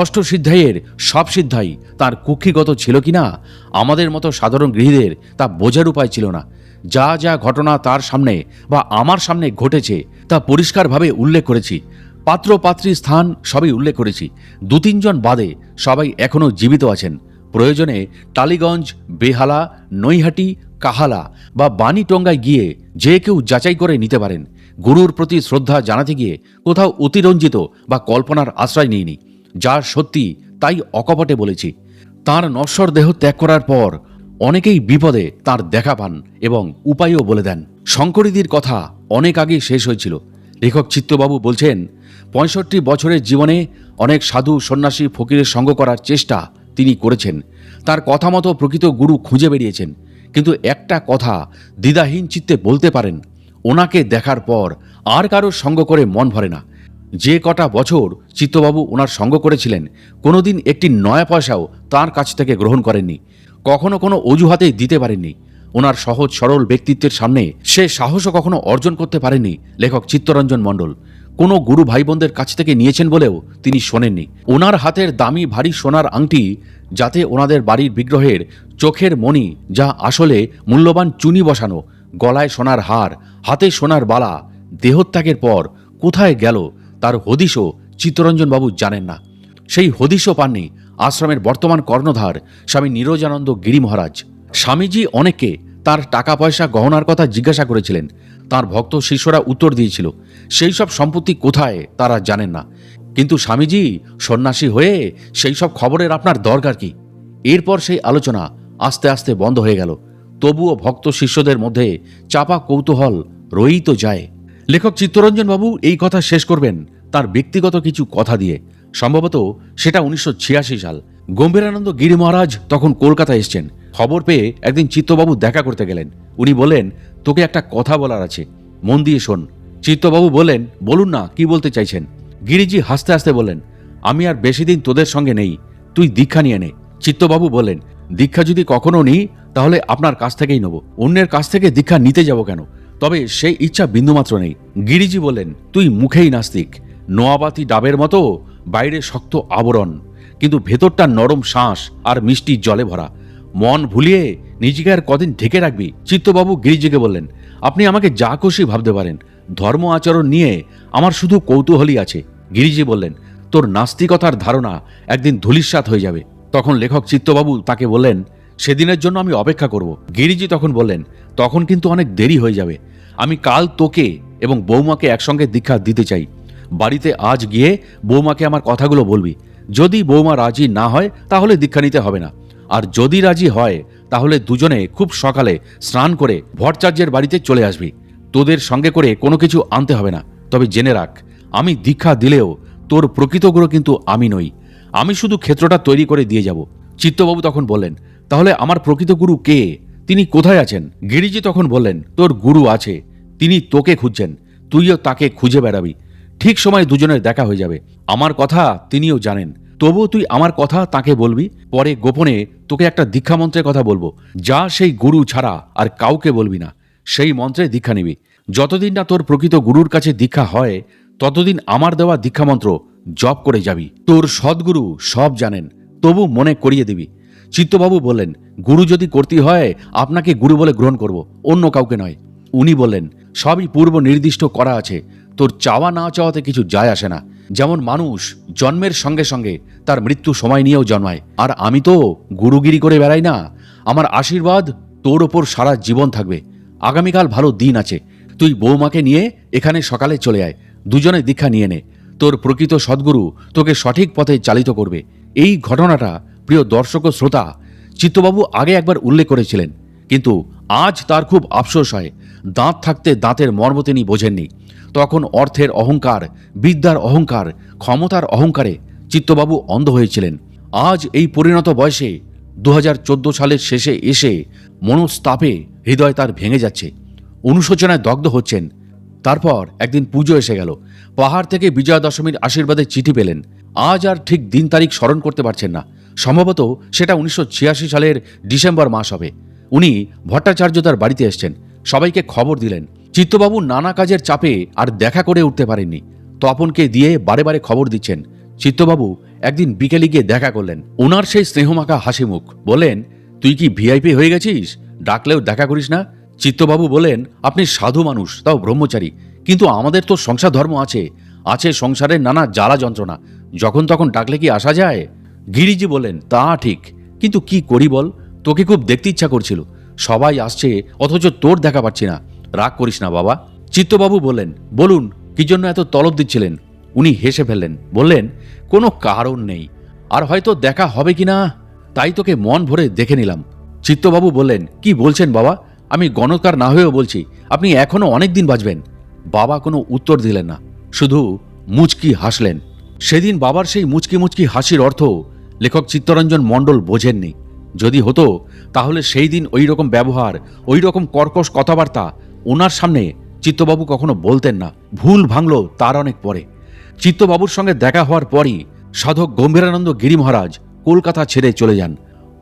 অষ্টসিদ্ধাইয়ের সব সিদ্ধাই তার কুক্ষিগত ছিল কিনা আমাদের মতো সাধারণ গৃহীদের তা বোঝার উপায় ছিল না। যা যা ঘটনা তার সামনে বা আমার সামনে ঘটেছে তা পরিষ্কারভাবে উল্লেখ করেছি। পাত্র পাত্রীর স্থান সবই উল্লেখ করেছি। 2-3 জন বাদে সবাই এখনও জীবিত আছেন। প্রয়োজনে টালিগঞ্জ, বেহালা, নৈহাটি, কাহালা বা বাণীটঙ্গায় গিয়ে যে কেউ যাচাই করে নিতে পারেন। গুরুর প্রতি শ্রদ্ধা জানাতে গিয়ে কোথাও অতিরঞ্জিত বা কল্পনার আশ্রয় নিইনি। যা সত্যি তাই অকপটে বলেছি। তার নশ্বর দেহ ত্যাগ করার পর অনেকেই বিপদে তার দেখা পান এবং উপায়ও বলে দেন। শঙ্করীদির কথা অনেক আগেই শেষ হয়েছিল। লেখক চিত্তবাবু বলছেন, 65 বছরের জীবনে অনেক সাধু সন্ন্যাসী ফকিরের সঙ্গ করার চেষ্টা তিনি করেছেন। তার কথা মতো প্রকৃত গুরু খুঁজে বেরিয়েছেন, কিন্তু একটা কথা দ্বিধাহীন চিত্তে বলতে পারেন, ওনাকে দেখার পর আর কারোর সঙ্গ করে মন ভরে না। যে কটা বছর চিত্তবাবু ওনার সঙ্গ করেছিলেন, কোনোদিন একটি নয়া পয়সাও তার কাছ থেকে গ্রহণ করেননি, কখনো কোনো অজুহাতেই দিতে পারেননি। ওনার সহজ সরল ব্যক্তিত্বের সামনে সে সাহসও কখনো অর্জন করতে পারেননি লেখক চিত্তরঞ্জন মণ্ডল। কোনো গুরু ভাই বোনদের কাছ থেকে নিয়েছেন বলেও তিনি শোনেননি। ওনার হাতের দামি ভারী সোনার আংটি, যাতে ওনাদের বাড়ির বিগ্রহের চোখের মণি যা আসলে মূল্যবান চুনি বসানো, গলায় সোনার হার, হাতে সোনার বালা, দেহত্যাগের পর কোথায় গেল তার হদিশও চিত্তরঞ্জনবাবু জানেন না। সেই হদিশও পাননি আশ্রমের বর্তমান কর্ণধার স্বামী নীরজানন্দ গিরি মহারাজ। স্বামীজি অনেককে তার টাকা পয়সা গহনার কথা জিজ্ঞাসা করেছিলেন। তার ভক্ত শিষ্যরা উত্তর দিয়েছিল সেই সব সম্পত্তি কোথায় তারা জানেন না। কিন্তু স্বামীজি সন্ন্যাসী হয়ে সেই সব খবরের আপনার দরকার কি? এরপর সেই আলোচনা আস্তে আস্তে বন্ধ হয়ে গেল। তবুও ভক্ত শিষ্যদের মধ্যে চাপা কৌতূহল রয়েই তো যায়। লেখক চিত্তরঞ্জনবাবু এই কথা শেষ করবেন তার ব্যক্তিগত কিছু কথা দিয়ে। সম্ভবত সেটা 1986 সাল। গম্ভীরানন্দ গিরি মহারাজ তখন কলকাতা এসছেন। খবর পেয়ে একদিন চিত্তবাবু দেখা করতে গেলেন। উনি বললেন, তোকে একটা কথা বলার আছে, মন দিয়ে শোন। চিত্তবাবু বললেন, বলুন না, কি বলতে চাইছেন? গিরিজি হাসতে হাসতে বললেন, আমি আর বেশি দিন তোদের সঙ্গে নেই, তুই দীক্ষা নিয়ে নে। চিত্তবাবু বললেন, দীক্ষা যদি কখনো নিই তাহলে আপনার কাছ থেকেই নেব, অন্যের কাছ থেকে দীক্ষা নিতে যাব কেন? তবে সেই ইচ্ছা বিন্দুমাত্র নেই। গিরিজি বললেন, তুই মুখেই নাস্তিক, নোয়াবাতি ডাবের মতো বাইরে শক্ত আবরণ, কিন্তু ভেতরটা নরম শ্বাস আর মিষ্টি জলে ভরা। মন ভুলিয়ে নিজেকে আর কদিন ঢেকে রাখবি? চিত্তবাবু গিরিজিকে বললেন, আপনি আমাকে যা খুশি ভাবতে পারেন, ধর্ম আচরণ নিয়ে আমার শুধু কৌতূহলই আছে। গিরিজি বললেন, তোর নাস্তিকতার ধারণা একদিন ধূলিসাৎ হয়ে যাবে। তখন লেখক চিত্তবাবু তাকে বললেন, সেদিনের জন্য আমি অপেক্ষা করব। গিরিজি তখন বললেন, তখন কিন্তু অনেক দেরি হয়ে যাবে। আমি কাল তোকে এবং বৌমাকে একসঙ্গে দীক্ষা দিতে চাই। বাড়িতে আজ গিয়ে বৌমাকে আমার কথাগুলো বলবি। যদি বৌমা রাজি না হয় তাহলে দীক্ষা নিতে হবে না, আর যদি রাজি হয় তাহলে দুজনে খুব সকালে স্নান করে ভট্টাচার্যের বাড়িতে চলে আসবি। তোদের সঙ্গে করে কোনো কিছু আনতে হবে না। তবে জেনে রাখ, আমি দীক্ষা দিলেও তোর প্রকৃত গুরু কিন্তু আমি নই, আমি শুধু ক্ষেত্রটা তৈরি করে দিয়ে যাব। চিত্তবাবু তখন বললেন, তাহলে আমার প্রকৃত গুরু কে? তিনি কোথায় আছেন? গিরিজি তখন বললেন, তোর গুরু আছে, তিনি তোকে খুঁজছেন, তুইও তাকে খুঁজে বেড়াবি। ঠিক সময় দুজনের দেখা হয়ে যাবে। আমার কথা তিনিও জানেন, তবুও তুই আমার কথা তাকে বলবি। পরে গোপনে তোকে একটা দীক্ষা মন্ত্রের কথা বলবো, যা সেই গুরু ছাড়া আর কাউকে বলবি না। সেই মন্ত্রে দীক্ষা নিবি। যতদিন না তোর প্রকৃত গুরুর কাছে দীক্ষা হয় ততদিন আমার দেওয়া দীক্ষা মন্ত্র জপ করে যাবি। তোর সদ্গুরু সব জানেন, তবু মনে করিয়ে দিবি। চিত্তবাবু বললেন, গুরু যদি করতে হয় আপনাকে গুরু বলে গ্রহণ করব, অন্য কাউকে নয়। উনি বললেন, সবই পূর্ব নির্দিষ্ট করা আছে, তোর চাওয়া না চাওয়াতে কিছু যায় আসে না। যেমন মানুষ জন্মের সঙ্গে সঙ্গে তার মৃত্যু সময় নিয়েও জন্মায়, আর আমি তো গুরুগিরি করে বেড়াই না। আমার আশীর্বাদ তোর ওপর সারা জীবন থাকবে। আগামীকাল ভালো দিন আছে, তুই বৌমাকে নিয়ে এখানে সকালে চলে আয়, দুজনে দীক্ষা নিয়ে নে। তোর প্রকৃত সদ্গুরু তোকে সঠিক পথে চালিত করবে। এই ঘটনাটা প্রিয় দর্শক ও শ্রোতা, চিত্তবাবু আগে একবার উল্লেখ করেছিলেন, কিন্তু আজ তার খুব আফসোস হয়, দাঁত থাকতে দাঁতের মর্ম তিনি বোঝেননি। তখন অর্থের অহংকার, বিদ্যার অহংকার, ক্ষমতার অহংকারে চিত্তবাবু অন্ধ হয়েছিলেন। আজ এই পরিণত বয়সে 2014 সালের শেষে এসে মনস্তাপে হৃদয় তার ভেঙে যাচ্ছে, অনুশোচনায় দগ্ধ হচ্ছেন। তারপর একদিন পুজো এসে গেল, পাহাড় থেকে বিজয়া দশমীর আশীর্বাদের চিঠি পেলেন। আজ আর ঠিক দিন তারিখ স্মরণ করতে পারছেন না। সম্ভবত সেটা 1986 সালের ডিসেম্বর মাস হবে। উনি ভট্টাচার্য তার বাড়িতে এসছেন, সবাইকে খবর দিলেন। চিত্তবাবু নানা কাজের চাপে আর দেখা করে উঠতে পারেননি। তপনকে দিয়ে বারে বারে খবর দিচ্ছেন। চিত্তবাবু একদিন বিকেলে গিয়ে দেখা করলেন। ওনার সেই স্নেহমাখা হাসি মুখ। বললেন, তুই কি ভিআইপি হয়ে গেছিস? ডাকলেও দেখা করিস না? চিত্তবাবু বলেন, আপনি সাধু মানুষ, তাও ব্রহ্মচারী, কিন্তু আমাদের তো সংসার ধর্ম আছে, আছে সংসারের নানা জ্বালা যন্ত্রণা, যখন তখন ডাকলে কি আসা যায়? গিরিজি বলেন, তা ঠিক, কিন্তু কি করি বল, তোকে খুব দেখতে ইচ্ছা করছিল, সবাই আসছে অথচ তোর দেখা পাচ্ছি না। রাগ করিস না বাবা। চিত্তবাবু বললেন, বলুন কি জন্য এত তলব দিচ্ছিলেন? উনি হেসে ফেললেন, বললেন, কোনো কারণ নেই, আর হয়তো দেখা হবে কিনা তাই তোকে মন ভরে দেখে নিলাম। চিত্তবাবু বললেন, কি বলছেন বাবা? আমি গণকার না হয়েও বলছি, আপনি এখনো অনেক দিন বাঁচবেন। বাবা কোনো উত্তর দিলেন না, শুধু মুচকি হাসলেন। সেদিন বাবার সেই মুচকি মুচকি হাসির অর্থ লেখক চিত্তরঞ্জন মণ্ডল বোঝেননি। যদি হতো তাহলে সেই দিন ওই রকম ব্যবহার, ওই রকম কর্কশ কথাবার্তা ওনার সামনে চিত্তবাবু কখনো বলতেন না। ভুল ভাঙল তার অনেক পরে। চিত্তবাবুর সঙ্গে দেখা হওয়ার পরই সাধক গম্ভীরানন্দ গিরি মহারাজ কলকাতা ছেড়ে চলে যান।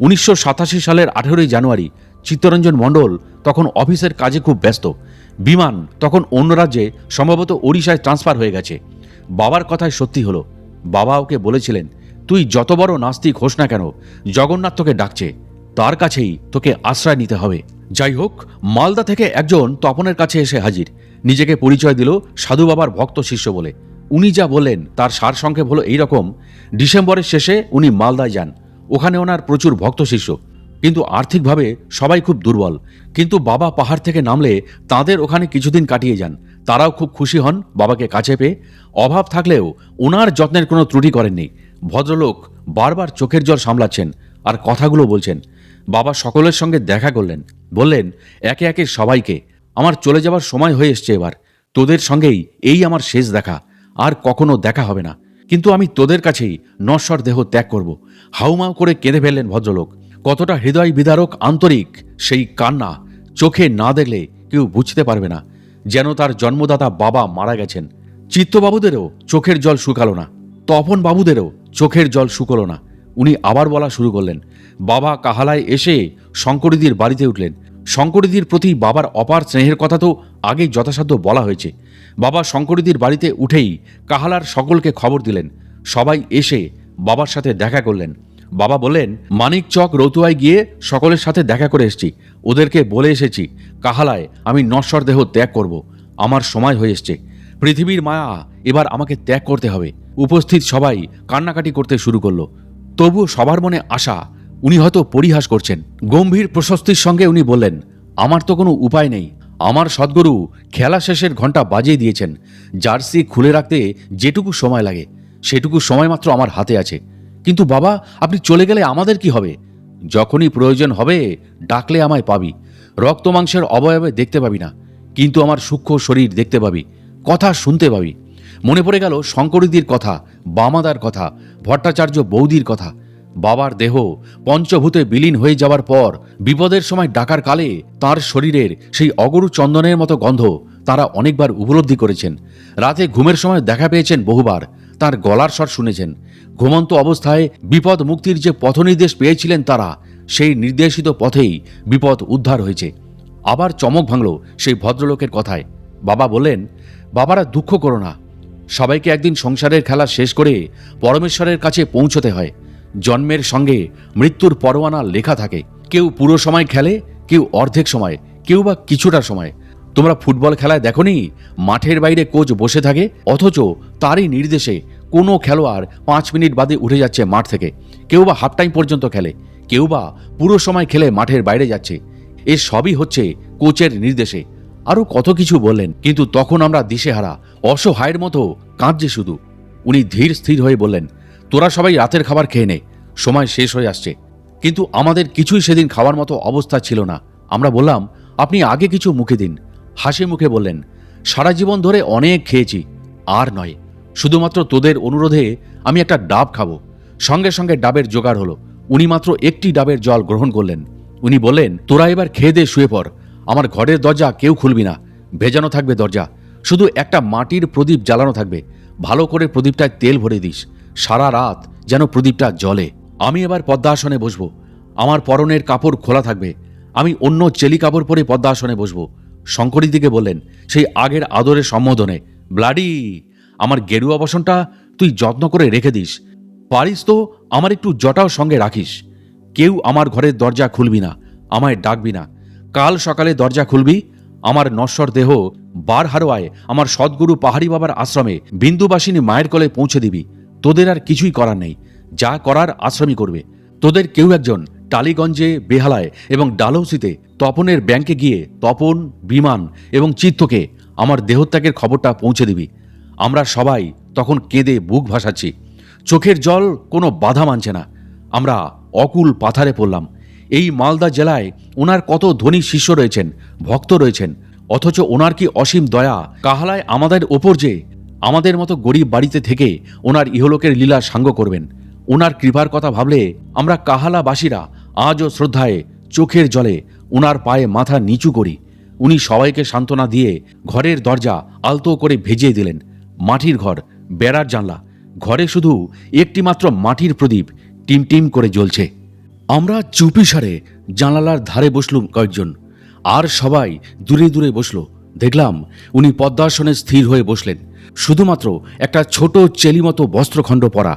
1987 সালের 18ই জানুয়ারি চিত্তরঞ্জন মণ্ডল তখন অফিসের কাজে খুব ব্যস্ত। বিমান তখন অন্য রাজ্যে, সম্ভবত ওড়িশায় ট্রান্সফার হয়ে গেছে। বাবার কথায় সত্যি হলো। বাবা ওকে বলেছিলেন, তুই যত বড় নাস্তিক হোস না কেন, জগন্নাথ তোকে ডাকছে, তার কাছেই তোকে আশ্রয় নিতে হবে। যাই হোক, মালদা থেকে একজন তপনের কাছে এসে হাজির। নিজেকে পরিচয় দিল সাধু বাবার ভক্ত শিষ্য বলে। উনি যা বললেন তার সারসংক্ষেপ হলো এইরকম, ডিসেম্বরের শেষে উনি মালদায় যান। ওখানে ওনার প্রচুর ভক্ত শিষ্য, কিন্তু আর্থিকভাবে সবাই খুব দুর্বল। কিন্তু বাবা পাহাড় থেকে নামলে তাদের ওখানে কিছুদিন কাটিয়ে যান। তারাও খুব খুশি হন বাবাকে কাছে পেয়ে। অভাব থাকলেও ওনার যত্নের কোনো ত্রুটি করেননি। ভদ্রলোক বারবার চোখের জল সামলাচ্ছেন আর কথাগুলো বলছেন। বাবা সকলের সঙ্গে দেখা করলেন, বললেন, একে একে সবাইকে, আমার চলে যাবার সময় হয়ে এসছে এবার, তোদের সঙ্গেই এই আমার শেষ দেখা, আর কখনো দেখা হবে না, কিন্তু আমি তোদের কাছেই নশ্বর দেহ ত্যাগ করব। হাউমাউ করে কেঁদে ফেললেন ভদ্রলোক। কতটা হৃদয় বিদারক, আন্তরিক সেই কান্না চোখে না দেখলে কেউ বুঝতে পারবে না, যেন তার জন্মদাতা বাবা মারা গেছেন। চিত্তবাবুদেরও চোখের জল শুকালো না, তপন বাবুদেরও চোখের জল শুকলো না। উনি আবার বলা শুরু করলেন। বাবা কাহালায় এসে শঙ্করীদির বাড়িতে উঠলেন। শঙ্করীদির প্রতি বাবার অপার স্নেহের কথা তো আগেই যথাসাধ্য বলা হয়েছে। বাবা শঙ্করীদির বাড়িতে উঠেই কাহালার সকলকে খবর দিলেন। সবাই এসে বাবার সাথে দেখা করলেন। বাবা বললেন, মানিক চক রতুয়ায় গিয়ে সকলের সাথে দেখা করে এসেছি, ওদেরকে বলে এসেছি কাহালায় আমি নশ্বর দেহ ত্যাগ করব। আমার সময় হয়ে এসছে, পৃথিবীর মায়া এবার আমাকে ত্যাগ করতে হবে। উপস্থিত সবাই কান্নাকাটি করতে শুরু করলো। তবুও সবার মনে আশা, উনি হয়তো পরিহাস করছেন। গম্ভীর প্রশস্তির সঙ্গে উনি বললেন, আমার তো কোনো উপায় নেই। আমার সদ্গুরু খেলা শেষের ঘণ্টা বাজিয়ে দিয়েছেন। জার্সি খুলে রাখতে যেটুকু সময় লাগে সেটুকু সময় মাত্র আমার হাতে আছে। কিন্তু বাবা, আপনি চলে গেলে আমাদের কি হবে? যখনই প্রয়োজন হবে ডাকলে আমায় পাবি। রক্ত মাংসের অবয়বে দেখতে পাবি না, কিন্তু আমার সূক্ষ্ম শরীর দেখতে পাবি, কথা শুনতে পাবি। মনে পড়ে গেল শঙ্করীদির কথা, বামাদার কথা, ভট্টাচার্য বৌদির কথা। বাবার দেহ পঞ্চভূতে বিলীন হয়ে যাওয়ার পর বিপদের সময় ডাকার কালে তার শরীরের সেই অগরু চন্দনের মতো গন্ধ তারা অনেকবার উপলব্ধি করেছেন। রাতে ঘুমের সময় দেখা পেয়েছেন বহুবার, তার গলার স্বর শুনেছেন। ঘুমন্ত অবস্থায় বিপদ মুক্তির যে পথ নির্দেশ পেয়েছিলেন তারা, সেই নির্দেশিত পথেই বিপদ উদ্ধার হয়েছে। আবার চমক ভাঙল সেই ভদ্রলোকের কথায়। বাবা বললেন, বাবারা দুঃখ করো না, সবাইকে একদিন সংসারের খেলা শেষ করে পরমেশ্বরের কাছে পৌঁছতে হয়। জন্মের সঙ্গে মৃত্যুর পরোয়ানা লেখা থাকে। কেউ পুরো সময় খেলে, কেউ অর্ধেক সময়, কেউ বা কিছুটা সময়। তোমরা ফুটবল খেলায় দেখোনি, মাঠের বাইরে কোচ বসে থাকে, অথচ তারই নির্দেশে কোনো খেলোয়াড় 5 মিনিট বাদে উঠে যাচ্ছে মাঠ থেকে। কেউ বা হাফ টাইম পর্যন্ত খেলে, কেউ বা পুরো সময় খেলে মাঠের বাইরে যাচ্ছে। এ সবই হচ্ছে কোচের নির্দেশে। আরও কত কিছু বললেন, কিন্তু তখন আমরা দিশেহারা, অসহায়ের মতো কাঁদছি শুধু। উনি ধীর স্থির হয়ে বললেন, তোরা সবাই রাতের খাবার খেয়ে নে, সময় শেষ হয়ে আসছে। কিন্তু আমাদের কিছুই সেদিন খাওয়ার মতো অবস্থা ছিল না। আমরা বললাম, আপনি আগে কিছু মুখে দিন। হাসি মুখে বললেন, সারা জীবন ধরে অনেক খেয়েছি, আর নয়, শুধুমাত্র তোদের অনুরোধে আমি একটা ডাব খাবো। সঙ্গে সঙ্গে ডাবের জোগাড় হলো। উনি মাত্র একটি ডাবের জল গ্রহণ করলেন। উনি বললেন, তোরা এবার খেয়ে দে, শুয়ে পড়। আমার ঘরের দরজা কেউ খুলবি না, ভেজানো থাকবে দরজা, শুধু একটা মাটির প্রদীপ জ্বালানো থাকবে। ভালো করে প্রদীপটায় তেল ভরে দিস, সারা রাত যেন প্রদীপটা জ্বলে। আমি এবার পদ্মাসনে বসবো, আমার পরনের কাপড় খোলা থাকবে, আমি অন্য চেলি কাপড় পরে পদ্মাসনে বসবো। শঙ্করীদিকে বললেন সেই আগের আদরের সম্বোধনে, ব্লাডি, আমার গেরুয়া বসনটা তুই যত্ন করে রেখে দিস, পারিস তো আমার একটু জটাও সঙ্গে রাখিস। কেউ আমার ঘরের দরজা খুলবি না, আমায় ডাকবি না। কাল সকালে দরজা খুলবি, আমার নশ্বর দেহ বার হারোয়ায় আমার সদ্গুরু পাহাড়ি বাবার আশ্রমে বিন্দুবাসিনী মায়ের কোলে পৌঁছে দিবি। তোদের আর কিছুই করার নেই, যা করার আশ্রমই করবে। তোদের কেউ একজন টালিগঞ্জে, বেহালায় এবং ডালহৌসিতে তপনের ব্যাংকে গিয়ে তপন, বিমান এবং চিত্তকে আমার দেহত্যাগের খবরটা পৌঁছে দিবি। আমরা সবাই তখন কেঁদে বুক ভাসাচ্ছি, চোখের জল কোনো বাধা মানছে না। আমরা অকুল পাথারে পড়লাম। এই মালদা জেলায় ওনার কত ধনী শিষ্য রয়েছেন, ভক্ত রয়েছেন, অথচ ওনার কি অসীম দয়া কাহালায় আমাদের ওপর যে আমাদের মতো গরিব বাড়িতে থেকে ওনার ইহলোকের লীলা সাঙ্গ করবেন। ওনার কৃপার কথা ভাবলে আমরা কাহালাবাসীরা আজও শ্রদ্ধায় চোখের জলে ওনার পায়ে মাথা নিচু করি। উনি সবাইকে সান্ত্বনা দিয়ে ঘরের দরজা আলতো করে ভেজিয়ে দিলেন। মাটির ঘর, বেড়ার জানলা, ঘরে শুধু একটি মাত্র মাটির প্রদীপ টিমটিম করে জ্বলছে। আমরা চুপিসারে জানালার ধারে বসলুম কয়েকজন, আর সবাই দূরে দূরে বসল। দেখলাম উনি পদ্মাসনে স্থির হয়ে বসলেন, শুধুমাত্র একটা ছোট চেলি মতো বস্ত্রখণ্ড পরা।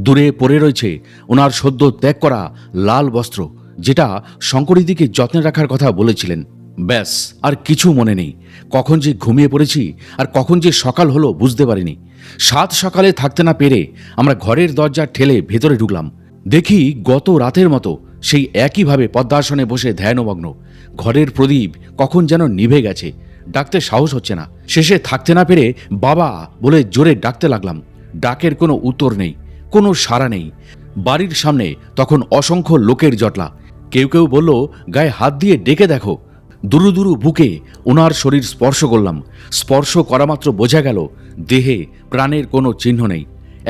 দূরে পড়ে রয়েছে ওনার সদ্য ত্যাগ করা লাল বস্ত্র, যেটা শঙ্করীদিকে যত্নে রাখার কথা বলেছিলেন। ব্যাস, আর কিছু মনে নেই। কখন যে ঘুমিয়ে পড়েছি আর কখন যে সকাল হলো বুঝতে পারিনি। সাত সকালে থাকতে না পেরে আমরা ঘরের দরজা ঠেলে ভেতরে ঢুকলাম। দেখি গত রাতের মতো সেই একইভাবে পদ্মাসনে বসে ধ্যানমগ্ন। ঘরের প্রদীপ কখন যেন নিভে গেছে, ডাকতে সাহস হচ্ছে না। শেষে থাকতে না পেরে বাবা বলে জোরে ডাকতে লাগলাম। ডাকের কোনো উত্তর নেই, কোনো সাড়া নেই। বাড়ির সামনে তখন অসংখ্য লোকের জটলা। কেউ কেউ বলল, গায়ে হাত দিয়ে ডেকে দেখো। দুরু দুরু বুকে ওনার শরীর স্পর্শ করলাম। স্পর্শ করা মাত্র বোঝা গেল দেহে প্রাণের কোনো চিহ্ন নেই,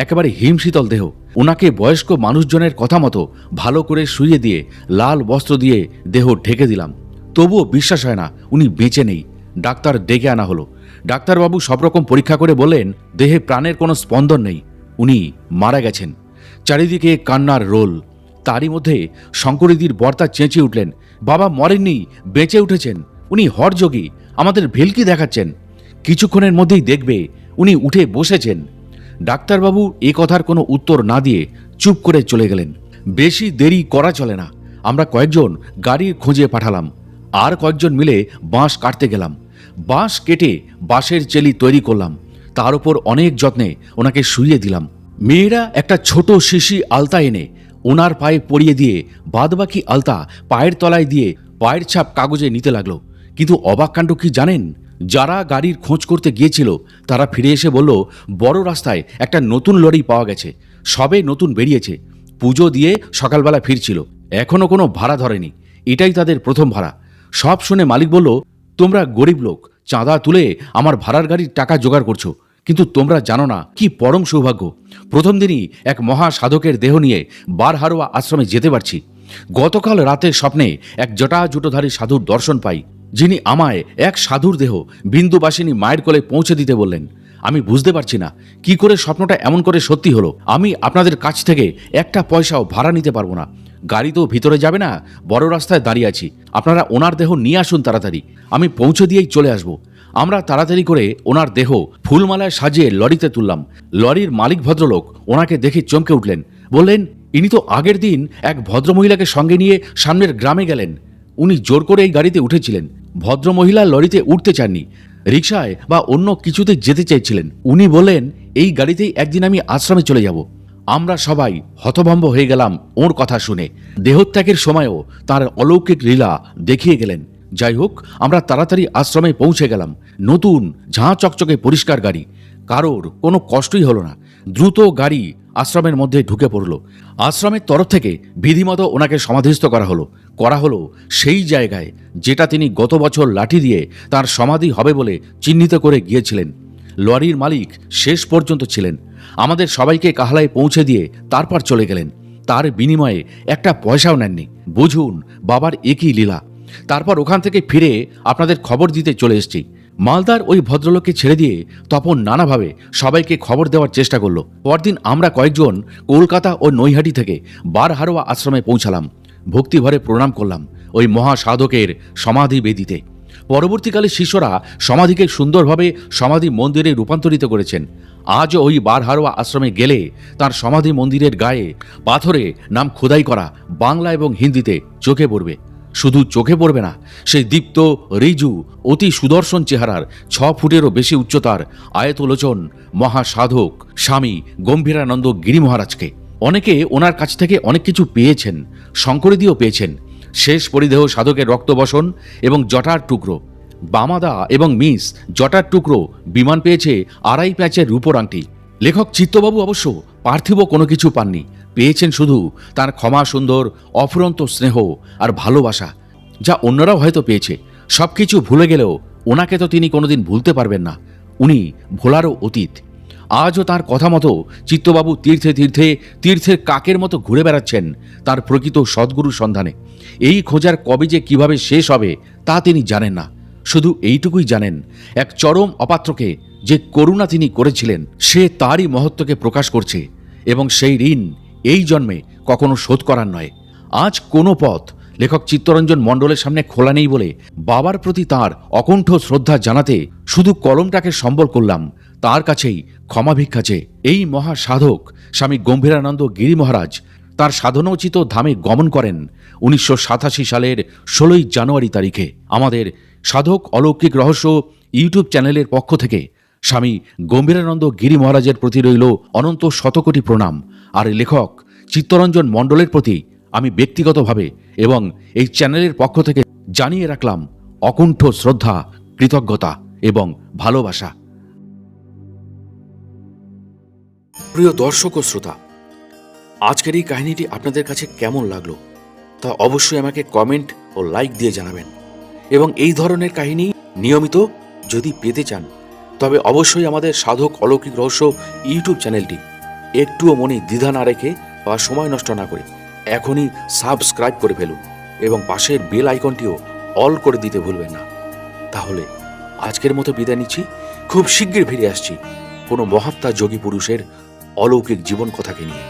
একেবারে হিমশীতল দেহ। ওনাকে বয়স্ক মানুষজনের কথা মতো ভালো করে শুইয়ে দিয়ে লাল বস্ত্র দিয়ে দেহ ঢেকে দিলাম। তবুও বিশ্বাস হয় না উনি বেঁচে নেই। ডাক্তার ডেকে আনা হলো। ডাক্তারবাবু সব রকম পরীক্ষা করে বললেন দেহে প্রাণের কোনো স্পন্দন নেই, উনি মারা গেছেন। চারিদিকে কান্নার রোল। তারই মধ্যে শঙ্করীদির বর্তা চেঁচিয়ে উঠলেন, বাবা মরেননি, বেঁচে উঠেছেন, উনি হঠযোগী, আমাদের ভেলকি দেখাচ্ছেন। কিছুক্ষণের মধ্যেই দেখবে উনি উঠে বসেছেন। ডাক্তারবাবু এ কথার কোনো উত্তর না দিয়ে চুপ করে চলে গেলেন। বেশি দেরি করা চলে না। আমরা কয়েকজন গাড়ির খোঁজে পাঠালাম, আর কয়েকজন মিলে বাঁশ কাটতে গেলাম। বাঁশ কেটে বাঁশের চেলি তৈরি করলাম। তার উপর অনেক যত্নে ওনাকে শুইয়ে দিলাম। মেয়েরা একটা ছোট শিশি আলতা এনে ওনার পায়ে পরিয়ে দিয়ে বাদবাকি আলতা পায়ের তলায় দিয়ে পায়ের ছাপ কাগজে নিতে লাগলো। কিন্তু অবাক কাণ্ড কি জানেন? যারা গাড়ির খোঁজ করতে গিয়েছিল তারা ফিরে এসে বলল, বড় রাস্তায় একটা নতুন লরি পাওয়া গেছে, সবে নতুন বেরিয়েছে, পুজো দিয়ে সকালবেলা ফিরছিল, এখনো কোনো ভাড়া ধরেনি, এটাই তাদের প্রথম ভাড়া। সব শুনে মালিক বলল, তোমরা গরিব লোক, চাঁদা তুলে আমার ভাড়ার গাড়ির টাকা জোগাড় করছো, কিন্তু তোমরা জানো না কি পরম সৌভাগ্য, প্রথম দিনই এক মহা সাধকের দেহ নিয়ে বারহারোয়া আশ্রমে যেতে পারছি। গতকাল রাতের স্বপ্নে এক জটাজুটোধারী সাধুর দর্শন পাই, যিনি আমায় এক সাধুর দেহ বিন্দুবাসিনী মায়ের কোলে পৌঁছে দিতে বললেন। আমি বুঝতে পারছি না কি করে স্বপ্নটা এমন করে সত্যি হলো। আমি আপনাদের কাছ থেকে একটা পয়সাও ভাড়া নিতে পারবো না। গাড়ি তো ভিতরে যাবে না, বড় রাস্তায় দাঁড়িয়ে আছি, আপনারা ওনার দেহ নিয়ে আসুন তাড়াতাড়ি, আমি পৌঁছে দিয়েই চলে আসব। আমরা তাড়াতাড়ি করে ওনার দেহ ফুলমালায় সাজিয়ে লরিতে তুললাম। লরির মালিক ভদ্রলোক ওনাকে দেখে চমকে উঠলেন, বললেন, ইনি তো আগের দিন এক ভদ্রমহিলাকে সঙ্গে নিয়ে সামনের গ্রামে গেলেন। উনি জোর করে এই গাড়িতে উঠেছিলেন। ভদ্রমহিলা লরিতে উঠতে চাননি, রিকশায় বা অন্য কিছুতে যেতে চেয়েছিলেন। উনি বললেন, এই গাড়িতেই একদিন আমি আশ্রমে চলে যাব। আমরা সবাই হতভম্ব হয়ে গেলাম ওর কথা শুনে। দেহত্যাগের সময়ও তার অলৌকিক লীলা দেখিয়ে গেলেন। যাই হোক, আমরা তাড়াতাড়ি আশ্রমে পৌঁছে গেলাম। নতুন ঝাঁ চকচকে পরিষ্কার গাড়ি, কারোর কোনো কষ্টই হলো না। দ্রুত গাড়ি আশ্রমের মধ্যে ঢুকে পড়ল। আশ্রমের তরফ থেকে বিধিমতো ওনাকে সমাধিস্থ করা হলো সেই জায়গায় যেটা তিনি গত বছর লাঠি দিয়ে তার সমাধি হবে বলে চিহ্নিত করে গিয়েছিলেন। লরির মালিক শেষ পর্যন্ত ছিলেন। আমাদের সবাইকে কাহলায় পৌঁছে দিয়ে তারপর চলে গেলেন। তার বিনিময়ে একটা পয়সাও নেননি। বুঝুন বাবার একই লীলা। তারপর ওখান থেকে ফিরে আপনাদের খবর দিতে চলে এসেছি। মালদার ওই ভদ্রলোককে ছেড়ে দিয়ে তপন নানাভাবে সবাইকে খবর দেওয়ার চেষ্টা করলো। পরদিন আমরা কয়েকজন কলকাতা ও নৈহাটি থেকে বারহারোয়া আশ্রমে পৌঁছালাম। ভক্তিভরে প্রণাম করলাম ওই মহাসাধকের সমাধি বেদিতে। পরবর্তীকালে শিষ্যরা সমাধিকে সুন্দরভাবে সমাধি মন্দিরে রূপান্তরিত করেছেন। আজও ওই বারহারোয়া আশ্রমে গেলে তার সমাধি মন্দিরের গায়ে পাথরে নাম খোদাই করা বাংলা এবং হিন্দিতে চোখে পড়বে। শুধু চোখে পড়বে না, সেই দীপ্ত রিজু অতি সুদর্শন চেহারার 6 ফুটেরও বেশি উচ্চতার আয়তলোচন মহাসাধক স্বামী গম্ভীরানন্দ গিরি মহারাজকে। অনেকে ওনার কাছ থেকে অনেক কিছু পেয়েছেন, শঙ্করীদিও পেয়েছেন। শেষ পরিধেয় সাধকের রক্তবসন এবং জটার টুকরো। বামাদা এবং মিস জটার টুকরো বিমান পেয়েছে 2.5 প্যাচের রূপোর আংটি। লেখক চিত্তবাবু অবশ্য পার্থিব কোনো কিছু পাননি, পেয়েছেন শুধু তার ক্ষমা সুন্দর অফুরন্ত স্নেহ আর ভালোবাসা, যা অন্যরাও হয়তো পেয়েছে। সবকিছু ভুলে গেলেও ওনাকে তো তিনি কোনোদিন ভুলতে পারবেন না। উনি ভোলারও অতীত। আজও তার কথা মতো চিত্তবাবু তীর্থে তীর্থে তীর্থের কাকের মতো ঘুরে বেড়াচ্ছেন তার প্রকৃত সদ্গুরুর সন্ধানে। এই খোঁজার কবে যে কিভাবে শেষ হবে তা তিনি জানেন না। শুধু এইটুকুই জানেন, এক চরম অপাত্রকে যে করুণা তিনি করেছিলেন সে তারই মহত্বকে প্রকাশ করছে, এবং সেই ঋণ এই জন্মে কখনো শোধ করার নয়। আজ কোনো পথ লেখক চিত্তরঞ্জন মণ্ডলের সামনে খোলা নেই বলে বাবার প্রতি তার অকুণ্ঠ শ্রদ্ধা জানাতে শুধু কলমটাকে সম্বল করলাম। তার কাছেই ক্ষমা ভিক্ষা চেয়ে এই মহাসাধক স্বামী গম্ভীরানন্দ গিরি মহারাজ তার সাধনোচিত ধামে গমন করেন 1987 সালের 16 জানুয়ারি তারিখে। আমাদের সাধক অলৌকিক রহস্য ইউটিউব চ্যানেলের পক্ষ থেকে স্বামী গম্ভীরানন্দ গিরি মহারাজের প্রতি রইল অনন্ত শতকোটি প্রণাম। আর লেখক চিত্তরঞ্জন মণ্ডলের প্রতি আমি ব্যক্তিগতভাবে এবং এই চ্যানেলের পক্ষ থেকে জানিয়ে রাখলাম অকুণ্ঠ শ্রদ্ধা, কৃতজ্ঞতা এবং ভালোবাসা। প্রিয় দর্শক ও শ্রোতা, আজকের এই কাহিনীটি আপনাদের কাছে কেমন লাগলো তা অবশ্যই আমাকে কমেন্ট ও লাইক দিয়ে জানাবেন। এবং এই ধরনের কাহিনী নিয়মিত যদি পেতে চান তবে অবশ্যই আমাদের সাধক অলৌকিক রহস্য ইউটিউব চ্যানেলটি একটুও মনে দ্বিধা না রেখে বা সময় নষ্ট না করে এখনই সাবস্ক্রাইব করে ফেলুন এবং পাশের বেল আইকনটিও অল করে দিতে ভুলবেন না। তাহলে আজকের মতো বিদায় নিচ্ছি। খুব শীঘ্রই ফিরে আসছি কোনো মহাত্মা যোগী পুরুষের অলৌকিক জীবন কথাকে নিয়ে।